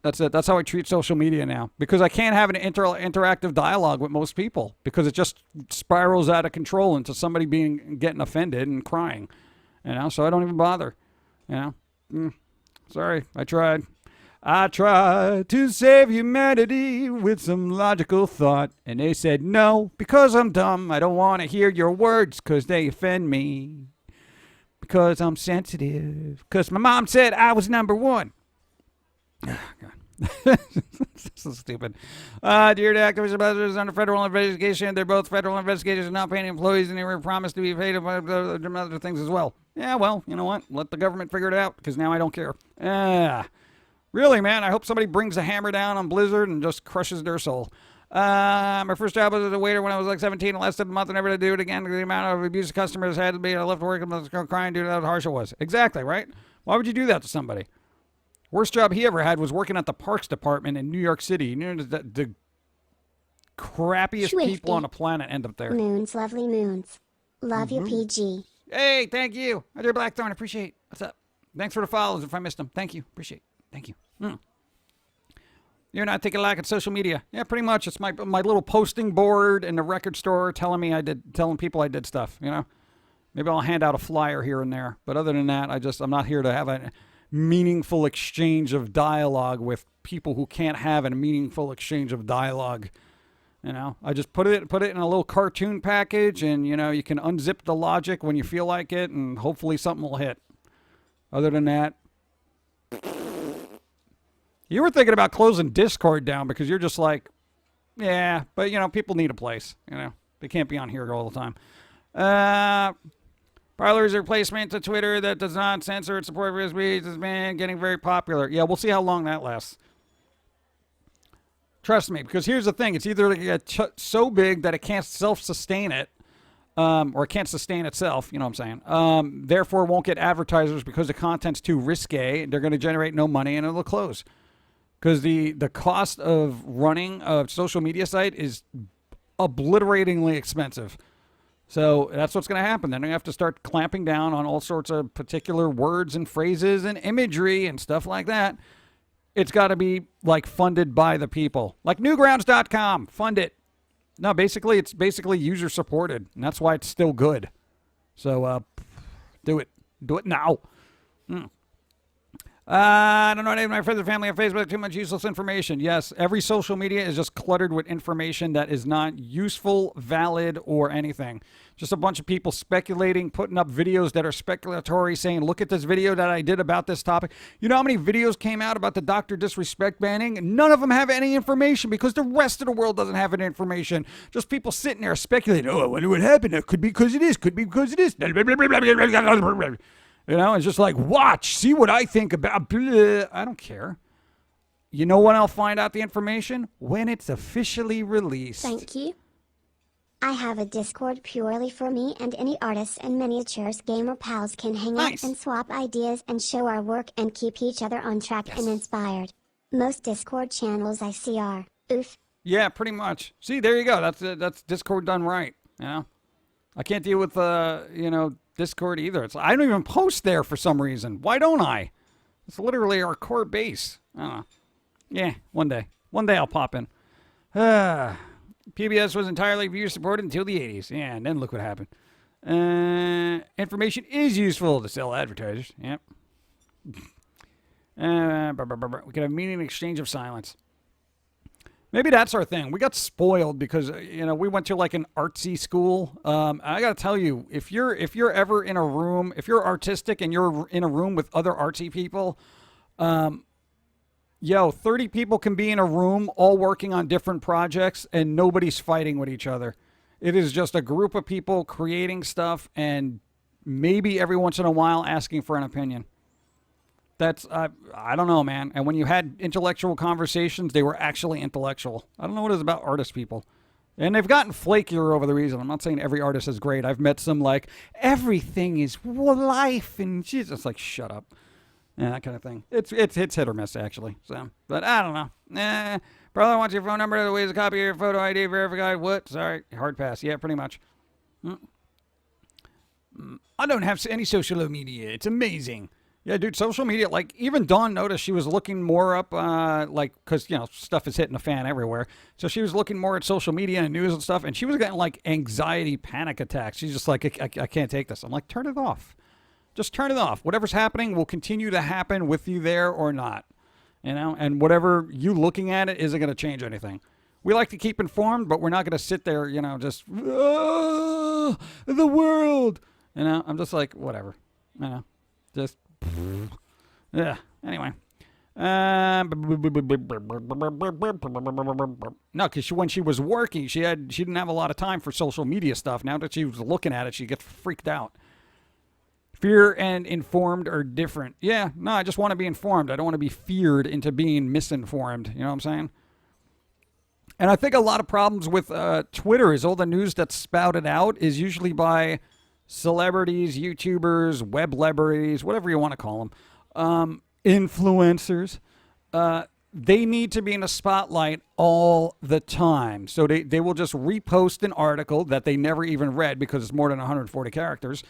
That's it. That's how I treat social media now. Because I can't have an interactive dialogue with most people because it just spirals out of control into somebody getting offended and crying. You know, so I don't even bother. You know, sorry, I tried. I tried to save humanity with some logical thought, and they said no, because I'm dumb. I don't want to hear your words because they offend me. Because I'm sensitive. Because my mom said I was number one. Oh, God. This is stupid. Dear the activists advisors under federal investigation, they're both federal investigators and not paying employees, and they were promised to be paid other things as well. Yeah, well, you know what? Let the government figure it out, because now I don't care. Really, man, I hope somebody brings a hammer down on Blizzard and just crushes their soul. My first job was as a waiter when I was like 17, and lasted a month and never to do it again. The amount of abuse customers had to be, I left work and was crying due to how harsh it was. Exactly, right? Why would you do that to somebody? Worst job he ever had was working at the Parks Department in New York City. You know, the crappiest Swifty. people on the planet end up there. Moons, lovely moons. Love you, PG. Hey, thank you. I did Blackthorn. Appreciate it. What's up? Thanks for the follows if I missed them. Thank you. Appreciate it. Thank you. You're not taking a like at social media. Yeah, pretty much. It's my little posting board in the record store telling people I did stuff, you know. Maybe I'll hand out a flyer here and there. But other than that, I'm not here to have a meaningful exchange of dialogue with people who can't have a meaningful exchange of dialogue. You know, I just put it in a little cartoon package, and you know, you can unzip the logic when you feel like it, and hopefully something will hit. Other than that, you were thinking about closing Discord down because you're just like, yeah, but you know, people need a place. You know, they can't be on here all the time. Parler is a replacement to Twitter that does not censor its support for speech. Has been getting very popular. Yeah, we'll see how long that lasts. Trust me, because here's the thing. It's either going to get so big that it can't self-sustain it, or it can't sustain itself, you know what I'm saying? Therefore, it won't get advertisers because the content's too risque. They're going to generate no money, and it'll close. Because the cost of running a social media site is obliteratingly expensive. So that's what's going to happen. Then you have to start clamping down on all sorts of particular words and phrases and imagery and stuff like that. It's got to be like funded by the people. Like newgrounds.com, fund it. No, basically it's user supported, and that's why it's still good. So do it. Do it now. I don't know any of my friends and family on Facebook. Too much useless information. Yes, every social media is just cluttered with information that is not useful, valid, or anything. Just a bunch of people speculating, putting up videos that are speculatory, saying, look at this video that I did about this topic. You know how many videos came out about the Dr. Disrespect banning? None of them have any information because the rest of the world doesn't have any information. Just people sitting there speculating, oh, I wonder what happened. It could be because it is. Could be because it is. You know, it's just like, watch, see what I think about. Blah. I don't care. You know when I'll find out the information? When it's officially released. Thank you. I have a Discord purely for me and any artists and miniatures gamer pals can hang out and swap ideas and show our work and keep each other on track and inspired. Most Discord channels I see are, oof. Yeah, pretty much. See, there you go. That's Discord done right. You know, I can't deal with Discord either. I don't even post there for some reason. Why don't I? It's literally our core base. I don't know. Yeah, one day I'll pop in. PBS was entirely viewer supported until the 80s. Yeah, and then look what happened. Information is useful to sell advertisers. Yep. We could have meaning exchange of silence. Maybe that's our thing. We got spoiled because we went to like an artsy school. I got to tell you, if you're ever in a room, if you're artistic and you're in a room with other artsy people, 30 people can be in a room all working on different projects and nobody's fighting with each other. It is just a group of people creating stuff and maybe every once in a while asking for an opinion. That's, I don't know, man. And when you had intellectual conversations, they were actually intellectual. I don't know what it is about artist people. And they've gotten flakier over the reason. I'm not saying every artist is great. I've met some like, everything is life and she's just like, shut up. Yeah, that kind of thing. It's hit or miss, actually. So, but I don't know. Brother wants your phone number. The way is a copy of your photo ID verified. What? Sorry. Hard pass. Yeah, pretty much. I don't have any social media. It's amazing. Yeah, dude, social media, like, even Dawn noticed she was looking more up, because, stuff is hitting the fan everywhere. So she was looking more at social media and news and stuff, and she was getting, like, anxiety panic attacks. She's just like, I can't take this. I'm like, turn it off. Just turn it off. Whatever's happening will continue to happen with you there or not. And whatever you looking at it isn't going to change anything. We like to keep informed, but we're not going to sit there, just, the world. I'm just like, whatever. Just... Yeah. Anyway. No, because when she was working, she didn't have a lot of time for social media stuff. Now that she was looking at it, she gets freaked out. Fear and informed are different. Yeah. No, I just want to be informed. I don't want to be feared into being misinformed. You know what I'm saying? And I think a lot of problems with Twitter is all the news that's spouted out is usually by celebrities, YouTubers, web celebrities, whatever you want to call them, influencers. They need to be in the spotlight all the time. So they will just repost an article that they never even read because it's more than 140 characters.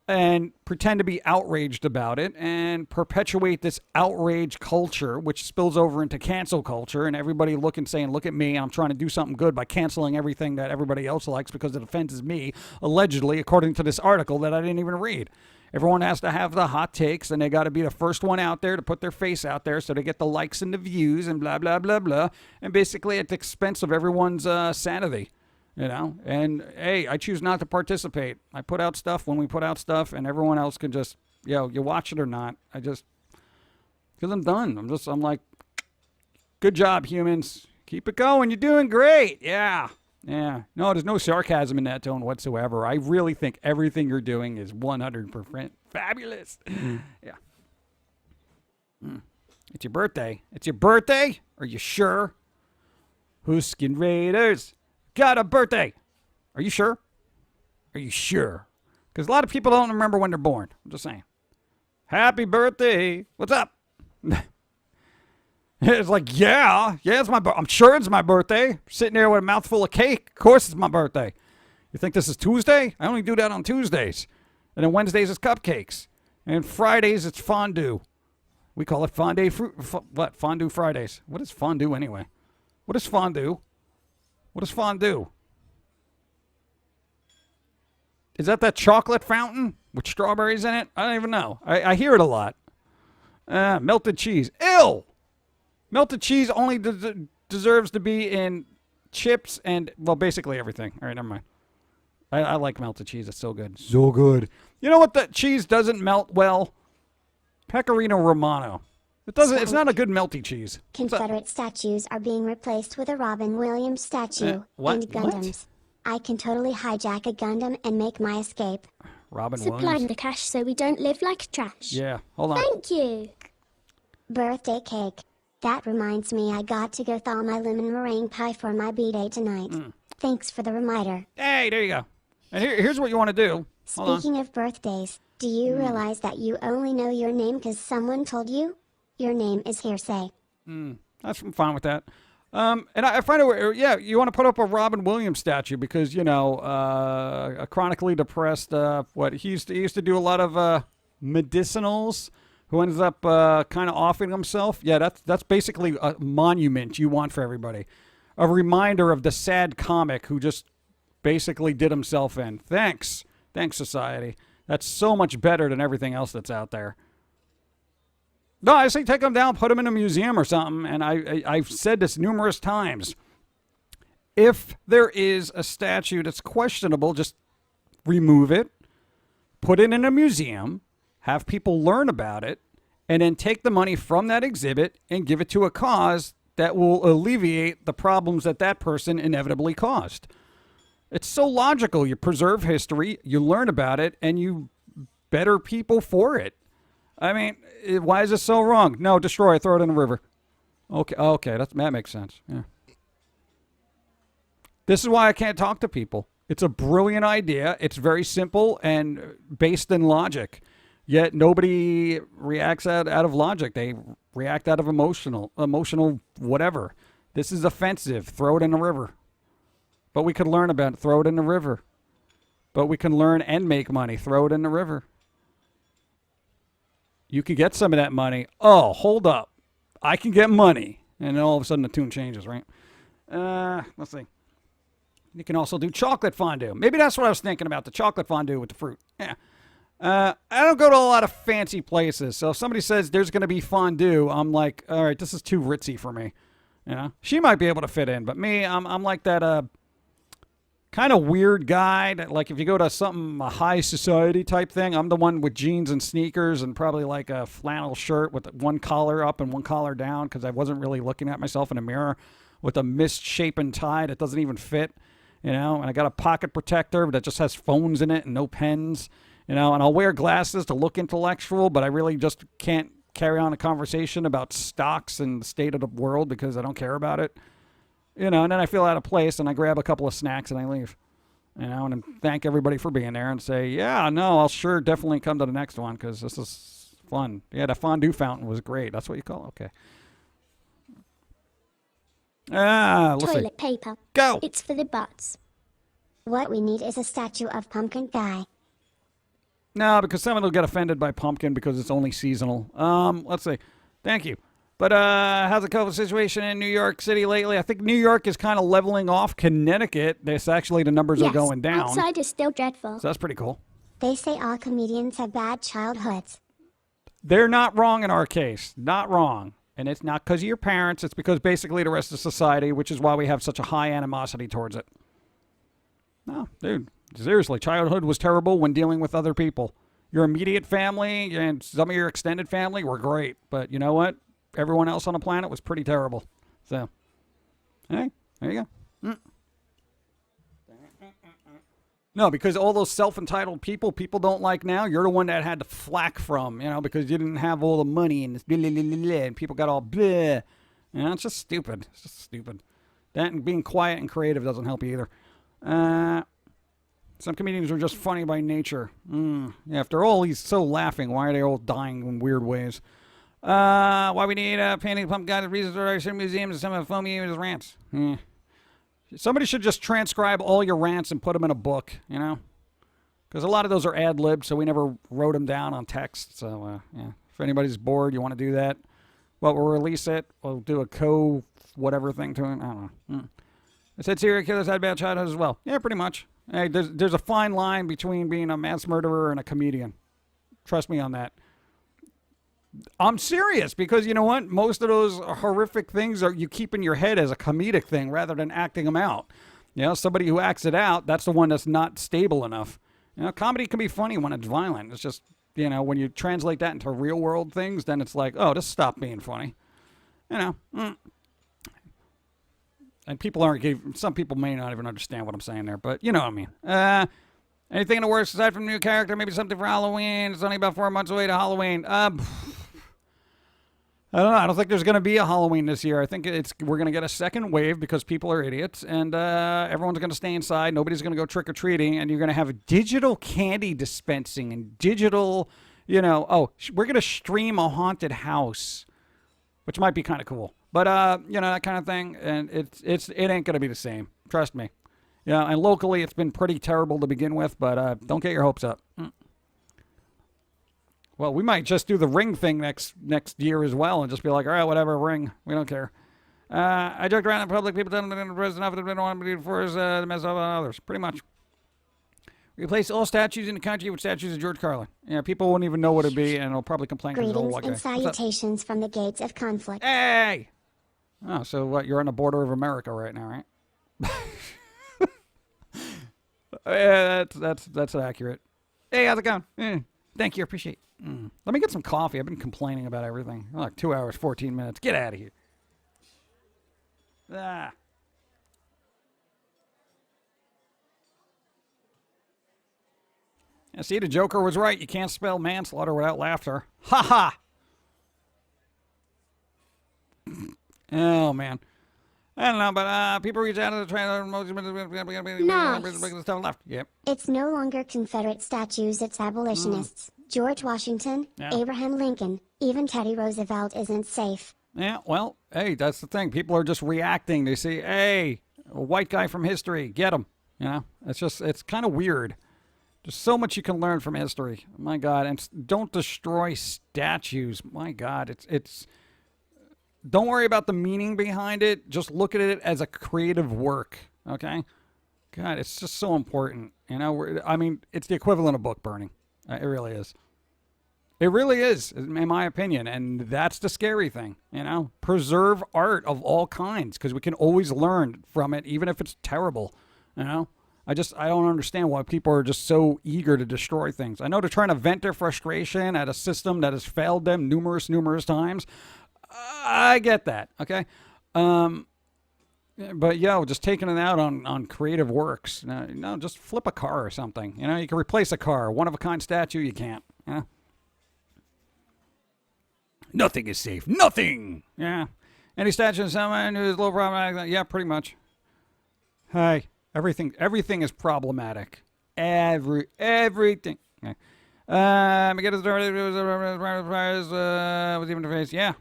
and pretend to be outraged about it and perpetuate this outrage culture, which spills over into cancel culture, and everybody saying, look at me, I'm trying to do something good by canceling everything that everybody else likes because it offends me, allegedly, according to this article that I didn't even read. Everyone has to have the hot takes, and they got to be the first one out there to put their face out there so they get the likes and the views and blah, blah, blah, blah. And basically at the expense of everyone's sanity. And hey, I choose not to participate. I put out stuff when we put out stuff, and everyone else can just, you watch it or not. Because I'm done. I'm like, good job, humans. Keep it going. You're doing great. Yeah. No, there's no sarcasm in that tone whatsoever. I really think everything you're doing is 100% fabulous. Yeah. It's your birthday. It's your birthday? Are you sure? Huskin Raiders got a birthday. Are you sure? Are you sure? Because a lot of people don't remember when they're born. I'm just saying. Happy birthday. What's up? It's like, yeah, it's I'm sure it's my birthday. Sitting there with a mouthful of cake. Of course it's my birthday. You think this is Tuesday? I only do that on Tuesdays. And then Wednesdays it's cupcakes. And Fridays it's fondue. We call it fondue Fridays. What is fondue anyway? What is fondue? What is fondue? Is that chocolate fountain with strawberries in it? I don't even know. I hear it a lot. Melted cheese. Ew! Melted cheese only deserves to be in chips and, well, basically everything. All right, never mind. I like melted cheese. It's so good. So good. You know what the cheese doesn't melt well? Pecorino Romano. It doesn't. It's not a good melty cheese. Confederate statues are being replaced with a Robin Williams statue and Gundams. I can totally hijack a Gundam and make my escape. Robin Supplying Williams. the cash so we don't live like trash. Yeah, hold on. Thank you. Birthday cake. That reminds me I got to go thaw my lemon meringue pie for my b-day tonight. Thanks for the reminder. Hey, there you go. And here's what you want to do. Speaking of birthdays, do you realize that you only know your name because someone told you? Your name is hearsay. I'm fine with that. And I find it, you want to put up a Robin Williams statue because, a chronically depressed, he used to do a lot of medicinals, who ends up kind of offing himself. Yeah, that's basically a monument you want for everybody. A reminder of the sad comic who just basically did himself in. Thanks, society. That's so much better than everything else that's out there. No, I say take him down, put him in a museum or something. And I've said this numerous times. If there is a statue that's questionable, just remove it, put it in a museum, have people learn about it, and then take the money from that exhibit and give it to a cause that will alleviate the problems that person inevitably caused. It's so logical. You preserve history, you learn about it, and you better people for it. I mean, why is this so wrong? No, destroy it, throw it in the river. Okay, that makes sense. Yeah. This is why I can't talk to people. It's a brilliant idea. It's very simple and based in logic. Yet nobody reacts out of logic. They react out of emotional whatever. This is offensive. Throw it in the river. But we could learn about it. Throw it in the river. But we can learn and make money. Throw it in the river. You could get some of that money. Oh, hold up. I can get money. And then all of a sudden the tune changes, right? Let's see. You can also do chocolate fondue. Maybe that's what I was thinking about, the chocolate fondue with the fruit. Yeah. I don't go to a lot of fancy places. So if somebody says there's going to be fondue, I'm like, all right, this is too ritzy for me. She might be able to fit in, but me, I'm like that kind of weird guy that, like, if you go to a high society type thing, I'm the one with jeans and sneakers and probably like a flannel shirt with one collar up and one collar down because I wasn't really looking at myself in a mirror, with a misshapen tie that doesn't even fit, and I got a pocket protector that just has phones in it and no pens. And I'll wear glasses to look intellectual, but I really just can't carry on a conversation about stocks and the state of the world because I don't care about it. And then I feel out of place and I grab a couple of snacks and I leave. And then thank everybody for being there and say, yeah, no, I'll sure definitely come to the next one because this is fun. Yeah, the fondue fountain was great. That's what you call it? Okay. Let's see. Toilet paper. Go. It's for the butts. What we need is a statue of Pumpkin Guy. No, because someone will get offended by Pum'Kin because it's only seasonal. Let's see. Thank you. But how's the COVID situation in New York City lately? I think New York is kind of leveling off. Connecticut, this actually the numbers are going down. Outside is still dreadful. So that's pretty cool. They say all comedians have bad childhoods. They're not wrong in our case. Not wrong. And it's not because of your parents. It's because basically the rest of society, which is why we have such a high animosity towards it. No, dude. Seriously, childhood was terrible when dealing with other people. Your immediate family and some of your extended family were great. But you know what? Everyone else on the planet was pretty terrible. So, hey, there you go. No, because all those self-entitled people don't like now, you're the one that had to flack from, because you didn't have all the money and this blah, blah, blah, blah, and people got all blah. It's just stupid. It's just stupid. That and being quiet and creative doesn't help you either. Some comedians are just funny by nature. Yeah, after all, he's so laughing. Why are they all dying in weird ways? Why we need painting pump guided reasons for our museums and some of foamy his rants. Somebody should just transcribe all your rants and put them in a book, because a lot of those are ad-libbed, so we never wrote them down on text. So, yeah, if anybody's bored, you want to do that, we'll release it. We'll do a whatever thing to it. I don't know. I said serial killers had bad childhood as well. Yeah, pretty much. Hey, there's a fine line between being a mass murderer and a comedian. Trust me on that. I'm serious, because you know what? Most of those horrific things you keep in your head as a comedic thing rather than acting them out. Somebody who acts it out, that's the one that's not stable enough. Comedy can be funny when it's violent. It's just, when you translate that into real world things, then it's like, oh, just stop being funny. And some people may not even understand what I'm saying there, but you know what I mean. Anything in the works aside from new character? Maybe something for Halloween. It's only about 4 months away to Halloween. I don't know. I don't think there's going to be a Halloween this year. I think we're going to get a second wave because people are idiots, and everyone's going to stay inside. Nobody's going to go trick-or-treating, and you're going to have digital candy dispensing and digital, we're going to stream a haunted house, which might be kind of cool. But, that kind of thing, and it ain't going to be the same. Trust me. And locally it's been pretty terrible to begin with, but don't get your hopes up. Well, we might just do the ring thing next year as well and just be like, all right, whatever, ring. We don't care. I joked around in public. People don't know the president enough. They don't want to be for the mess up on others. Pretty much. Replace all statues in the country with statues of George Carlin. People won't even know what it'd be, and they'll probably complain. Greetings and salutations from the gates of conflict. Hey! Oh, so what? You're on the border of America right now, right? Yeah, that's accurate. Hey, how's it going? Thank you, appreciate it. Let me get some coffee. I've been complaining about everything. Like 2 hours, 14 minutes. Get out of here. Yeah, see, the Joker was right. You can't spell manslaughter without laughter. Ha ha! Oh, man. I don't know, but people reach out to the trailer. Stuff left. Yep. It's no longer Confederate statues, it's abolitionists. George Washington, Abraham Lincoln, even Teddy Roosevelt isn't safe. Yeah, well, hey, that's the thing. People are just reacting. They say, hey, a white guy from history, get him. It's kind of weird. There's so much you can learn from history. My God, and don't destroy statues. My God, it's don't worry about the meaning behind it. Just look at it as a creative work, okay? God, it's just so important. It's the equivalent of book burning. It really is. It really is, in my opinion, and that's the scary thing, Preserve art of all kinds, because we can always learn from it, even if it's terrible, I don't understand why people are just so eager to destroy things. I know they're trying to vent their frustration at a system that has failed them numerous times. I get that, okay? But, just taking it out on creative works. Just flip a car or something. You can replace a car. One-of-a-kind statue, you can't. Nothing is safe. Nothing! Yeah. Any statue of someone who is low problematic? Yeah, pretty much. Hey, everything is problematic. Everything. Okay. Get his was even the face. Yeah.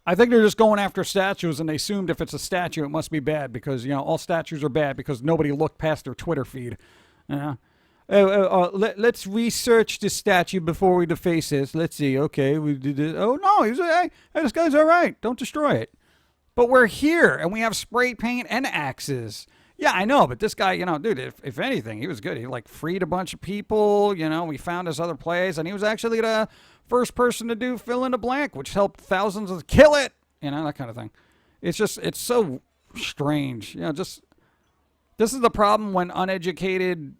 I think they're just going after statues, and they assumed if it's a statue, it must be bad because, all statues are bad because nobody looked past their Twitter feed. Let's research the statue before we deface this. Let's see. Okay, we did it. Oh no, hey, this guy's all right. Don't destroy it. But we're here, and we have spray paint and axes. Yeah, I know, but this guy, dude, if anything, he was good. He, freed a bunch of people. We found this other place, and he was actually the first person to do fill in the blank, which helped thousands of kill it. That kind of thing. It's so strange. This is the problem when uneducated,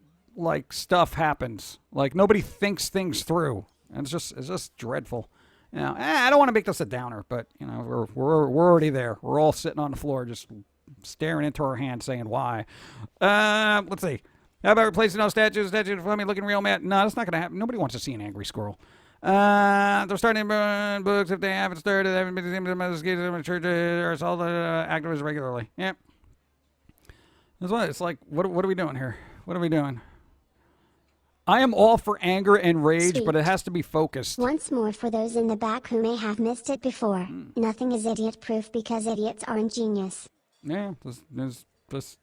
stuff happens. Nobody thinks things through. And it's just dreadful. I don't want to make this a downer, but we're already there. We're all sitting on the floor, just staring into our hands, saying why. Let's see. How about replacing those statues? Statues of me looking real mad. No, that's not gonna happen. Nobody wants to see an angry squirrel. They're starting to burn books if they haven't started. They haven't been in churches or all the activists regularly. Yep. That's why it's like, what are we doing here? What are we doing? I am all for anger and rage, Sweet. but it has to be focused. Once more for those in the back who may have missed it before. Nothing is idiot-proof because idiots are ingenious. Yeah, there's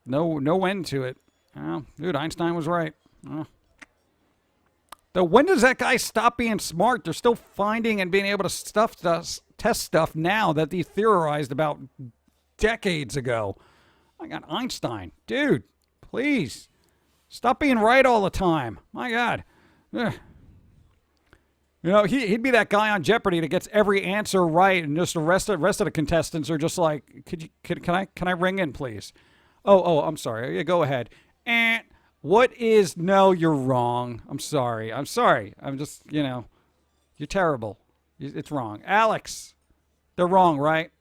no end to it. Oh, dude, Einstein was right. Oh. Though when does that guy stop being smart? They're still finding and being able to test stuff now that they theorized about decades ago. I got Einstein. Dude, please. Stop being right all the time. My God. Ugh. He'd be that guy on Jeopardy that gets every answer right, and just the rest of the contestants are just like, can I ring in, please? Oh, I'm sorry. Yeah, go ahead. What is? No, you're wrong. I'm sorry. I'm just, you're terrible. It's wrong. Alex, they're wrong, right?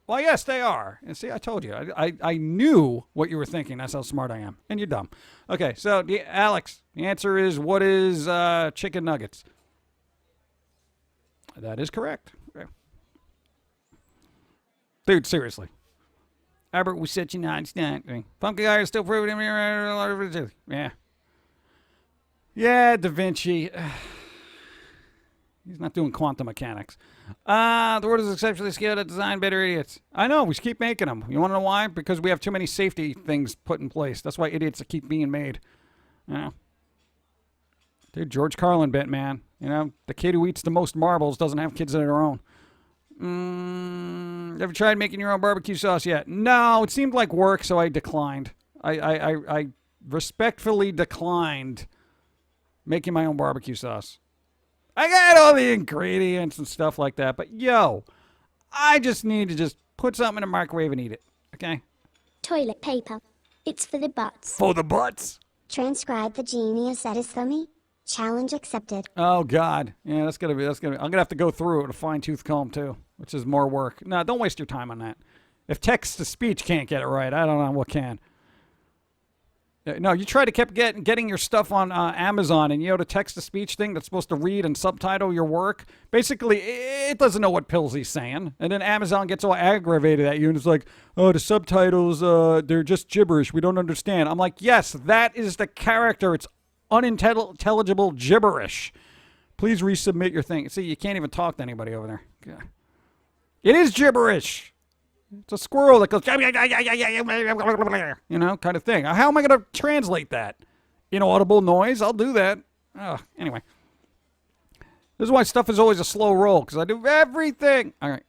Well, yes, they are. And see, I told you. I knew what you were thinking. That's how smart I am. And you're dumb. Okay, so, Alex, the answer is, what is chicken nuggets? That is correct. Okay. Dude, seriously. Albert was such an Einstein. Pum'Kin guy is still proving him. Yeah. Yeah, Da Vinci. He's not doing quantum mechanics. The world is exceptionally skilled at design better idiots. I know, we keep making them. You want to know why? Because we have too many safety things put in place. That's why idiots keep being made. Dude, George Carlin bit, man. The kid who eats the most marbles doesn't have kids of their own. Ever tried making your own barbecue sauce yet? No, it seemed like work, so I declined. I respectfully declined making my own barbecue sauce. I got all the ingredients and stuff like that, but I just need to put something in the microwave and eat it, okay? Toilet paper. It's for the butts. For the butts? Transcribe the genius that is for me. Challenge accepted. Oh, God. Yeah, that's gonna be. I'm going to have to go through it with a fine-tooth comb, too, which is more work. No, don't waste your time on that. If text-to-speech can't get it right, I don't know what can. No, you try to keep getting your stuff on Amazon, and the text-to-speech thing that's supposed to read and subtitle your work, basically, it doesn't know what pills he's saying. And then Amazon gets all aggravated at you, and it's like, oh, the subtitles, they're just gibberish. We don't understand. I'm like, yes, that is the character. It's unintelligible gibberish. Please resubmit your thing. See, you can't even talk to anybody over there. God. It is gibberish. It's a squirrel that goes, kind of thing. How am I going to translate that? Inaudible noise? I'll do that. Anyway. This is why stuff is always a slow roll, because I do everything. All right.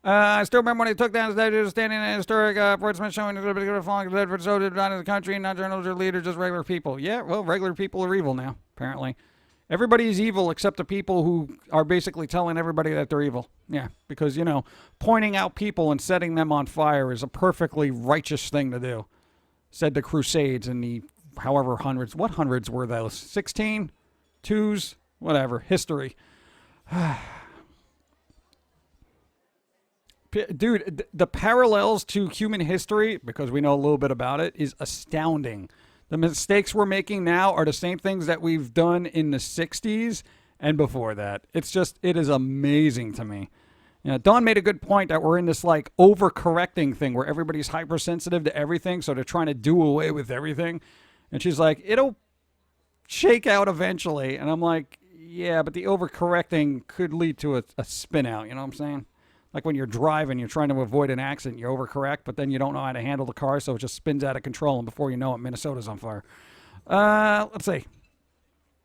I still remember when they took down the statue standing in a historic portsman showing the falling dead for so not in the country, not journalists or leaders, just regular people. Yeah, well, regular people are evil now, apparently. Everybody is evil except the people who are basically telling everybody that they're evil. Yeah, because, pointing out people and setting them on fire is a perfectly righteous thing to do. Said the Crusades in the however hundreds. What hundreds were those? 16? Twos? Whatever. History. Dude, the parallels to human history, because we know a little bit about it, is astounding. The mistakes we're making now are the same things that we've done in the 60s and before that. It is amazing to me. Dawn made a good point that we're in this overcorrecting thing where everybody's hypersensitive to everything, so they're trying to do away with everything. And she's like, it'll shake out eventually. And I'm like, yeah, but the overcorrecting could lead to a spin out, you know what I'm saying? Like when you're driving, you're trying to avoid an accident, you overcorrect, but then you don't know how to handle the car, so it just spins out of control, and before you know it, Minnesota's on fire. Let's see.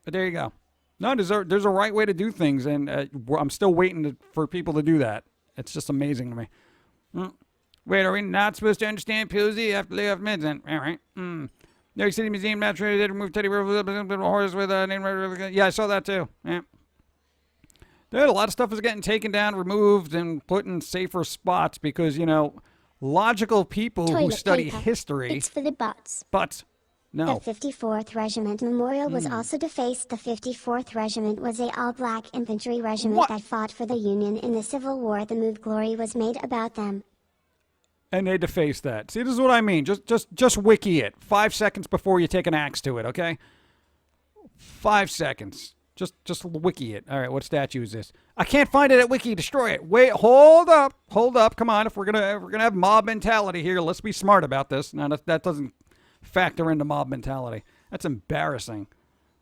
But there you go. No, there's a right way to do things, and I'm still waiting for people to do that. It's just amazing to me. Wait, are we not supposed to understand Posey after layoff meds? All right. New York City Museum naturally did remove Teddy Bear horse with a name. Yeah, I saw that too. Yeah. Dude, a lot of stuff is getting taken down, removed, and put in safer spots because, logical people who Toilet study paper. history. It's for the butts. But, no. The 54th Regiment Memorial was also defaced. The 54th Regiment was a all-black infantry regiment What? that fought for the Union in the Civil War. The move glory was made about them. And they defaced that. See, this is what I mean. Just wiki it. 5 seconds before you take an axe to it, okay? 5 seconds. Just wiki it. All right, what statue is this? I can't find it at Wiki. Destroy it. Wait, hold up. Come on. If we're gonna have mob mentality here, let's be smart about this. Now that doesn't factor into mob mentality. That's embarrassing.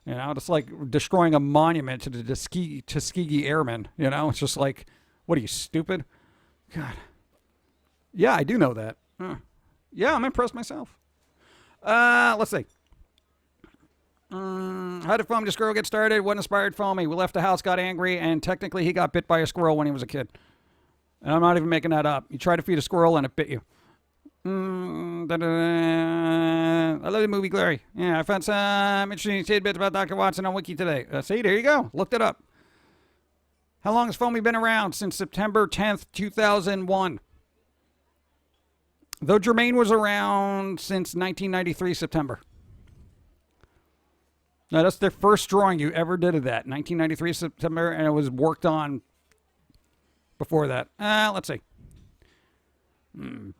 It's like destroying a monument to the Tuskegee Airmen. It's just like, what are you, stupid? God. Yeah, I do know that. Yeah, I'm impressed myself. Let's see. How did Foam the Squirrel get started? What inspired Foamy? We left the house, got angry, and technically he got bit by a squirrel when he was a kid. And I'm not even making that up. You tried to feed a squirrel and it bit you. I love the movie Glory. Yeah, I found some interesting tidbits about Dr. Watson on Wiki today. See, there you go. Looked it up. How long has Foamy been around? Since September 10th, 2001. Though Jermaine was around since 1993 September. Now, that's their first drawing you ever did of that. 1993 September, and it was worked on before that. Let's see.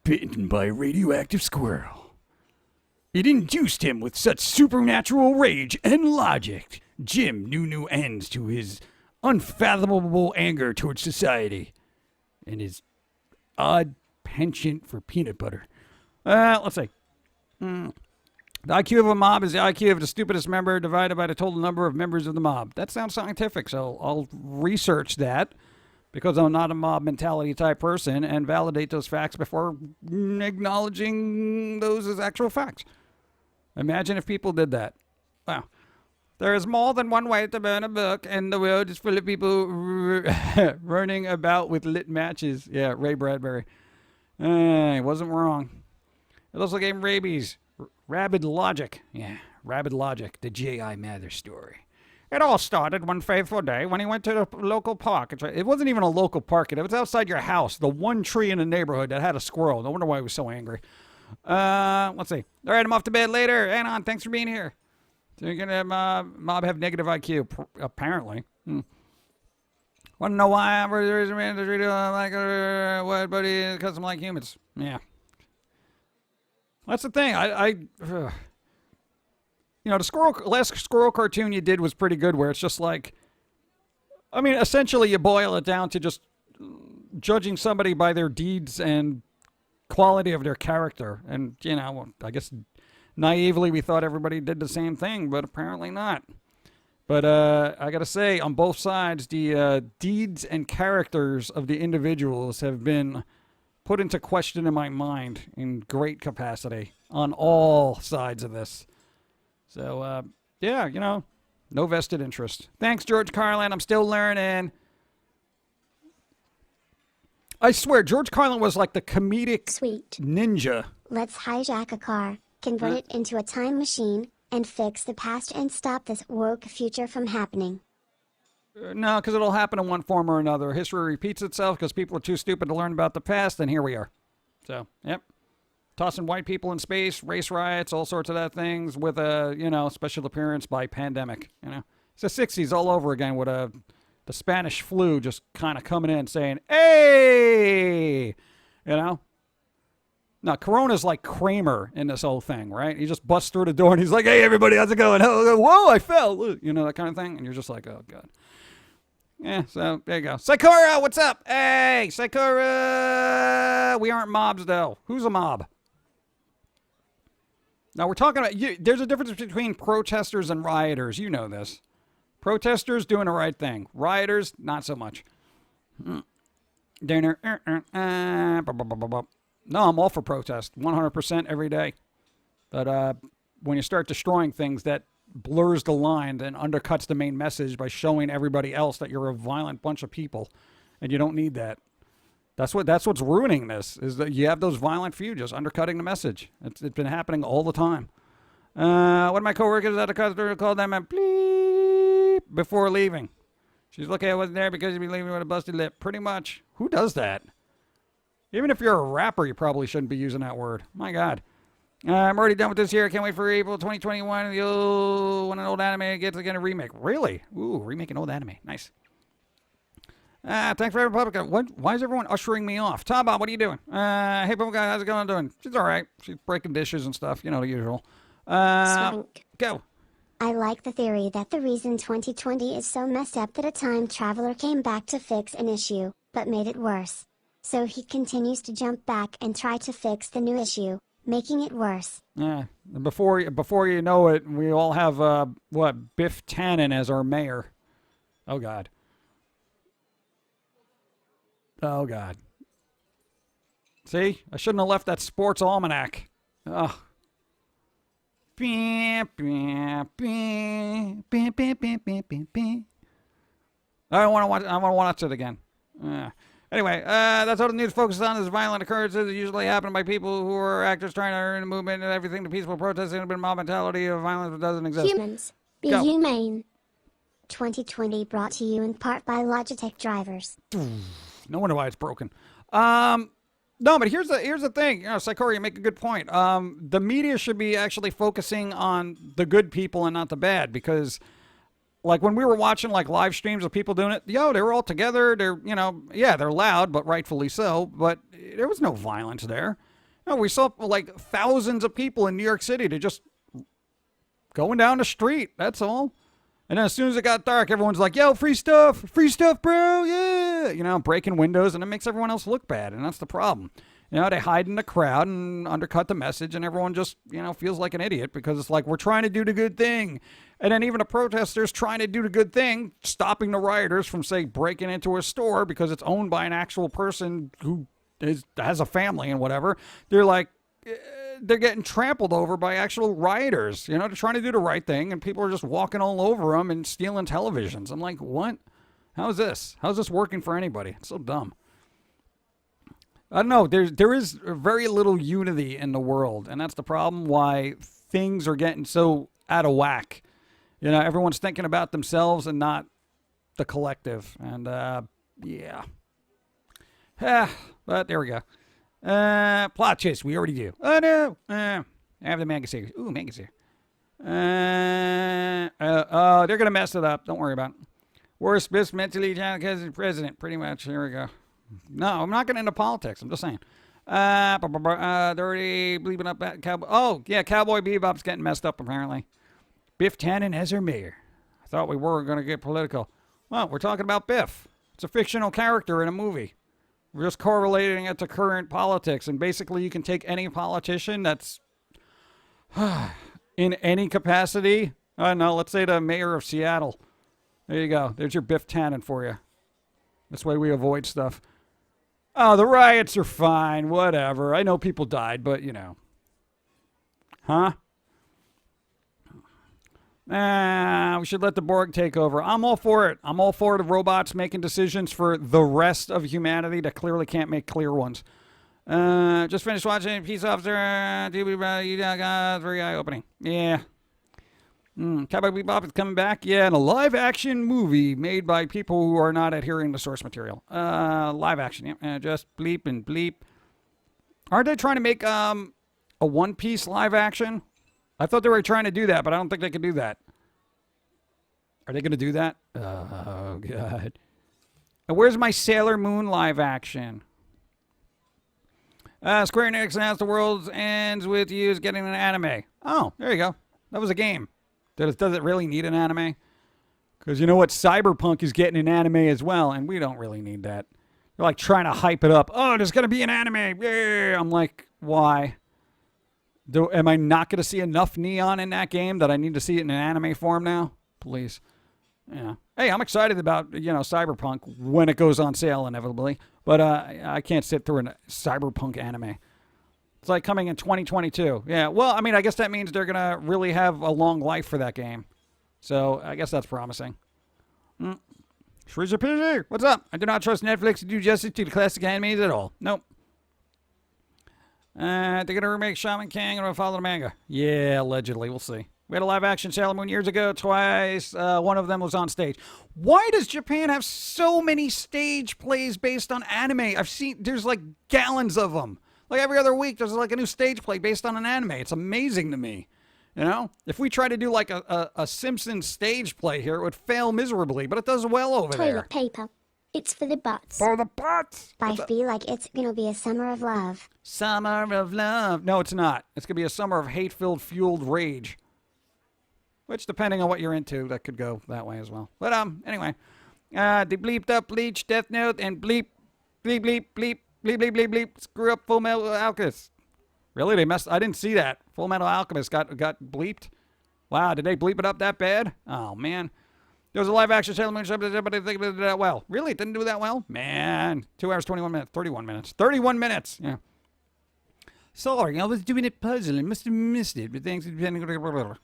Bitten by a radioactive squirrel. It induced him with such supernatural rage and logic. Jim knew no ends to his unfathomable anger towards society and his odd penchant for peanut butter. Let's see. The IQ of a mob is the IQ of the stupidest member divided by the total number of members of the mob. That sounds scientific, so I'll research that because I'm not a mob mentality type person and validate those facts before acknowledging those as actual facts. Imagine if people did that. Wow. There is more than one way to burn a book, and the world is full of people running about with lit matches. Yeah, Ray Bradbury. He wasn't wrong. It also gave him rabies. Rabid logic. Yeah, rabid logic. The J.i.M story. It all started one fateful day when he went to the local park. It wasn't even a local park. It was outside your house. The one tree in the neighborhood that had a squirrel. No wonder why he was so angry. Let's see. All right, I'm off to bed later. Anon, thanks for being here. So you're going to have mob have negative IQ, apparently. Want to know why? Like what, buddy? Because I'm like humans. Yeah. That's the thing. The last squirrel cartoon you did was pretty good, where it's just like, I mean, essentially you boil it down to just judging somebody by their deeds and quality of their character. And, I guess naively we thought everybody did the same thing, but apparently not. But I got to say, on both sides, the deeds and characters of the individuals have been put into question in my mind in great capacity on all sides of this. So, no vested interest. Thanks, George Carlin. I'm still learning. I swear, George Carlin was like the comedic Sweet. ninja. Let's hijack a car, convert it into a time machine, and fix the past and stop this woke future from happening. No, because it'll happen in one form or another. History repeats itself because people are too stupid to learn about the past, and here we are. So, yep. Tossing white people in space, race riots, all sorts of that things with a, special appearance by pandemic, It's the 60s all over again with the Spanish flu just kind of coming in saying, hey, Now, Corona's like Kramer in this whole thing, right? He just busts through the door and he's like, hey, everybody, how's it going? Whoa, I fell. That kind of thing. And you're just like, oh, God. Yeah, so there you go. Sakura, what's up? Hey, Sakura. We aren't mobs, though. Who's a mob? Now, we're talking about, there's a difference between protesters and rioters. You know this. Protesters doing the right thing. Rioters, not so much. No, I'm all for protest. 100% every day. But, when you start destroying things, that blurs the line and undercuts the main message by showing everybody else that you're a violent bunch of people, and you don't need that. That's what's ruining this, is that you have those violent few just undercutting the message. It's been happening all the time. One of my coworkers at the customer called them a bleep before leaving. She's lucky I wasn't there because you'd be leaving with a busted lip. Pretty much. Who does that? Even if you're a rapper, you probably shouldn't be using that word. My God. I'm already done with this year. I can't wait for April 2021. When an old anime gets again a remake. Really? Ooh, remake an old anime. Nice. Thanks for every public. Why is everyone ushering me off? Taba, what are you doing? Hey, Pum'Kin, how's it going? Doing? She's all right. She's breaking dishes and stuff. You know, the usual. Swank. Go. I like the theory that the reason 2020 is so messed up that a time traveler came back to fix an issue, but made it worse. So he continues to jump back and try to fix the new issue, making it worse. Yeah. Before you know it, we all have, Biff Tannen as our mayor. Oh, God. Oh, God. See? I shouldn't have left that sports almanac. Ugh. I want to watch it again. Anyway, that's all the news focuses on is violent occurrences that usually happen by people who are actors trying to earn a movement and everything to peaceful protesting and mob mentality of violence that doesn't exist. Humans, be Go. humane. 2020 brought to you in part by Logitech drivers. No wonder why it's broken. No, but here's the thing. You know, Psychori, you make a good point. The media should be actually focusing on the good people and not the bad, because, like, when we were watching, like, live streams of people doing it, they were all together. They're, they're loud, but rightfully so. But there was no violence there. We saw, like, thousands of people in New York City to just going down the street. That's all. And then as soon as it got dark, everyone's like, yo, free stuff, bro, yeah. Breaking windows, and it makes everyone else look bad, and that's the problem. They hide in the crowd and undercut the message, and everyone just, feels like an idiot because it's like, we're trying to do the good thing. And then even the protesters trying to do the good thing, stopping the rioters from, say, breaking into a store because it's owned by an actual person who has a family and whatever. They're like, they're getting trampled over by actual rioters. They're trying to do the right thing, and people are just walking all over them and stealing televisions. I'm like, what? How's this? How's this working for anybody? It's so dumb. I don't know. There is very little unity in the world, and that's the problem why things are getting so out of whack. Everyone's thinking about themselves and not the collective. And, yeah. But there we go. Plot twist, we already do. Oh, no. I have the manga series. Ooh, manga series. They're going to mess it up. Don't worry about it. Worst, best mentally challenged because president. Pretty much. Here we go. No, I'm not getting into politics. I'm just saying. They're already bleeping up that Cowboy. Oh, yeah, Cowboy Bebop's getting messed up, apparently. Biff Tannen as her mayor. I thought we were going to get political. Well, we're talking about Biff. It's a fictional character in a movie. We're just correlating it to current politics. And basically, you can take any politician that's in any capacity. I don't know, let's say the mayor of Seattle. There you go. There's your Biff Tannen for you. This way we avoid stuff. Oh, the riots are fine. Whatever. I know people died, but, Huh? We should let the Borg take over. I'm all for it. I'm all for the robots making decisions for the rest of humanity that clearly can't make clear ones. Just finished watching Peace Officer. Very eye-opening. Yeah. Cowboy Bebop is coming back. Yeah, in a live-action movie made by people who are not adhering to source material. Live action, yeah. Just bleep and bleep. Aren't they trying to make a One Piece live action? I thought they were trying to do that, but I don't think they can do that. Are they going to do that? Oh, God. And where's my Sailor Moon live action? Square Enix announced the world ends with you getting an anime. Oh, there you go. That was a game. Does it really need an anime? Because you know what? Cyberpunk is getting an anime as well, and we don't really need that. They're like trying to hype it up. Oh, there's going to be an anime. Yeah. I'm like, why? Am I not going to see enough neon in that game that I need to see it in an anime form now? Please. Yeah. Hey, I'm excited about, Cyberpunk when it goes on sale inevitably. But I can't sit through a Cyberpunk anime. It's like coming in 2022. Yeah, well, I mean, I guess that means they're going to really have a long life for that game. So I guess that's promising. Shreezer PG, what's up? I do not trust Netflix to do justice to the classic animes at all. Nope. They're going to remake Shaman King and follow the manga. Yeah, allegedly. We'll see. We had a live action Sailor Moon years ago, twice. One of them was on stage. Why does Japan have so many stage plays based on anime? There's like gallons of them. Like every other week, there's like a new stage play based on an anime. It's amazing to me. You know, if we try to do like a Simpsons stage play here, it would fail miserably, but it does well over there. Toilet paper. It's for the butts. For the butts. I feel like it's gonna be a summer of love. Summer of love. No, it's not. It's gonna be a summer of hate-filled, fueled rage. Which, depending on what you're into, that could go that way as well. But anyway, they bleeped up Bleach, Death Note, and bleep, bleep, bleep, bleep, bleep, bleep, bleep, bleep. Screw up Full Metal Alchemist. Really, they messed. I didn't see that. Full Metal Alchemist got bleeped. Wow, did they bleep it up that bad? Oh man. There was a live-action Sailor Moon show, but I think it did that well. Really? It didn't do that well? Man. 2 hours, 21 minutes. 31 minutes. 31 minutes! Yeah. Sorry, I was doing a puzzle and must have missed it, but thanks to...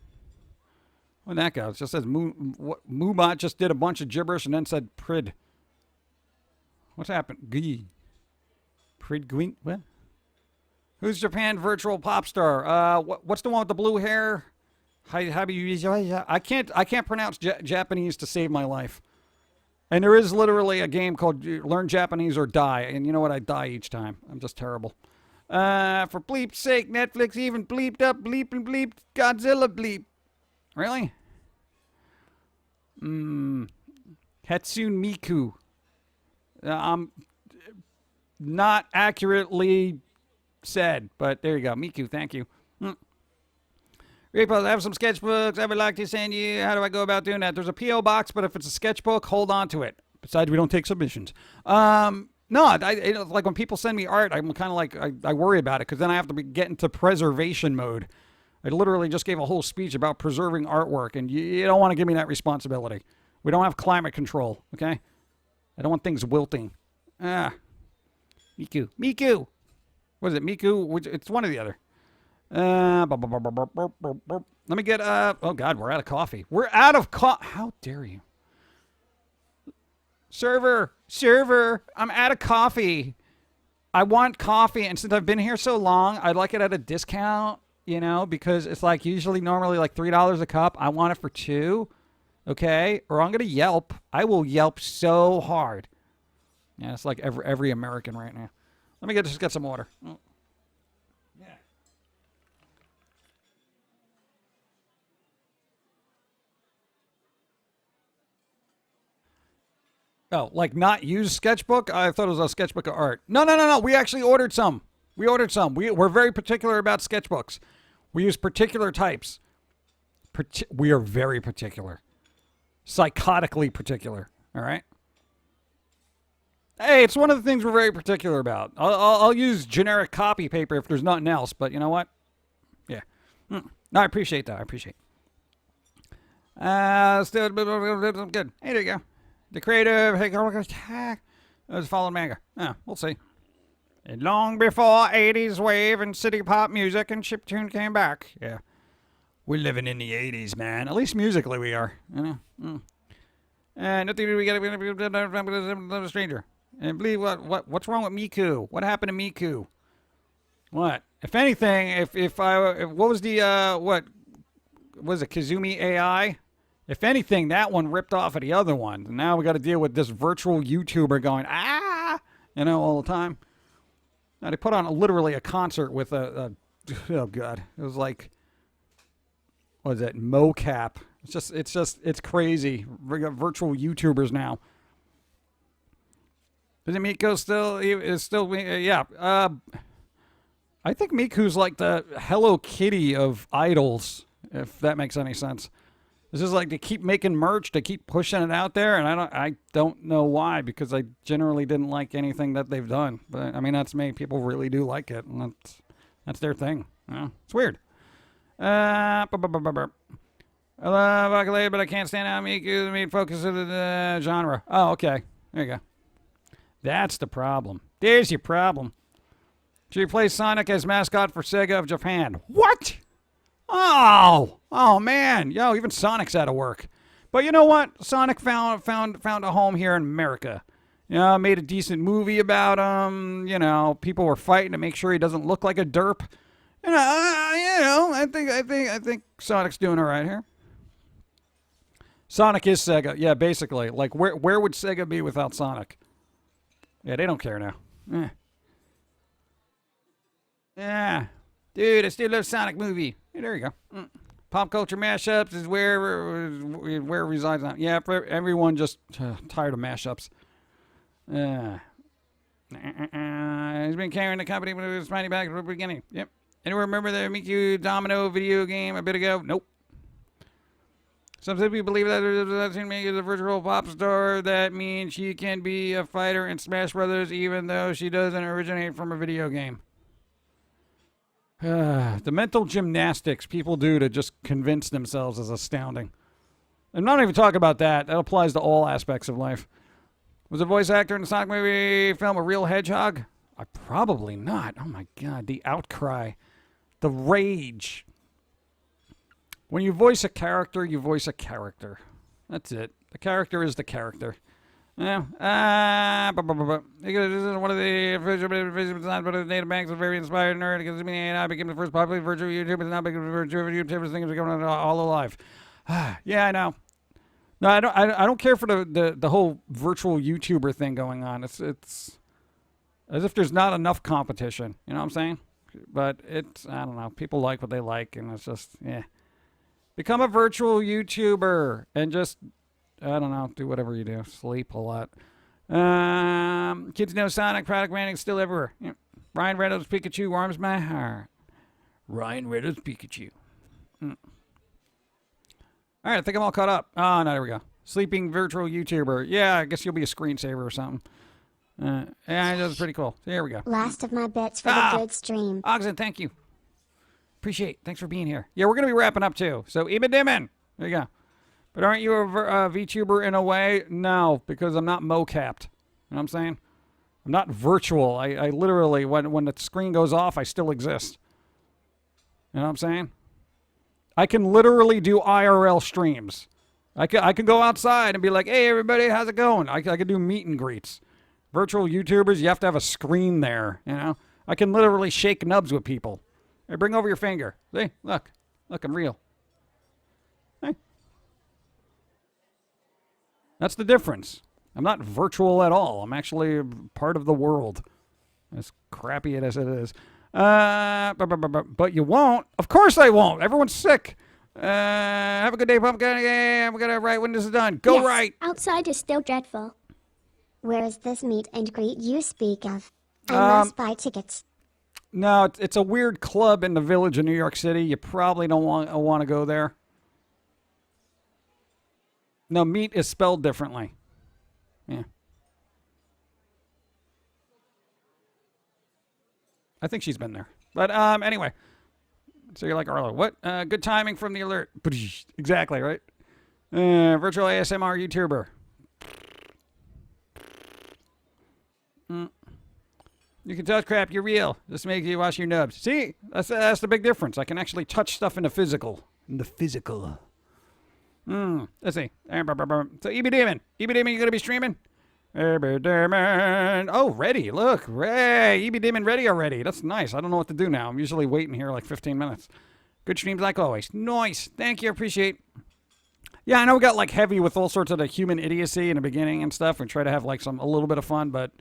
Where'd that go? It just says Moobot just did a bunch of gibberish and then said Prid. What's happened? Gee. Prid Gwink? What? Who's Japan virtual pop star? What's the one with the blue hair? How do you? I can't pronounce Japanese to save my life. And there is literally a game called Learn Japanese or Die. And you know what? I die each time. I'm just terrible. For bleep's sake, Netflix even bleeped up bleep and bleep Godzilla bleep. Really? Hatsune Miku. Not accurately said, but there you go. Miku, thank you. Repo, I have some sketchbooks I would like to send you. How do I go about doing that? There's a P.O. box, but if it's a sketchbook, hold on to it. Besides, we don't take submissions. No, like when people send me art, I'm kind of like, I worry about it because then I have to get into preservation mode. I literally just gave a whole speech about preserving artwork, and you don't want to give me that responsibility. We don't have climate control, okay? I don't want things wilting. Miku. What is it, Miku? It's one or the other. Let me get, oh God, we're out of coffee. We're out of how dare you? Server, I'm out of coffee. I want coffee, and since I've been here so long, I'd like it at a discount, you know, because it's like normally like $3 a cup. I want it for $2, okay? Or I'm going to Yelp. I will Yelp so hard. Yeah, it's like every American right now. Let me just get some water. Oh, like not use sketchbook? I thought it was a sketchbook of art. No. We actually ordered some. We're very particular about sketchbooks. We use particular types. We are very particular. Psychotically particular. All right? Hey, it's one of the things we're very particular about. I'll use generic copy paper if there's nothing else, but you know what? Yeah. No, I appreciate that. Still good. Hey, there you go. The creative, let's follow manga. We'll see. And long before 80s wave and city pop music and chiptune came back. Yeah. We're living in the 80s, man. At least musically we are. You know? Nothing we get a stranger. And believe what's wrong with Miku? What happened to Miku? What? If anything, what was the, what was it, Kazumi AI? If anything, that one ripped off of the other one. And now we got to deal with this virtual YouTuber going, all the time. Now, they put on literally a concert with oh, God. It was like, what is it, mocap. It's crazy. We got virtual YouTubers now. Isn't Miku still, yeah. I think Miku's like the Hello Kitty of idols, if that makes any sense. It's just like they keep making merch, they keep pushing it out there, and I don't know why, because I generally didn't like anything that they've done. But I mean, that's me. People really do like it, and that's their thing. It's weird. I love Accolade, but I can't stand out Miku. The main focus of the genre. Oh, okay. There you go. That's the problem. There's your problem. She replaced Sonic as mascot for Sega of Japan. What? Oh man. Yo, even Sonic's out of work. But you know what? Sonic found a home here in America. You know, made a decent movie about him. You know, people were fighting to make sure he doesn't look like a derp. I think Sonic's doing all right here. Sonic is Sega. Yeah, basically. Like, where would Sega be without Sonic? Yeah, they don't care now. Yeah. Dude, I still love Sonic movie. Yeah, there you go. Pop culture mashups is where it resides on. Yeah, for everyone just tired of mashups. He's been carrying the company when it was fighting back at the beginning. Yep. Anyone remember the Miku Domino video game a bit ago? Nope. Some people believe that Miku is a virtual pop star. That means she can be a fighter in Smash Brothers, even though she doesn't originate from a video game. The mental gymnastics people do to just convince themselves is astounding. I'm not even talking about that. That applies to all aspects of life. Was a voice actor in the Sonic movie film a real hedgehog? Probably not. Oh my God, the outcry. The rage. When you voice a character, you voice a character. That's it. The character is the character. Yeah. This is one of the official designs by the data banks of very inspired nerd. Because I became the first popular virtual YouTuber. Now became the virtual YouTuber. Things are going on all alive. Yeah, I know. No, I don't care for the whole virtual YouTuber thing going on. It's as if there's not enough competition. You know what I'm saying? But I don't know. People like what they like, and it's just, yeah. Become a virtual YouTuber and just, I don't know, do whatever you do. Sleep a lot. Kids know Sonic, product branding still everywhere. Yeah. Ryan Reynolds Pikachu warms my heart. Ryan Reynolds Pikachu. All right, I think I'm all caught up. Oh, no, there we go. Sleeping virtual YouTuber. Yeah, I guess you'll be a screensaver or something. Yeah, that's pretty cool. There we go. Last of my bets for the good stream. Oxen, thank you. Appreciate it. Thanks for being here. Yeah, we're going to be wrapping up too. So, Dimmin. There you go. But aren't you a VTuber in a way? No, because I'm not mocapped. You know what I'm saying? I'm not virtual. I literally, when the screen goes off, I still exist. You know what I'm saying? I can literally do IRL streams. I can go outside and be like, hey, everybody, how's it going? I can do meet and greets. Virtual YouTubers, you have to have a screen there, you know? I can literally shake nubs with people. Hey, bring over your finger. See? Look, I'm real. Hey. That's the difference. I'm not virtual at all. I'm actually part of the world. As crappy as it is. But you won't. Of course I won't. Everyone's sick. Have a good day, Pumpkin. I'm going to write when this is done. Go Yes, right. Outside is still dreadful. Where is this meet and greet you speak of? I must buy tickets. No, it's a weird club in the Village of New York City. You probably don't want to go there. No, meet is spelled differently. Yeah. I think she's been there. But anyway. So you're like, Arlo, what? Good timing from the alert. Exactly, right? Virtual ASMR YouTuber. You can touch crap, you're real. This makes you wash your nubs. See? That's the big difference. I can actually touch stuff in the physical. Let's see. So, Demon, you going to be streaming? Oh, ready. Look. Ray, Demon ready already. That's nice. I don't know what to do now. I'm usually waiting here like 15 minutes. Good streams like always. Nice. Thank you. Appreciate. Yeah, I know we got like heavy with all sorts of the human idiocy in the beginning and stuff. We try to have like a little bit of fun, but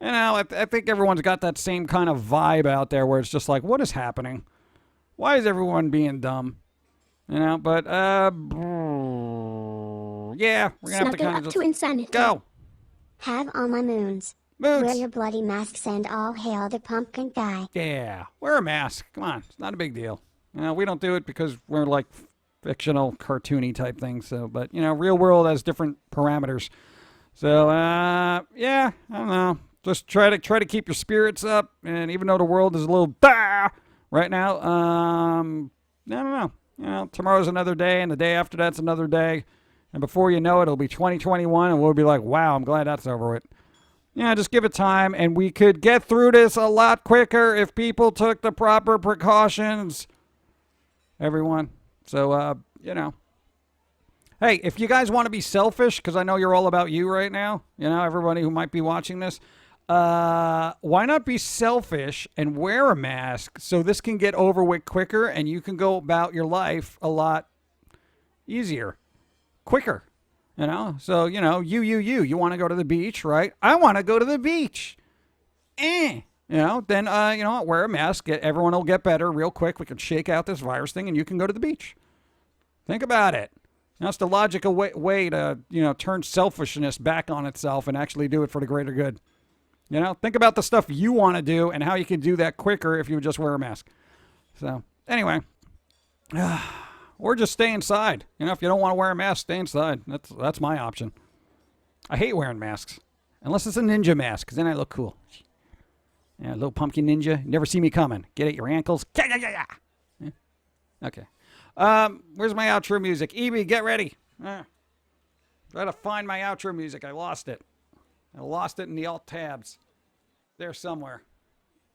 you know, I think everyone's got that same kind of vibe out there where it's just like, what is happening? Why is everyone being dumb? You know, but yeah, we're gonna have to kind of just insanity. Go. Have all my moons. Moods. Wear your bloody masks and all hail the pumpkin guy. Yeah, wear a mask. Come on, it's not a big deal. You know, we don't do it because we're like fictional, cartoony type things. So, but you know, real world has different parameters. So, yeah, I don't know. Just try to keep your spirits up, and even though the world is a little right now, I don't know. You know, tomorrow's another day, and the day after that's another day, and before you know it, it'll be 2021, and we'll be like, wow, I'm glad that's over with. Yeah, just give it time, and we could get through this a lot quicker if people took the proper precautions. Everyone. So, hey, if you guys want to be selfish, because I know you're all about you right now, everybody who might be watching this, why not be selfish and wear a mask so this can get over with quicker and you can go about your life a lot easier, quicker. So, you want to go to the beach, right? I want to go to the beach. Then, wear a mask. Everyone will get better real quick. We can shake out this virus thing and you can go to the beach. Think about it. That's the logical way to, turn selfishness back on itself and actually do it for the greater good. Think about the stuff you want to do and how you can do that quicker if you just wear a mask. So, anyway. Or just stay inside. If you don't want to wear a mask, stay inside. That's my option. I hate wearing masks. Unless it's a ninja mask, because then I look cool. Yeah, little pumpkin ninja. Never see me coming. Get at your ankles. Yeah. Okay. Where's my outro music? Evie, get ready. Try to find my outro music. I lost it. I lost it in the alt tabs. There somewhere.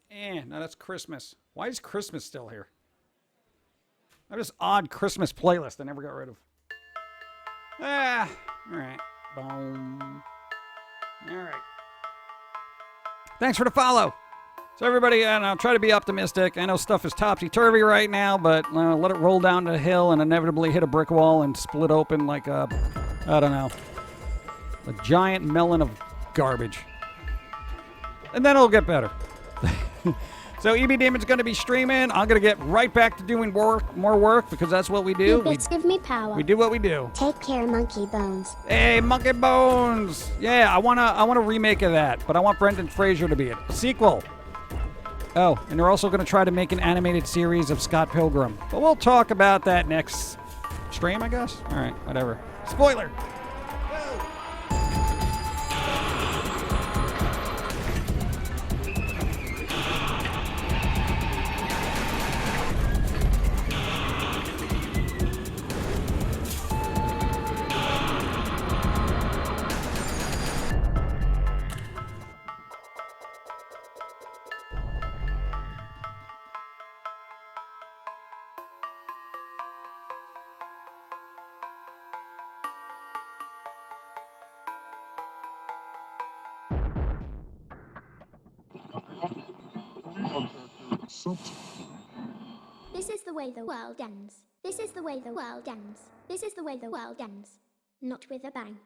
No, that's Christmas. Why is Christmas still here? I have this odd Christmas playlist I never got rid of. All right. Boom. All right. Thanks for the follow. So everybody, try to be optimistic. I know stuff is topsy-turvy right now, but let it roll down the hill and inevitably hit a brick wall and split open like a giant melon of garbage. And then it'll get better. So EB Demon's going to be streaming. I'm going to get right back to doing more work because that's what we do. You bits give me power. We do what we do. Take care, Monkey Bones. Hey, Monkey Bones. Yeah, I want a remake of that, but I want Brendan Fraser to be it. A sequel. Oh, and they're also going to try to make an animated series of Scott Pilgrim. But we'll talk about that next stream, I guess. All right, whatever. Spoiler. This is the way the world ends. This is the way the world ends. This is the way the world ends. Not with a bang.